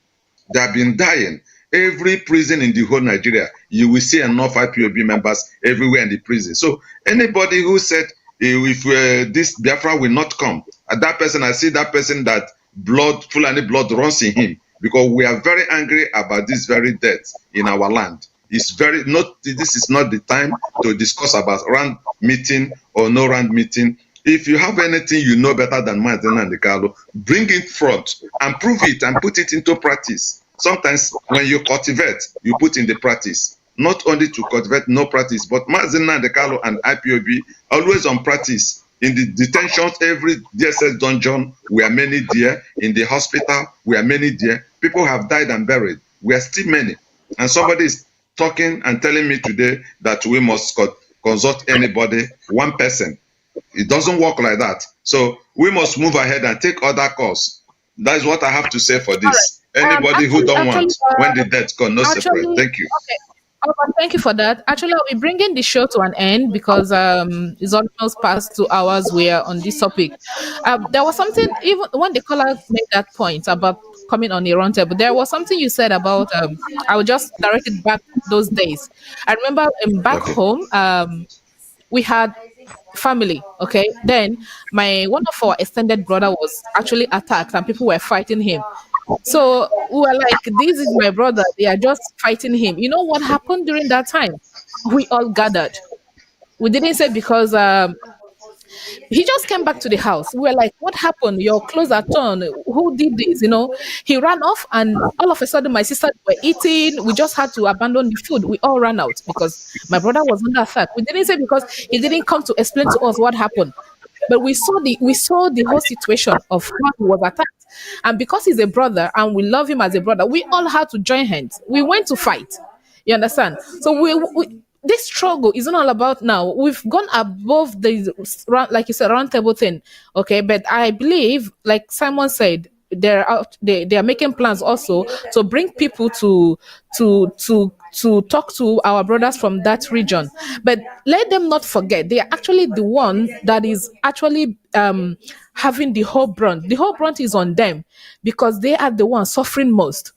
They have been dying. Every prison in the whole Nigeria, you will see enough IPOB members everywhere in the prison. So anybody who said, if this Biafra will not come, that person, I see that person that blood, Fulani blood runs in him, because we are very angry about this very death in our land. It's very not. This is not the time to discuss about round meeting or no round meeting. If you have anything you know better than Mazen and the Carlo, bring it front and prove it and put it into practice. Sometimes when you cultivate, you put in the practice. Not only to cultivate, no practice, but Mazen and the Carlo and IPOB always on practice. In the detentions, every DSS dungeon, we are many there. In the hospital, we are many there. People have died and buried. We are still many. And somebody is talking and telling me today that we must consult anybody, one person. It doesn't work like that. So we must move ahead and take other course. That is what I have to say for this. Right. Anybody who don't want, when the death come, no separate. Thank you. Okay. Oh, thank you for that. Actually, I'll be bringing the show to an end because it's almost past 2 hours we are on this topic. There was something, even when the caller made that point about coming on a roundtable, there was something you said about, I will just direct it back those days. I remember back home, we had family, okay? Then one of our extended brother was actually attacked and people were fighting him. So we were like, this is my brother. They are just fighting him. You know what happened during that time? We all gathered. We didn't say because he just came back to the house. We were like, what happened? Your clothes are torn. Who did this? You know, he ran off and all of a sudden my sisters were eating. We just had to abandon the food. We all ran out because my brother was under attack. We didn't say because he didn't come to explain to us what happened. But we saw the whole situation of how he was attacked. And because he's a brother and we love him as a brother, we all had to join hands. We went to fight. You understand? So this struggle isn't all about now. We've gone above the, like you said, round table thing. Okay. But I believe, like Simon said, they are making plans also to bring people to talk to our brothers from that region. But let them not forget they are actually the one that is actually having the whole brunt. The whole brunt is on them because they are the ones suffering most.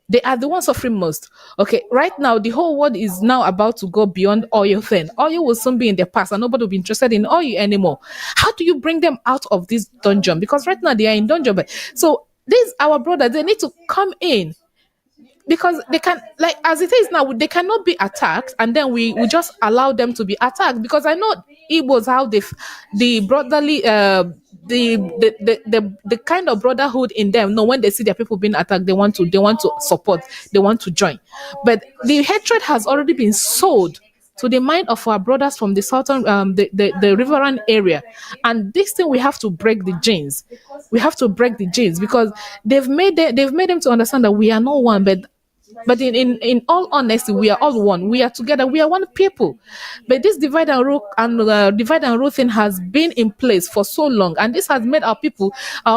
They are the ones suffering most. Okay, right now the whole world is now about to go beyond oil thing. Oil will soon be in the past and nobody will be interested in oil anymore. How do you bring them out of this dungeon? Because right now they are in dungeon. So these our brothers, they need to come in because they can, like as it is now, they cannot be attacked and then we just allow them to be attacked. Because I know it was how the brotherly the kind of brotherhood in them. No, when they see their people being attacked, they want to support, they want to join. But the hatred has already been sold to the mind of our brothers from the southern the riverine area. And this thing, we have to break the genes. We have to break the genes because they've made them to understand that we are not one. But in all honesty, we are all one. We are together. We are one people. But this divide and rule thing has been in place for so long, and this has made our people,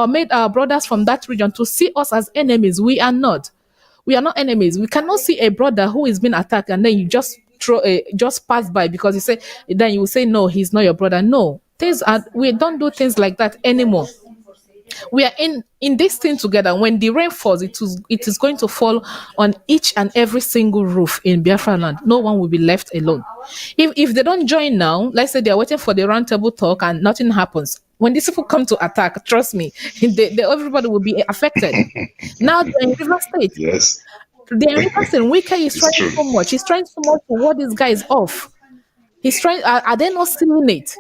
made our brothers from that region to see us as enemies. We are not. We are not enemies. We cannot see a brother who is being attacked and then you just just pass by because you say, then you will say no, he's not your brother. No, we don't do things like that anymore. We are in this thing together. When the rain falls, it is going to fall on each and every single roof in Biafra land. No one will be left alone. If they don't join now, let's say they are waiting for the round table talk and nothing happens. When these people come to attack, trust me, everybody will be affected. Now they're in River State. Yes. They're in River State. Wike is trying so much. He's trying so much to ward these guys off. He's trying. Are they not seeing it?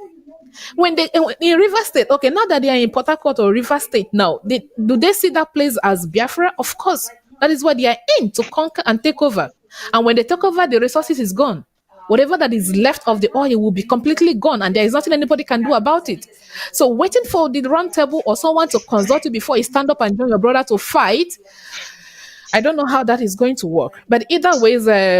When they in River State, okay, now that they are in Port Harcourt or River State now, do they see that place as Biafra? Of course. That is what they are in, to conquer and take over. And when they take over, the resources is gone. Whatever that is left of the oil will be completely gone, and there is nothing anybody can do about it. So waiting for the round table or someone to consult you before you stand up and join your brother to fight, I don't know how that is going to work. But either way,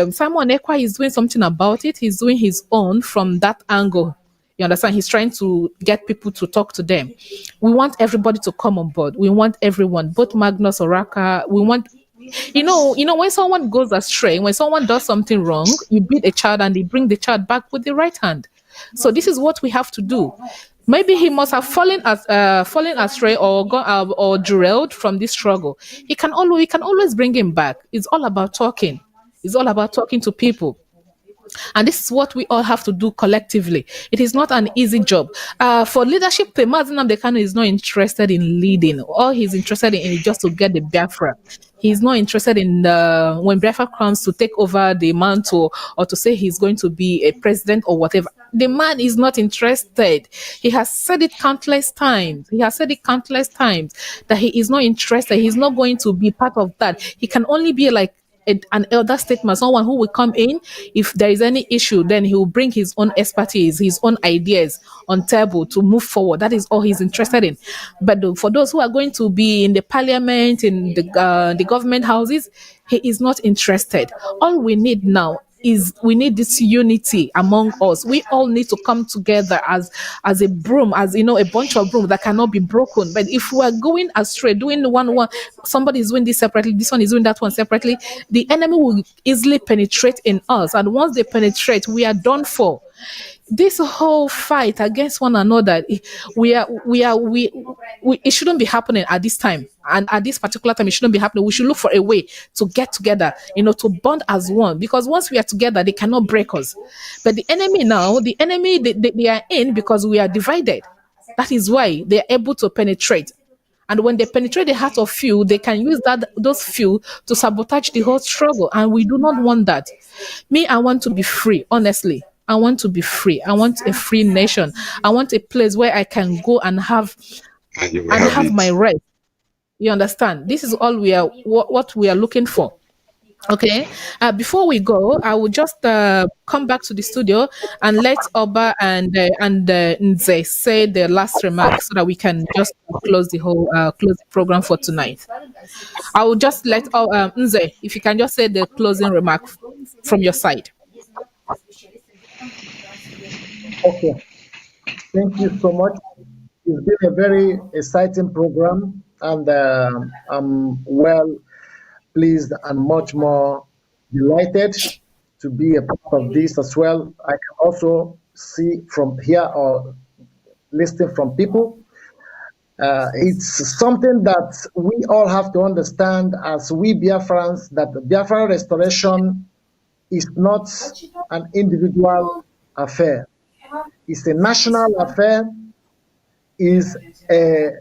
Simon Ekwa is doing something about it. He's doing his own from that angle. You understand? He's trying to get people to talk to them. We want everybody to come on board. We want everyone, both Magnus, Oraka. We want, when someone goes astray, when someone does something wrong, you beat a child and they bring the child back with the right hand. So this is what we have to do. Maybe he must have fallen astray or gone or derailed from this struggle. We can always bring him back. It's all about talking. It's all about talking to people. And this is what we all have to do collectively. It is not an easy job. For leadership, Mazi Nnamdi Kanu is not interested in leading. All he's interested in is just to get the Biafra. He's not interested in when Biafra comes to take over the mantle or to say he's going to be a president or whatever. The man is not interested. He has said it countless times. That he is not interested. He's not going to be part of that. He can only be like an elder statesman, someone who will come in. If there is any issue, then he will bring his own expertise, his own ideas on table to move forward. That is all he's interested in. But for those who are going to be in the parliament, in the government houses, he is not interested. All we need now is we need this unity among us. We all need to come together as a broom, as a bunch of brooms that cannot be broken. But if we are going astray, doing one, somebody is doing this separately, this one is doing that one separately, the enemy will easily penetrate in us. And once they penetrate, we are done for. This whole fight against one another, it shouldn't be happening at this time. And at this particular time, it shouldn't be happening. We should look for a way to get together, to bond as one. Because once we are together, they cannot break us. But the enemy now, they are in because we are divided. That is why they are able to penetrate. And when they penetrate the heart of few, they can use those few to sabotage the whole struggle. And we do not want that. Me, I want to be free, honestly. I want to be free. I want a free nation. I want a place where I can go and have my rest. You understand? This is all what we are looking for. Okay. Before we go, I will just come back to the studio and let Oba and Nze say the last remarks so that we can just close the program for tonight. I will just let Nze, if you can just say the closing remark from your side. Okay. Thank you so much. It's been a very exciting program. and I'm well pleased and much more delighted to be a part of this as well. I can also see from here or listen from people. It's something that we all have to understand as we Biafrans that the Biafra restoration is not an individual affair. It's a national affair, is a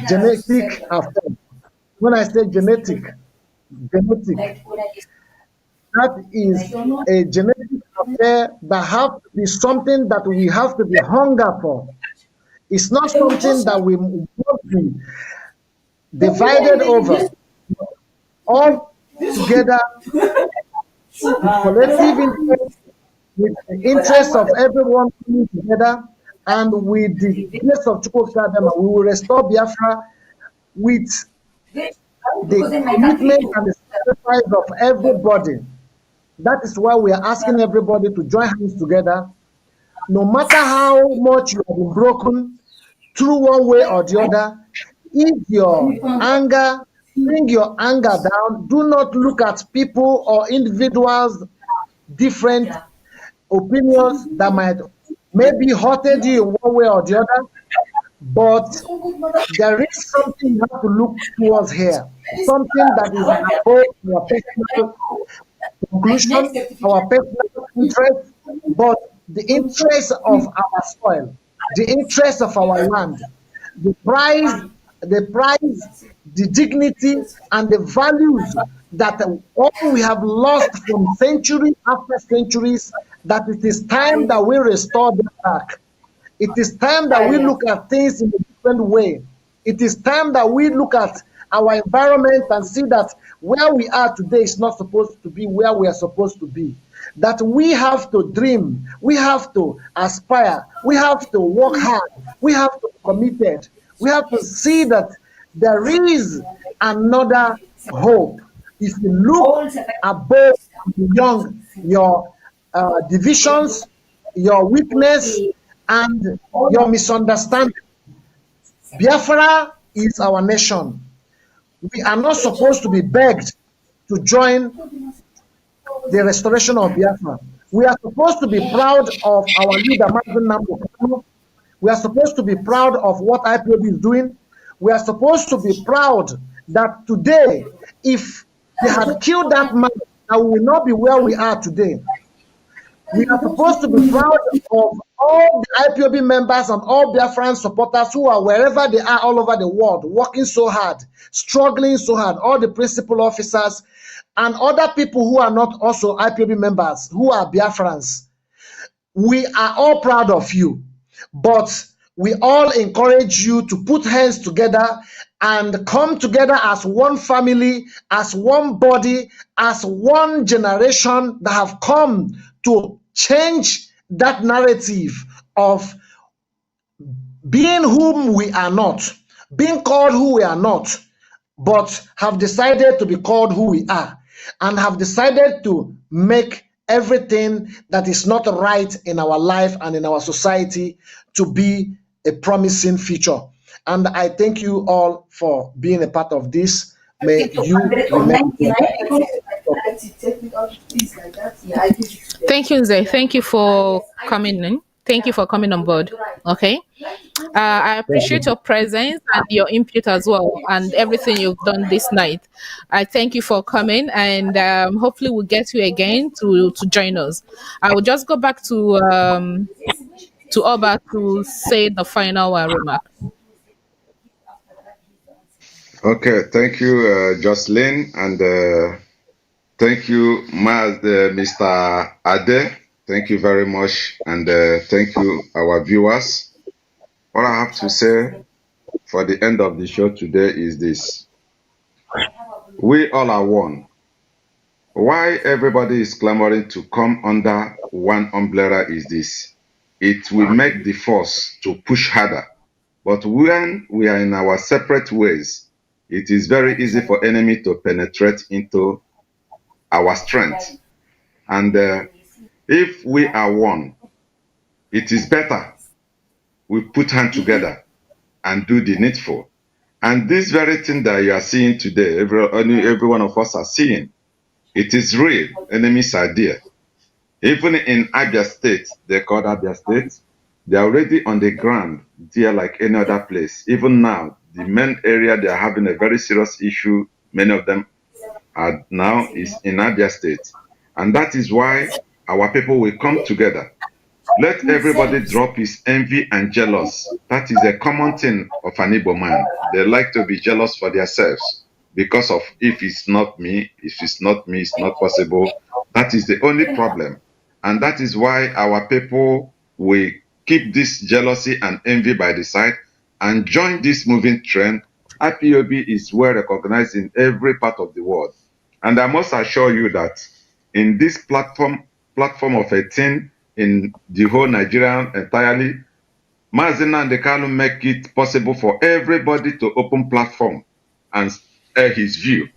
genetic affair. When I say genetic, that is a genetic affair that have to be something that we have to be hunger for. It's not something that we must be divided over. All together with collective interest, with the interest of everyone coming together, and with the grace of Chukwukadema, we will restore Biafra with the commitment and the sacrifice of everybody. That is why we are asking everybody to join hands together. No matter how much you have been broken through one way or the other, if your anger, bring your anger down. Do not look at people or individuals' different opinions that might maybe hurted you in one way or the other. But there is something you have to look towards here. Something that is above your personal conclusion, our personal interest, but the interest of our soil, the interest of our land, the prize, the dignity, and the values that all we have lost from century after centuries, that it is time that we restore them back. It is time that we look at things in a different way. It is time that we look at our environment and see that where we are today is not supposed to be where we are supposed to be. That we have to dream, we have to aspire, we have to work hard, we have to be committed, we have to see that there is another hope. If you look above and beyond your divisions, your weakness, and your misunderstanding, Biafra is our nation. We are not supposed to be begged to join the restoration of Biafra. We are supposed to be proud of our leader, Martin Nambo. We are supposed to be proud of what IPOB is doing. We are supposed to be proud that today, if they had killed that man, we will not be where we are today. We are supposed to be proud of all the IPOB members and all Biafran supporters who are wherever they are all over the world, working so hard, struggling so hard, all the principal officers and other people who are not also IPOB members, who are Biafrans. We are all proud of you, but we all encourage you to put hands together and come together as one family, as one body, as one generation that have come to change that narrative of being whom we are not, being called who we are not, but have decided to be called who we are, and have decided to make everything that is not right in our life and in our society to be a promising future. And I thank you all for being a part of this. May you remain. Thank you, Nze. Thank you for coming in. Thank you for coming on board. Okay. I appreciate your presence and your input as well, and everything you've done this night. I thank you for coming, and hopefully we'll get you again to join us. I will just go back to Oba to say the final remark. Okay, thank you, Jocelyn, and thank you, Mr. Ade. Thank you very much, and thank you, our viewers. What I have to say for the end of the show today is this. We all are one. Why everybody is clamoring to come under one umbrella is this. It will make the force to push harder. But when we are in our separate ways, it is very easy for enemy to penetrate into our strength. And if we are one, it is better we put hands together and do the needful. And this very thing that you are seeing today, every one of us are seeing, it is real. Enemies are there. Even in Abia State, they call Abia State, they are already on the ground there like any other place. Even now, the main area they are having a very serious issue, many of them are now, is in Abia State. And that is why our people will come together. Let everybody drop his envy and jealous. That is a common thing of an Igbo man. They like to be jealous for themselves because of if it's not me, it's not possible. That is the only problem. And that is why our people will keep this jealousy and envy by the side and join this moving trend. IPOB is well recognized in every part of the world. And I must assure you that in this platform of a thing in the whole Nigeria entirely, Mazina and Dekalu make it possible for everybody to open platform and air his view.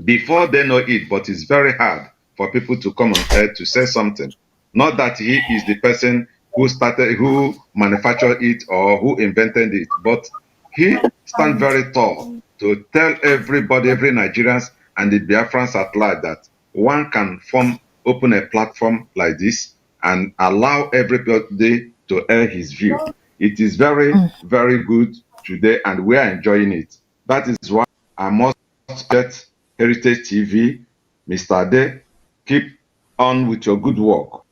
Before they know it, but it's very hard for people to come on air to say something. Not that he is the person who manufactured it or who invented it, but he stands very tall to tell everybody, every Nigerians and the Biafrans at large that one can open a platform like this and allow everybody to air his view. It is very, very good today, and we are enjoying it. That is why I must get Heritage TV, Mr. Ade, keep on with your good work.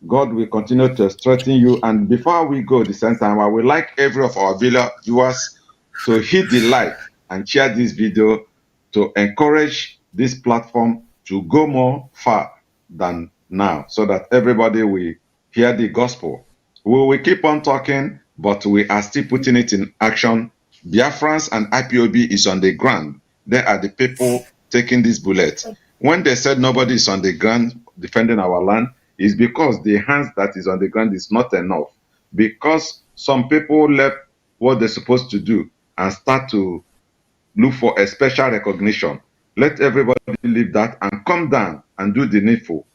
God will continue to strengthen you. And before we go the same time, I would like every of our viewers to hit the like and share this video to encourage this platform to go more far than now, so that everybody will hear the gospel. We will keep on talking, but we are still putting it in action. Biafrans and IPOB is on the ground. They are the people taking this bullet. When they said nobody is on the ground defending our land, is because the hands that is on the ground is not enough. Because some people left what they're supposed to do and start to look for a special recognition. Let everybody leave that and come down and do the needful.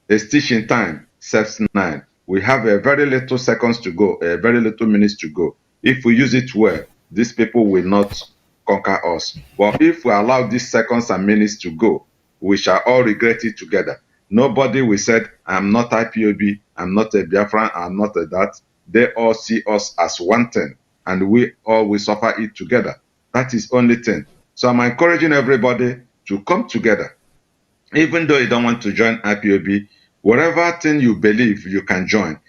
A stitch in time saves 9. We have a very little seconds to go, a very little minutes to go. If we use it well, these people will not conquer us. But if we allow these seconds and minutes to go, we shall all regret it together. Nobody will say, I'm not IPOB, I'm not a Biafran, I'm not a that. They all see us as one thing, and we all will suffer it together. That is only thing. So I'm encouraging everybody to come together. Even though you don't want to join IPOB, whatever thing you believe you can join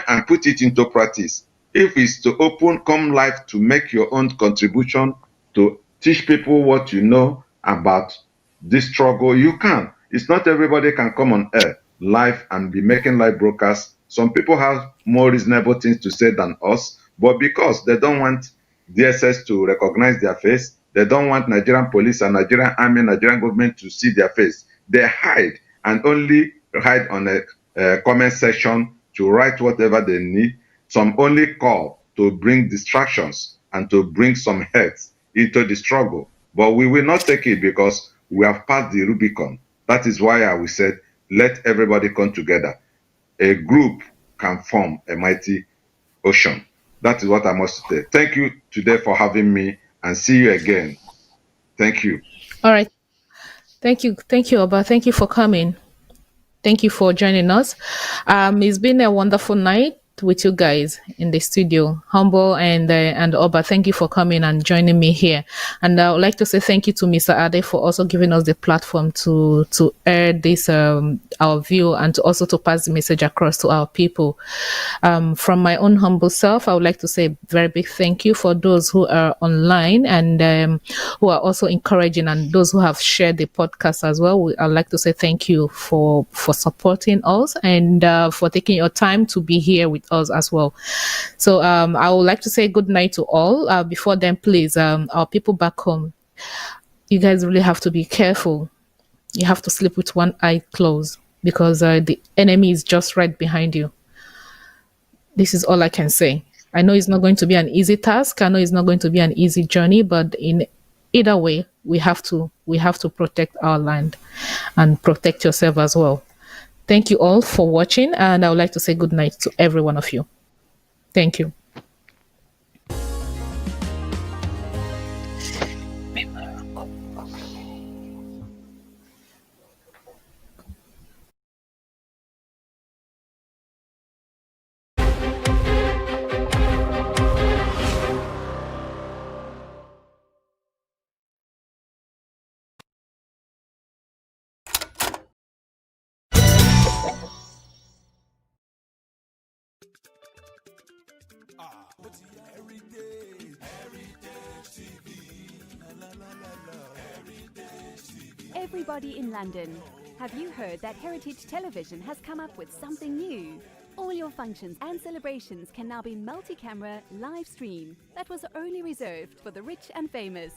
and put it into practice. If it's to come live to make your own contribution, to teach people what you know about this struggle, you can. It's not everybody can come on air live and be making live broadcasts. Some people have more reasonable things to say than us, but because they don't want DSS to recognize their face, they don't want Nigerian police and Nigerian army, Nigerian government to see their face, they hide and only hide on a comment section to write whatever they need. Some only call to bring distractions and to bring some heads into the struggle. But we will not take it because we have passed the Rubicon. That is why I will say, let everybody come together. A group can form a mighty ocean. That is what I must say. Thank you today for having me, and see you again. Thank you. All right. Thank you, Oba. Thank you for coming. Thank you for joining us. It's been a wonderful night with you guys in the studio. Humble and Oba, thank you for coming and joining me here. And I would like to say thank you to Mr. Ade for also giving us the platform to air this our view, and to also to pass the message across to our people. From my own humble self, I would like to say a very big thank you for those who are online and who are also encouraging, and those who have shared the podcast as well. I'd like to say thank you for supporting us and for taking your time to be here with us as well. So I would like to say good night to all. Before then, please, our people back home, you guys really have to be careful. You have to sleep with one eye closed, because the enemy is just right behind you. This is all I can say. I know it's not going to be an easy task. I know it's not going to be an easy journey, but in either way, we have to protect our land and protect yourself as well. Thank you all for watching, and I would like to say good night to every one of you. Thank you. Everybody in London, have you heard that Heritage Television has come up with something new? All your functions and celebrations can now be multi-camera live stream that was only reserved for the rich and famous.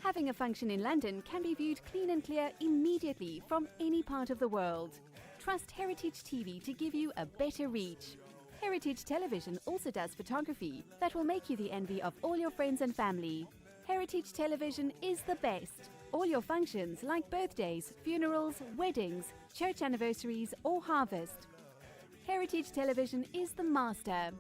Having a function in London can be viewed clean and clear immediately from any part of the world. Trust Heritage TV to give you a better reach. Heritage Television also does photography that will make you the envy of all your friends and family. Heritage Television is the best. All your functions like birthdays, funerals, weddings, church anniversaries or harvest. Heritage Television is the master.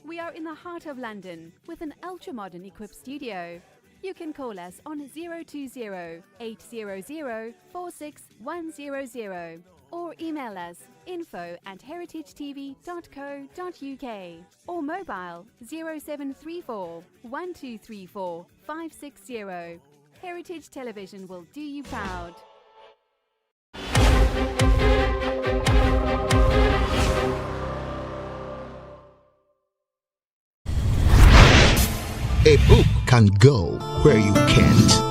We are in the heart of London with an ultra-modern equipped studio. You can call us on 020-800-46100 or email us info@heritagetv.co.uk or mobile 0734 1234 560. Heritage Television will do you proud. A book can go where you can't.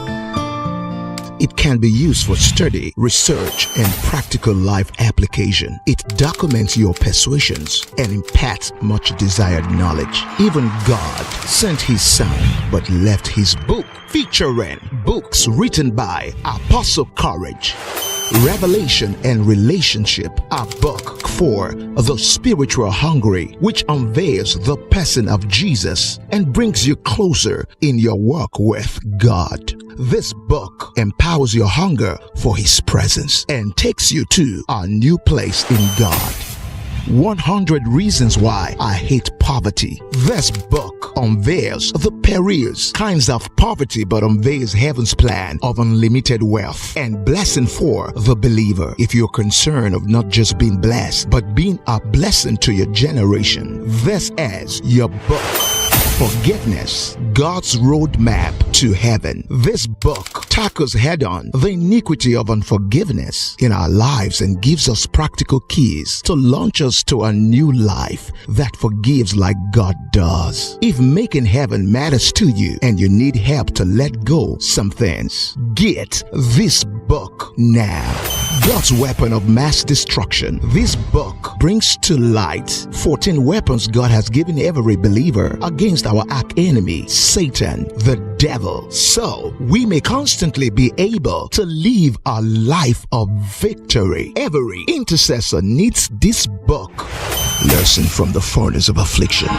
It can be used for study, research, and practical life application. It documents your persuasions and imparts much desired knowledge. Even God sent His Son, but left His book featuring books written by Apostle Courage. Revelation and Relationship, a book for the spiritual hungry, which unveils the person of Jesus and brings you closer in your walk with God. This book empowers your hunger for His presence and takes you to a new place in God. 100 Reasons Why I Hate Poverty. This book unveils the perilous kinds of poverty but unveils heaven's plan of unlimited wealth and blessing for the believer. If you're concerned of not just being blessed but being a blessing to your generation, this is your book. Forgiveness, God's Roadmap to Heaven. This book tackles head-on the iniquity of unforgiveness in our lives and gives us practical keys to launch us to a new life that forgives like God does. If making heaven matters to you and you need help to let go some things, get this book now. God's Weapon of Mass Destruction. This book brings to light 14 weapons God has given every believer against our arch-enemy, Satan, the devil, so we may constantly be able to live a life of victory. Every intercessor needs this book. Lesson from the Furnace of Affliction.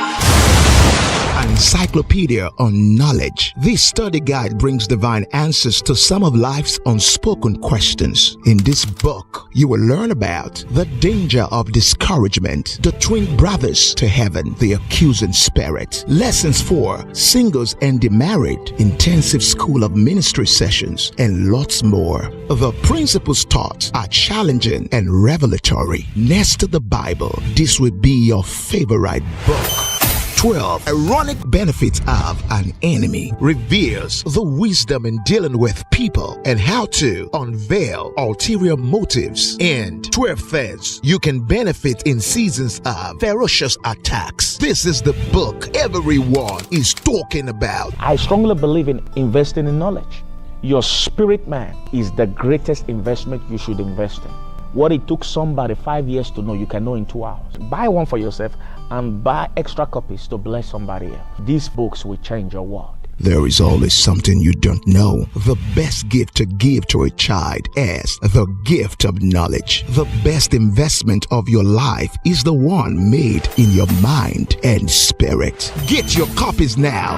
An encyclopedia on knowledge. This study guide brings divine answers to some of life's unspoken questions. In this book, you will learn about the danger of discouragement, the twin brothers to heaven, the accusing spirit, lessons for singles and the married, intensive school of ministry sessions, and lots more. The principles taught are challenging and revelatory. Next to the Bible, this will be your favorite book. 12 Ironic Benefits of an Enemy reveals the wisdom in dealing with people and how to unveil ulterior motives, and 12 things you can benefit in seasons of ferocious attacks. This is the book everyone is talking about. I strongly believe in investing in knowledge. Your spirit man is the greatest investment you should invest in. What it took somebody 5 years to know, you can know in 2 hours. Buy one for yourself and buy extra copies to bless somebody else. These books will change your world. There is always something you don't know. The best gift to give to a child is the gift of knowledge. The best investment of your life is the one made in your mind and spirit. Get your copies now.